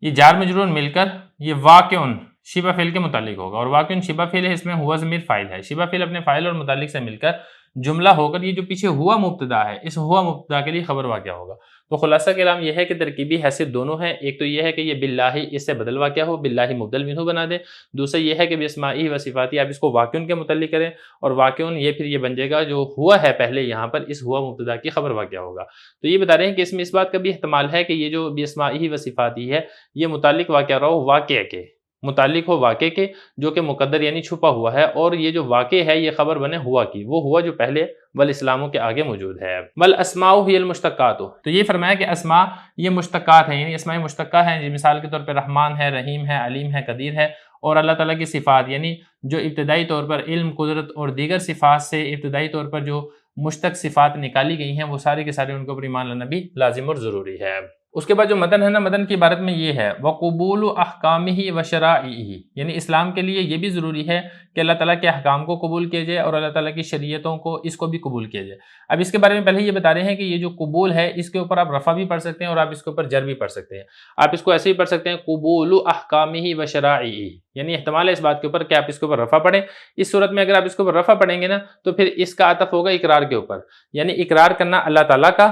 یہ جار مجرور مل کر یہ واقعن شبہ فعل کے متعلق ہوگا، اور واقعن شبہ فعل ہے، اس میں ہوا ضمیر فاعل ہے، شبہ فعل اپنے فاعل اور متعلق سے مل کر جملہ ہو کر یہ جو پیچھے ہوا مبتدا ہے اس ہوا مبتدا کے لیے خبر واقع ہوگا۔ تو خلاصہ کلام یہ ہے کہ ترکیبی حیثیت دونوں ہیں، ایک تو یہ ہے کہ یہ باللہ اس سے بدل واقع ہو، باللہ مبدل منہ بنا دیں، دوسرا یہ ہے کہ بِأَسْمَائِهِ وَصِفَاتِهِ آپ اس کو واقعن کے متعلق کریں، اور واقعن یہ پھر یہ بن جائے گا جو ہوا ہے پہلے یہاں پر اس ہوا مبتدا کی خبر واقع ہوگا۔ تو یہ بتا رہے ہیں کہ اس میں اس بات کا بھی احتمال ہے کہ یہ جو بِأَسْمَائِهِ وَصِفَاتِهِ ہے یہ متعلق واقع رہو واقع کے، متعلق ہو واقع کے جو کہ مقدر یعنی چھپا ہوا ہے، اور یہ جو واقع ہے یہ خبر بنے ہوا کی، وہ ہوا جو پہلے والاسلاموں کے آگے موجود ہے۔ والاسماء ہی المشتقات، تو یہ فرمایا کہ اسماء یہ مشتقات ہیں، یعنی اسماء مشتقہ ہیں، جی مثال کے طور پہ رحمان ہے، رحیم ہے، علیم ہے، قدیر ہے، اور اللہ تعالیٰ کی صفات یعنی جو ابتدائی طور پر علم، قدرت اور دیگر صفات سے ابتدائی طور پر جو مشتق صفات نکالی گئی ہیں وہ سارے کے سارے ان کو ایمان لانا بھی لازم اور ضروری ہے۔ اس کے بعد جو متن ہے نا، متن کی عبارت میں یہ ہے وقبول احکامہ و شرائعہ، یعنی اسلام کے لیے یہ بھی ضروری ہے کہ اللہ تعالیٰ کے احکام کو قبول کیا جائے اور اللہ تعالیٰ کی شریعتوں کو اس کو بھی قبول کیا جائے۔ اب اس کے بارے میں پہلے یہ بتا رہے ہیں کہ یہ جو قبول ہے اس کے اوپر آپ رفع بھی پڑھ سکتے ہیں اور آپ اس کے اوپر جر بھی پڑھ سکتے ہیں۔ آپ اس کو ایسے ہی پڑھ سکتے ہیں قبول احکامہ و شرائعہ، یعنی احتمال ہے اس بات کے اوپر کہ آپ اس کے اوپر رفع پڑھیں۔ اس صورت میں اگر آپ اس کے اوپر رفع پڑھیں گے نا تو پھر اس کا عطف ہوگا اقرار کے اوپر، یعنی اقرار کرنا اللہ تعالیٰ کا،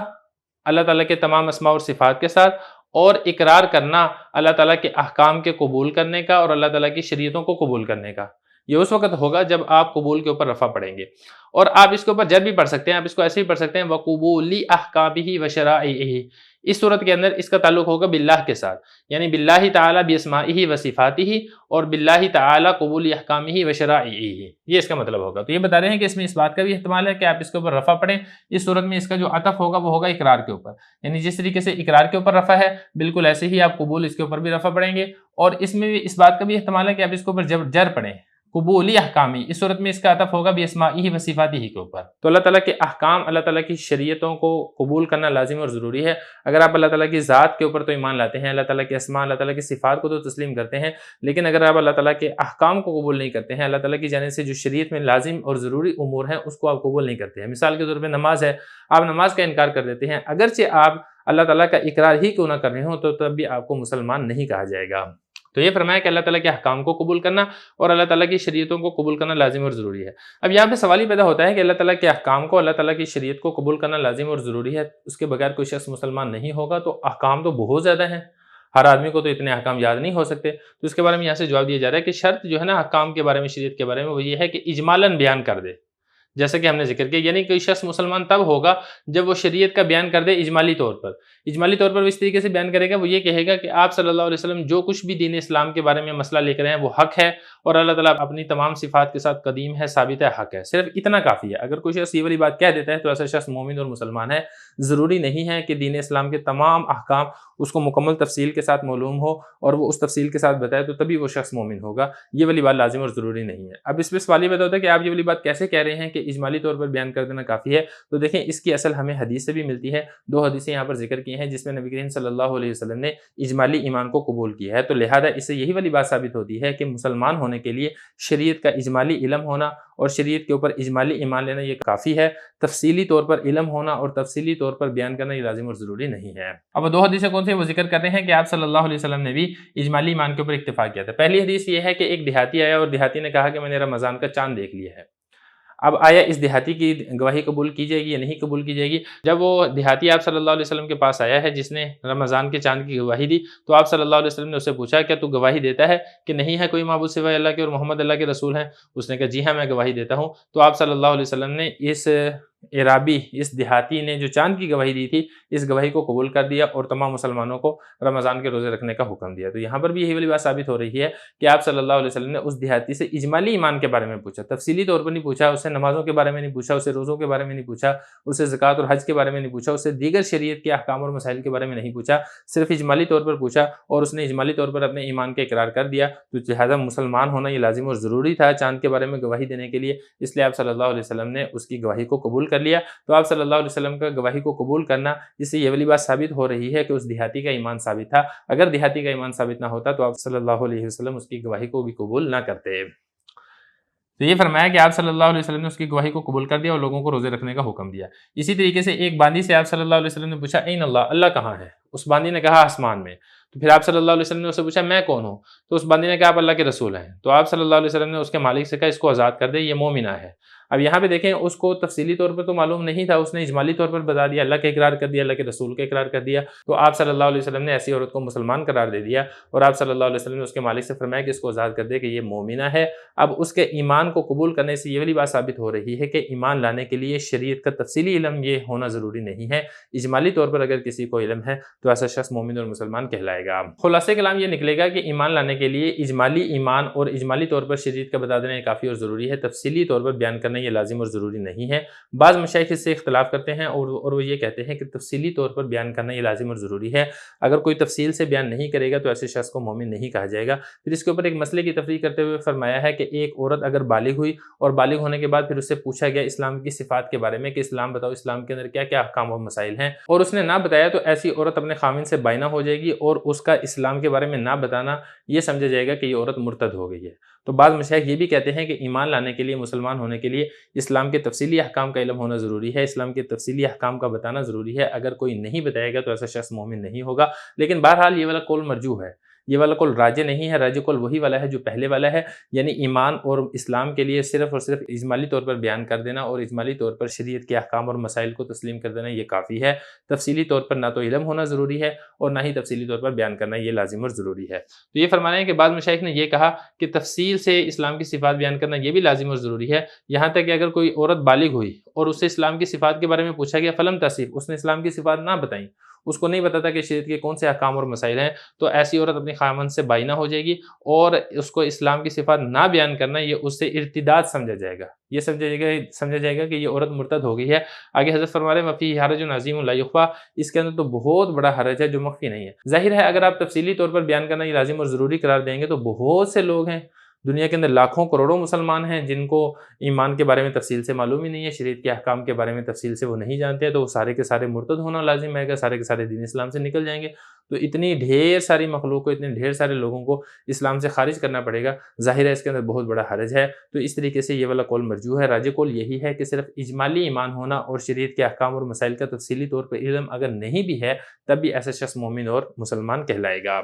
اللہ تعالیٰ کے تمام اسماء اور صفات کے ساتھ، اور اقرار کرنا اللہ تعالیٰ کے احکام کے قبول کرنے کا اور اللہ تعالیٰ کی شریعتوں کو قبول کرنے کا۔ یہ اس وقت ہوگا جب آپ قبول کے اوپر رفع پڑھیں گے، اور آپ اس کے اوپر جر بھی پڑھ سکتے ہیں، آپ اس کو ایسے ہی پڑھ سکتے ہیں وَقُبُولِ أَحْكَامِهِ وَشَرَائِعِهِ۔ اس صورت کے اندر اس کا تعلق ہوگا باللہ کے ساتھ، یعنی باللہ تعالیٰ بِأَسْمَائِهِ وَصِفَاتِهِ، اور باللہ تعالیٰ قبول احکامہ وشرائعہ، یہ اس کا مطلب ہوگا۔ تو یہ بتا رہے ہیں کہ اس میں اس بات کا بھی احتمال ہے کہ آپ اس کے اوپر رفع پڑھیں۔ اس صورت میں اس کا جو عطف ہوگا وہ ہوگا اقرار کے اوپر، یعنی جس طریقے سے اقرار کے اوپر رفع ہے بالکل ایسے ہی آپ قبول اس کے اوپر بھی رفع پڑھیں گے، اور اس میں بھی اس بات کا بھی احتمال ہے کہ آپ اس کے اوپر جر پڑھیں، قبولی احکامی، اس صورت میں اس کا عطف ہوگا بِأَسْمَائِهِ وَصِفَاتِهِ کے اوپر۔ تو اللہ تعالیٰ کے احکام، اللہ تعالیٰ کی شریعتوں کو قبول کرنا لازم اور ضروری ہے۔ اگر آپ اللہ تعالیٰ کی ذات کے اوپر تو ایمان لاتے ہیں، اللہ تعالیٰ کے اسماء، اللہ تعالیٰ کی صفات کو تو تسلیم کرتے ہیں، لیکن اگر آپ اللہ تعالیٰ کے احکام کو قبول نہیں کرتے ہیں، اللہ تعالیٰ کی جانب سے جو شریعت میں لازم اور ضروری امور ہیں اس کو آپ قبول نہیں کرتے ہیں، مثال کے طور پہ نماز ہے، آپ نماز کا انکار کر دیتے ہیں، اگرچہ آپ اللہ تعالیٰ کا اقرار ہی کیوں نہ کر رہے ہوں تو تب بھی آپ کو مسلمان نہیں کہا جائے گا۔ تو یہ فرمایا کہ اللہ تعالیٰ کے احکام کو قبول کرنا اور اللہ تعالیٰ کی شریعتوں کو قبول کرنا لازم اور ضروری ہے۔ اب یہاں پہ سوال ہی پیدا ہوتا ہے کہ اللہ تعالیٰ کے احکام کو، اللہ تعالیٰ کی شریعت کو قبول کرنا لازم اور ضروری ہے، اس کے بغیر کوئی شخص مسلمان نہیں ہوگا، تو احکام تو بہت زیادہ ہیں، ہر آدمی کو تو اتنے احکام یاد نہیں ہو سکتے، تو اس کے بارے میں یہاں سے جواب دیا جا رہا ہے کہ شرط جو ہے نا احکام کے بارے میں، شریعت کے بارے میں، وہ یہ ہے کہ اجمالاً بیان کر دے، جیسا کہ ہم نے ذکر کیا، یعنی کوئی شخص مسلمان تب ہوگا جب وہ شریعت کا بیان کر دے اجمالی طور پر۔ اجمالی طور پر وہ اس طریقے سے بیان کرے گا، وہ یہ کہے گا کہ آپ صلی اللہ علیہ وسلم جو کچھ بھی دین اسلام کے بارے میں مسئلہ لے کر رہے ہیں وہ حق ہے، اور اللہ تعالیٰ اپنی تمام صفات کے ساتھ قدیم ہے، ثابت ہے، حق ہے، صرف اتنا کافی ہے۔ اگر کوئی شخص یہ والی بات کہہ دیتا ہے تو ایسا شخص مومن اور مسلمان ہے۔ ضروری نہیں ہے کہ دین اسلام کے تمام احکام اس کو مکمل تفصیل کے ساتھ معلوم ہو اور وہ اس تفصیل کے ساتھ بتائے تو تبھی وہ شخص مومن ہوگا، یہ والی بات لازم اور ضروری نہیں ہے۔ اب اس پہ سوال یہ پیدا ہوتا ہے کہ آپ یہ والی بات کیسے کہہ رہے ہیں کہ اجمالی طور پر بیان کر دینا کافی ہے؟ تو دیکھیں اس کی اصل ہمیں حدیث سے بھی ملتی ہے، دو حدیثیں یہاں پر ذکر کی ہیں جس میں نبی کریم صلی اللہ علیہ وسلم نے اجمالی ایمان کو قبول کیا ہے، تو لہذا اس سے یہی والی بات ثابت ہوتی ہے کہ مسلمان ہونے کے لیے شریعت کا اجمالی علم ہونا اور شریعت کے اوپر اجمالی ایمان لینا یہ کافی ہے، تفصیلی طور پر علم ہونا اور تفصیلی طور پر بیان کرنا یہ لازم اور ضروری نہیں ہے۔ اب دو حدیثیں کون سی وہ ذکر کر رہے ہیں کہ آپ صلی اللہ علیہ وسلم نے بھی اجمالی ایمان کے اوپر اکتفا کیا تھا۔ پہلی حدیث یہ ہے کہ ایک دیہاتی آیا اور دیہاتی نے کہا کہ میں نے رمضان کا چاند دیکھ لیا ہے۔ اب آیا اس دیہاتی کی گواہی قبول کی جائے گی یا نہیں قبول کی جائے گی؟ جب وہ دیہاتی آپ صلی اللہ علیہ وسلم کے پاس آیا ہے جس نے رمضان کے چاند کی گواہی دی، تو آپ صلی اللہ علیہ وسلم نے اسے پوچھا کیا تو گواہی دیتا ہے کہ نہیں ہے کوئی معبود سوائے اللہ کے اور محمد اللہ کے رسول ہیں؟ اس نے کہا جی ہاں میں گواہی دیتا ہوں۔ تو آپ صلی اللہ علیہ وسلم نے اس عرابی، اس دیہاتی نے جو چاند کی گواہی دی تھی، اس گواہی کو قبول کر دیا اور تمام مسلمانوں کو رمضان کے روزے رکھنے کا حکم دیا۔ تو یہاں پر بھی یہی والی بات ثابت ہو رہی ہے کہ آپ صلی اللہ علیہ وسلم نے اس دیہاتی سے اجمالی ایمان کے بارے میں پوچھا، تفصیلی طور پر نہیں پوچھا، اسے نمازوں کے بارے میں نہیں پوچھا، اسے روزوں کے بارے میں نہیں پوچھا، اسے زکوٰۃ اور حج کے بارے میں نہیں پوچھا، اسے دیگر شریعت کے احکام اور مسائل کے بارے میں نہیں پوچھا، صرف اجمالی طور پر پوچھا اور اس نے اجمالی طور پر اپنے ایمان کا اقرار کر دیا۔ تو لہٰذا مسلمان ہونا یہ لازم اور ضروری تھا چاند کے بارے میں گواہی دینے کے لیے، اس لیے آپ صلی اللہ علیہ وسلم نے اس کی گواہی کو قبول کر لیا۔ تو آپ صلی اللہ علیہ وسلم کا گواہی کو قبول کرنا، جس سے یہ والی بات ثابت ہو رہی ہے کہ اس دیہاتی کا ایمان ثابت تھا۔ اگر دیہاتی کا ایمان ثابت نہ ہوتا تو آپ صلی اللہ علیہ وسلم اس کی گواہی کو بھی قبول نہ کرتے۔ تو یہ فرمایا کہ آپ صلی اللہ علیہ وسلم نے اس کی گواہی کو قبول کر دیا اور لوگوں کو روزے رکھنے کا حکم دیا۔ اسی طریقے سے ایک باندی سے آپ صلی اللہ علیہ وسلم نے پوچھا این اللہ، اللہ کہاں ہے؟ اس باندی نے کہا آسمان میں۔ تو پھر آپ صلی اللہ علیہ وسلم نے اسے پوچھا میں کون ہوں؟ تو اس باندی نے کہا آپ اللہ کے رسول ہیں۔ تو آپ صلی اللہ علیہ وسلم نے اس کے مالک سے کہا اس کو آزاد کر دے، یہ مومنہ ہے۔ اب یہاں پہ دیکھیں اس کو تفصیلی طور پر تو معلوم نہیں تھا، اس نے اجمالی طور پر بتا دیا، اللہ کا اقرار کر دیا، اللہ کے رسول کا اقرار کر دیا۔ تو آپ صلی اللہ علیہ وسلم نے ایسی عورت کو مسلمان قرار دے دیا اور آپ صلی اللہ علیہ وسلم نے اس کے مالک سے فرمایا کہ اس کو آزاد کر دے کہ یہ مومنہ ہے۔ اب اس کے ایمان کو قبول کرنے سے یہ والی بات ثابت ہو رہی ہے کہ ایمان لانے کے لیے شریعت کا تفصیلی علم یہ ہونا ضروری نہیں ہے، اجمالی طور پر اگر کسی کو علم ہے تو ایسا شخص مومن اور مسلمان کہلائے گا۔ خلاصہ کلام یہ نکلے گا کہ ایمان لانے کے لیے اجمالی ایمان اور اجمالی طور پر شریعت کا بتا دینا یہ کافی اور ضروری ہے، تفصیلی طور پر بیان کرنا یہ لازم اور ضروری نہیں ہے۔ بعض مشائخ اس سے اختلاف کرتے ہیں اور وہ یہ کہتے ہیں کہ تفصیلی طور پر بیان کرنا یہ لازم اور ضروری ہے، اگر کوئی تفصیل سے بیان نہیں کرے گا تو ایسے شخص کو مومن نہیں کہا جائے گا۔ پھر اس کے اوپر ایک مسئلے کی تفریح کرتے ہوئے فرمایا ہے کہ ایک عورت اگر بالغ ہوئی اور بالغ ہونے کے بعد پھر اس سے پوچھا گیا اسلام کی صفات کے بارے میں کہ اسلام بتاؤ، اسلام کے اندر کیا کیا احکام و مسائل ہیں، اور اس نے نہ بتایا تو ایسی عورت اپنے خاوند سے بائنہ ہو جائے گی، اور اس کا اسلام کے بارے میں نہ بتانا یہ سمجھا جائے گا کہ یہ عورت مرتد ہو گئی ہے۔ تو بعض مشائخ یہ بھی کہتے ہیں کہ ایمان لانے کے لیے، مسلمان ہونے کے لیے اسلام کے تفصیلی احکام کا علم ہونا ضروری ہے، اسلام کے تفصیلی احکام کا بتانا ضروری ہے۔ اگر کوئی نہیں بتائے گا تو ایسا شخص مومن نہیں ہوگا۔ لیکن بہرحال یہ والا قول مرجوح ہے، یہ والا قول راجح نہیں ہے، راجح قول وہی والا ہے جو پہلے والا ہے، یعنی ایمان اور اسلام کے لیے صرف اور صرف اجمالی طور پر بیان کر دینا اور اجمالی طور پر شریعت کے احکام اور مسائل کو تسلیم کر دینا یہ کافی ہے۔ تفصیلی طور پر نہ تو علم ہونا ضروری ہے اور نہ ہی تفصیلی طور پر بیان کرنا یہ لازم اور ضروری ہے۔ تو یہ فرمانا ہے کہ بعض مشائخ نے یہ کہا کہ تفصیل سے اسلام کی صفات بیان کرنا یہ بھی لازم اور ضروری ہے، یہاں تک کہ اگر کوئی عورت بالغ ہوئی اور اس سے اسلام کی صفات کے بارے میں پوچھا گیا فلم تصف، اس نے اسلام کی صفات نہ بتائیں، اس کو نہیں پتا تھا کہ شریعت کے کون سے احکام اور مسائل ہیں، تو ایسی عورت اپنی خاوند سے بائنہ ہو جائے گی اور اس کو اسلام کی صفات نہ بیان کرنا یہ اس سے ارتداد سمجھا جائے گا، یہ سمجھا جائے گا کہ یہ عورت مرتد ہو گئی ہے۔ آگے حضرت فرما رہے ہیں وفیہ حرج عظیم لا یخفی، اس کے اندر تو بہت بڑا حرج ہے جو مخفی نہیں ہے۔ ظاہر ہے اگر آپ تفصیلی طور پر بیان کرنا یہ لازم اور ضروری قرار دیں گے تو بہت سے لوگ ہیں دنیا کے اندر لاکھوں کروڑوں مسلمان ہیں جن کو ایمان کے بارے میں تفصیل سے معلوم ہی نہیں ہے، شریعت کے احکام کے بارے میں تفصیل سے وہ نہیں جانتے، تو وہ سارے کے سارے مرتد ہونا لازم ہے، کہ سارے کے سارے دین اسلام سے نکل جائیں گے۔ تو اتنی ڈھیر ساری مخلوق کو، اتنے ڈھیر سارے لوگوں کو اسلام سے خارج کرنا پڑے گا، ظاہر ہے اس کے اندر بہت بڑا حرج ہے۔ تو اس طریقے سے یہ والا قول مرجوح ہے۔ راجح قول یہی ہے کہ صرف اجمالی ایمان ہونا اور شریعت کے احکام اور مسائل کا تفصیلی طور پر علم اگر نہیں بھی ہے، تب بھی ایسا شخص مومن اور مسلمان کہلائے گا۔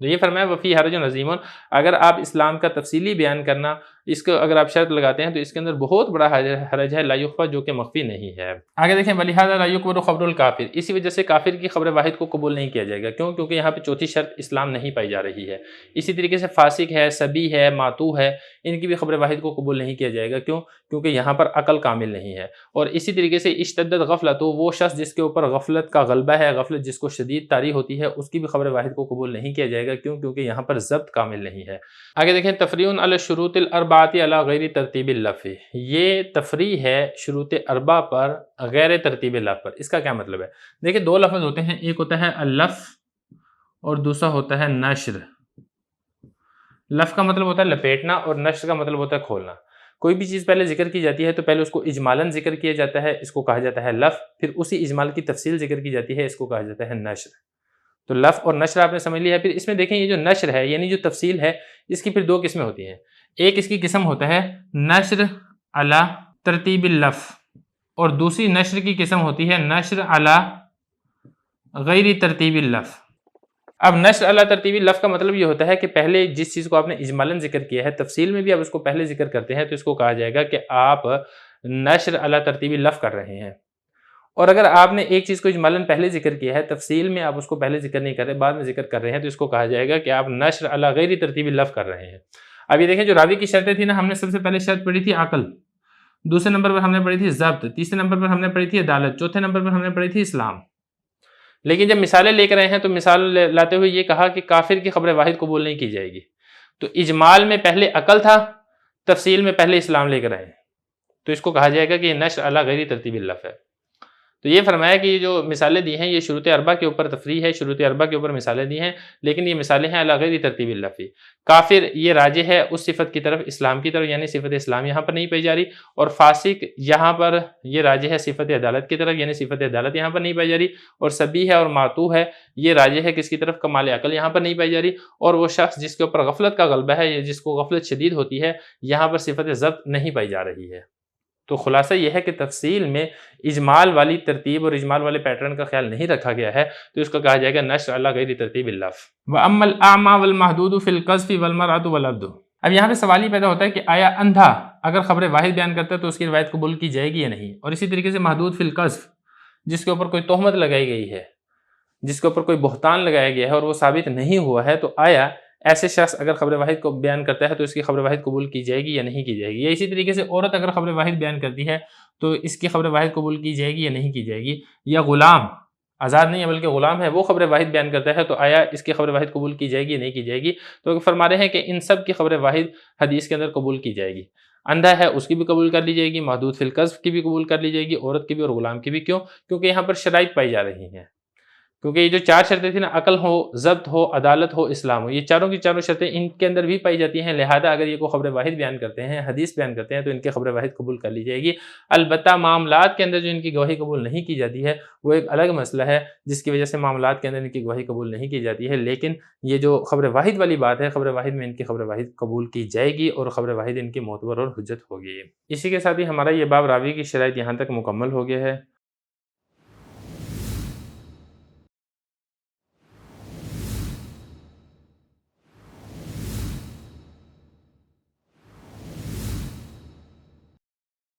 تو یہ فرمایا وفی حرج عظیم، اگر آپ اسلام کا تفصیلی بیان کرنا، اس کو اگر آپ شرط لگاتے ہیں تو اس کے اندر بہت بڑا حرج ہے، لا یخفی، جو کہ مخفی نہیں ہے۔ آگے دیکھیں ولہذا لا یقبل خبر الکافر، اسی وجہ سے کافر کی خبر واحد کو قبول نہیں کیا جائے گا۔ کیوں؟ کیونکہ یہاں پہ چوتھی شرط اسلام نہیں پائی جا رہی ہے۔ اسی طریقے سے فاسق ہے، صبی ہے، ماتو ہے، ان کی بھی خبر واحد کو قبول نہیں کیا جائے گا۔ کیوں؟ کیونکہ یہاں پر عقل کامل نہیں ہے۔ اور اسی طریقے سے اشتدت غفلت، وہ شخص جس کے اوپر غفلت کا غلبہ ہے، غفلت جس کو شدید طاری ہوتی ہے، اس کی بھی خبر واحد کو قبول نہیں کیا جائے گا۔ کیوں؟ کیونکہ یہاں پر ضبط کامل نہیں ہے۔ آگے دیکھیں تفریع علی الشروط الاربعۃ علی غیر ترتیب اللفظ، یہ تفریع ہے شروط اربع پر غیر ترتیب لفظ پر۔ اس کا کیا مطلب ہے؟ دیکھیں دو لفظ ہوتے ہیں، ایک ہوتا ہے اللفظ اور دوسرا ہوتا ہے نشر۔ لفظ کا مطلب ہوتا ہے لپیٹنا اور نشر کا مطلب ہوتا ہے کھولنا۔ کوئی بھی چیز پہلے ذکر کی جاتی ہے تو پہلے اس کو اجمالاً ذکر کیا جاتا ہے، اس کو کہا جاتا ہے لفظ، پھر اسی اجمال کی تفصیل ذکر کی جاتی ہے، اس کو کہا جاتا ہے نشر۔ تو لفظ اور نشر آپ نے سمجھ لیا ہے۔ پھر اس میں دیکھیں یہ جو نشر ہے یعنی جو تفصیل ہے، اس کی پھر دو قسمیں ہوتی ہیں۔ ایک اس کی قسم ہوتا ہے نشر علی ترتیب اللفظ، اور دوسری نشر کی قسم ہوتی ہے نشر علی غیر ترتیب اللفظ۔ اب نشر علی ترتیب اللفظ کا مطلب یہ ہوتا ہے کہ پہلے جس چیز کو آپ نے اجمالاً ذکر کیا ہے، تفصیل میں بھی آپ اس کو پہلے ذکر کرتے ہیں، تو اس کو کہا جائے گا کہ آپ نشر علی ترتیب اللفظ کر رہے ہیں۔ اور اگر آپ نے ایک چیز کو اجمالاً پہلے ذکر کیا ہے، تفصیل میں آپ اس کو پہلے ذکر نہیں کر رہے، بعد میں ذکر کر رہے ہیں، تو اس کو کہا جائے گا کہ آپ نشر علی غیر ترتیب اللفظ کر رہے ہیں۔ اب یہ دیکھیں جو راوی کی شرطیں تھیں نا، ہم نے سب سے پہلے شرط پڑھی تھی عقل، دوسرے نمبر پر ہم نے پڑھی تھی ضبط، تیسرے نمبر پر ہم نے پڑھی تھی عدالت، چوتھے نمبر پر ہم نے پڑھی تھی اسلام۔ لیکن جب مثالیں لے کر رہے ہیں تو مثال لاتے ہوئے یہ کہا کہ کافر کی خبر واحد قبول نہیں کی جائے گی۔ تو اجمال میں پہلے عقل تھا، تفصیل میں پہلے اسلام لے کر آئے، تو اس کو کہا جائے گا کہ یہ نشر علی غیر ترتیب اللفظ ہے۔ تو یہ فرمایا کہ یہ جو مثالیں دی ہیں یہ شروط اربع کے اوپر تفریع ہے، شروط اربع کے اوپر مثالیں دی ہیں، لیکن یہ مثالیں ہیں علی غیر ترتیب اللفظ۔ کافر یہ راجح ہے اس صفت کی طرف، اسلام کی طرف، یعنی صفت اسلام یہاں پر نہیں پائی جا رہی، اور فاسق یہاں پر یہ راجح ہے صفت عدالت کی طرف، یعنی صفت عدالت یہاں پر نہیں پائی جا رہی، اور صبی ہے اور ماتو ہے یہ راجح ہے کس کی طرف، کمال عقل یہاں پر نہیں پائی جا رہی، اور وہ شخص جس کے اوپر غفلت کا غلبہ ہے، جس کو غفلت شدید ہوتی ہے، یہاں پر صفت ضبط نہیں پائی جا رہی ہے۔ تو خلاصہ یہ ہے کہ تفصیل میں اجمال والی ترتیب اور اجمال والے پیٹرن کا خیال نہیں رکھا گیا ہے، تو اس کو کہا جائے گا نشر علی غیر ترتیب اللفظ۔ وَأَمَّا الْأَعْمَى وَالْمَحْدُودُ فِي الْقَذْفِ وَالْمَرْأَةُ وَالْعَبْدُ، اب یہاں پہ سوال ہی پیدا ہوتا ہے کہ آیا اندھا اگر خبر واحد بیان کرتا ہے تو اس کی روایت قبول کی جائے گی یا نہیں، اور اسی طریقے سے محدود فی القذف، جس کے اوپر کوئی تہمت لگائی گئی ہے، جس کے اوپر کوئی بہتان لگایا گیا ہے اور وہ ثابت نہیں ہوا ہے، تو آیا ایسے شخص اگر خبر واحد کو بیان کرتا ہے تو اس کی خبر واحد قبول کی جائے گی یا نہیں کی جائے گی، یا اسی طریقے سے عورت اگر خبر واحد بیان کرتی ہے تو اس کی خبر واحد قبول کی جائے گی یا نہیں کی جائے گی، یا غلام آزاد نہیں ہے بلکہ غلام ہے وہ خبر واحد بیان کرتا ہے تو آیا اس کی خبر واحد قبول کی جائے گی یا نہیں کی جائے گی۔ تو فرما رہے ہیں کہ ان سب کی خبر واحد حدیث کے اندر قبول کی جائے گی۔ اندھا ہے اس کی بھی قبول کر لی جائے گی، محدود فی القذف کی بھی قبول کر لی جائے گی، عورت کی بھی اور غلام کی بھی۔ کیوں؟ کیونکہ یہاں پر شرائط پائی جا رہی ہیں، کیونکہ یہ جو چار شرطیں تھیں نا، عقل ہو، ضبط ہو، عدالت ہو، اسلام ہو، یہ چاروں کی چاروں شرطیں ان کے اندر بھی پائی جاتی ہیں، لہذا اگر یہ کوئی خبر واحد بیان کرتے ہیں، حدیث بیان کرتے ہیں، تو ان کی خبر واحد قبول کر لی جائے گی۔ البتہ معاملات کے اندر جو ان کی گواہی قبول نہیں کی جاتی ہے وہ ایک الگ مسئلہ ہے، جس کی وجہ سے معاملات کے اندر ان کی گواہی قبول نہیں کی جاتی ہے، لیکن یہ جو خبر واحد والی بات ہے، خبر واحد میں ان کی خبر واحد قبول کی جائے گی اور خبر واحد ان کی معتبر اور حجت ہوگی۔ اسی کے ساتھ ہی ہمارا یہ باب راوی کی شرائط یہاں تک مکمل ہو گیا ہے۔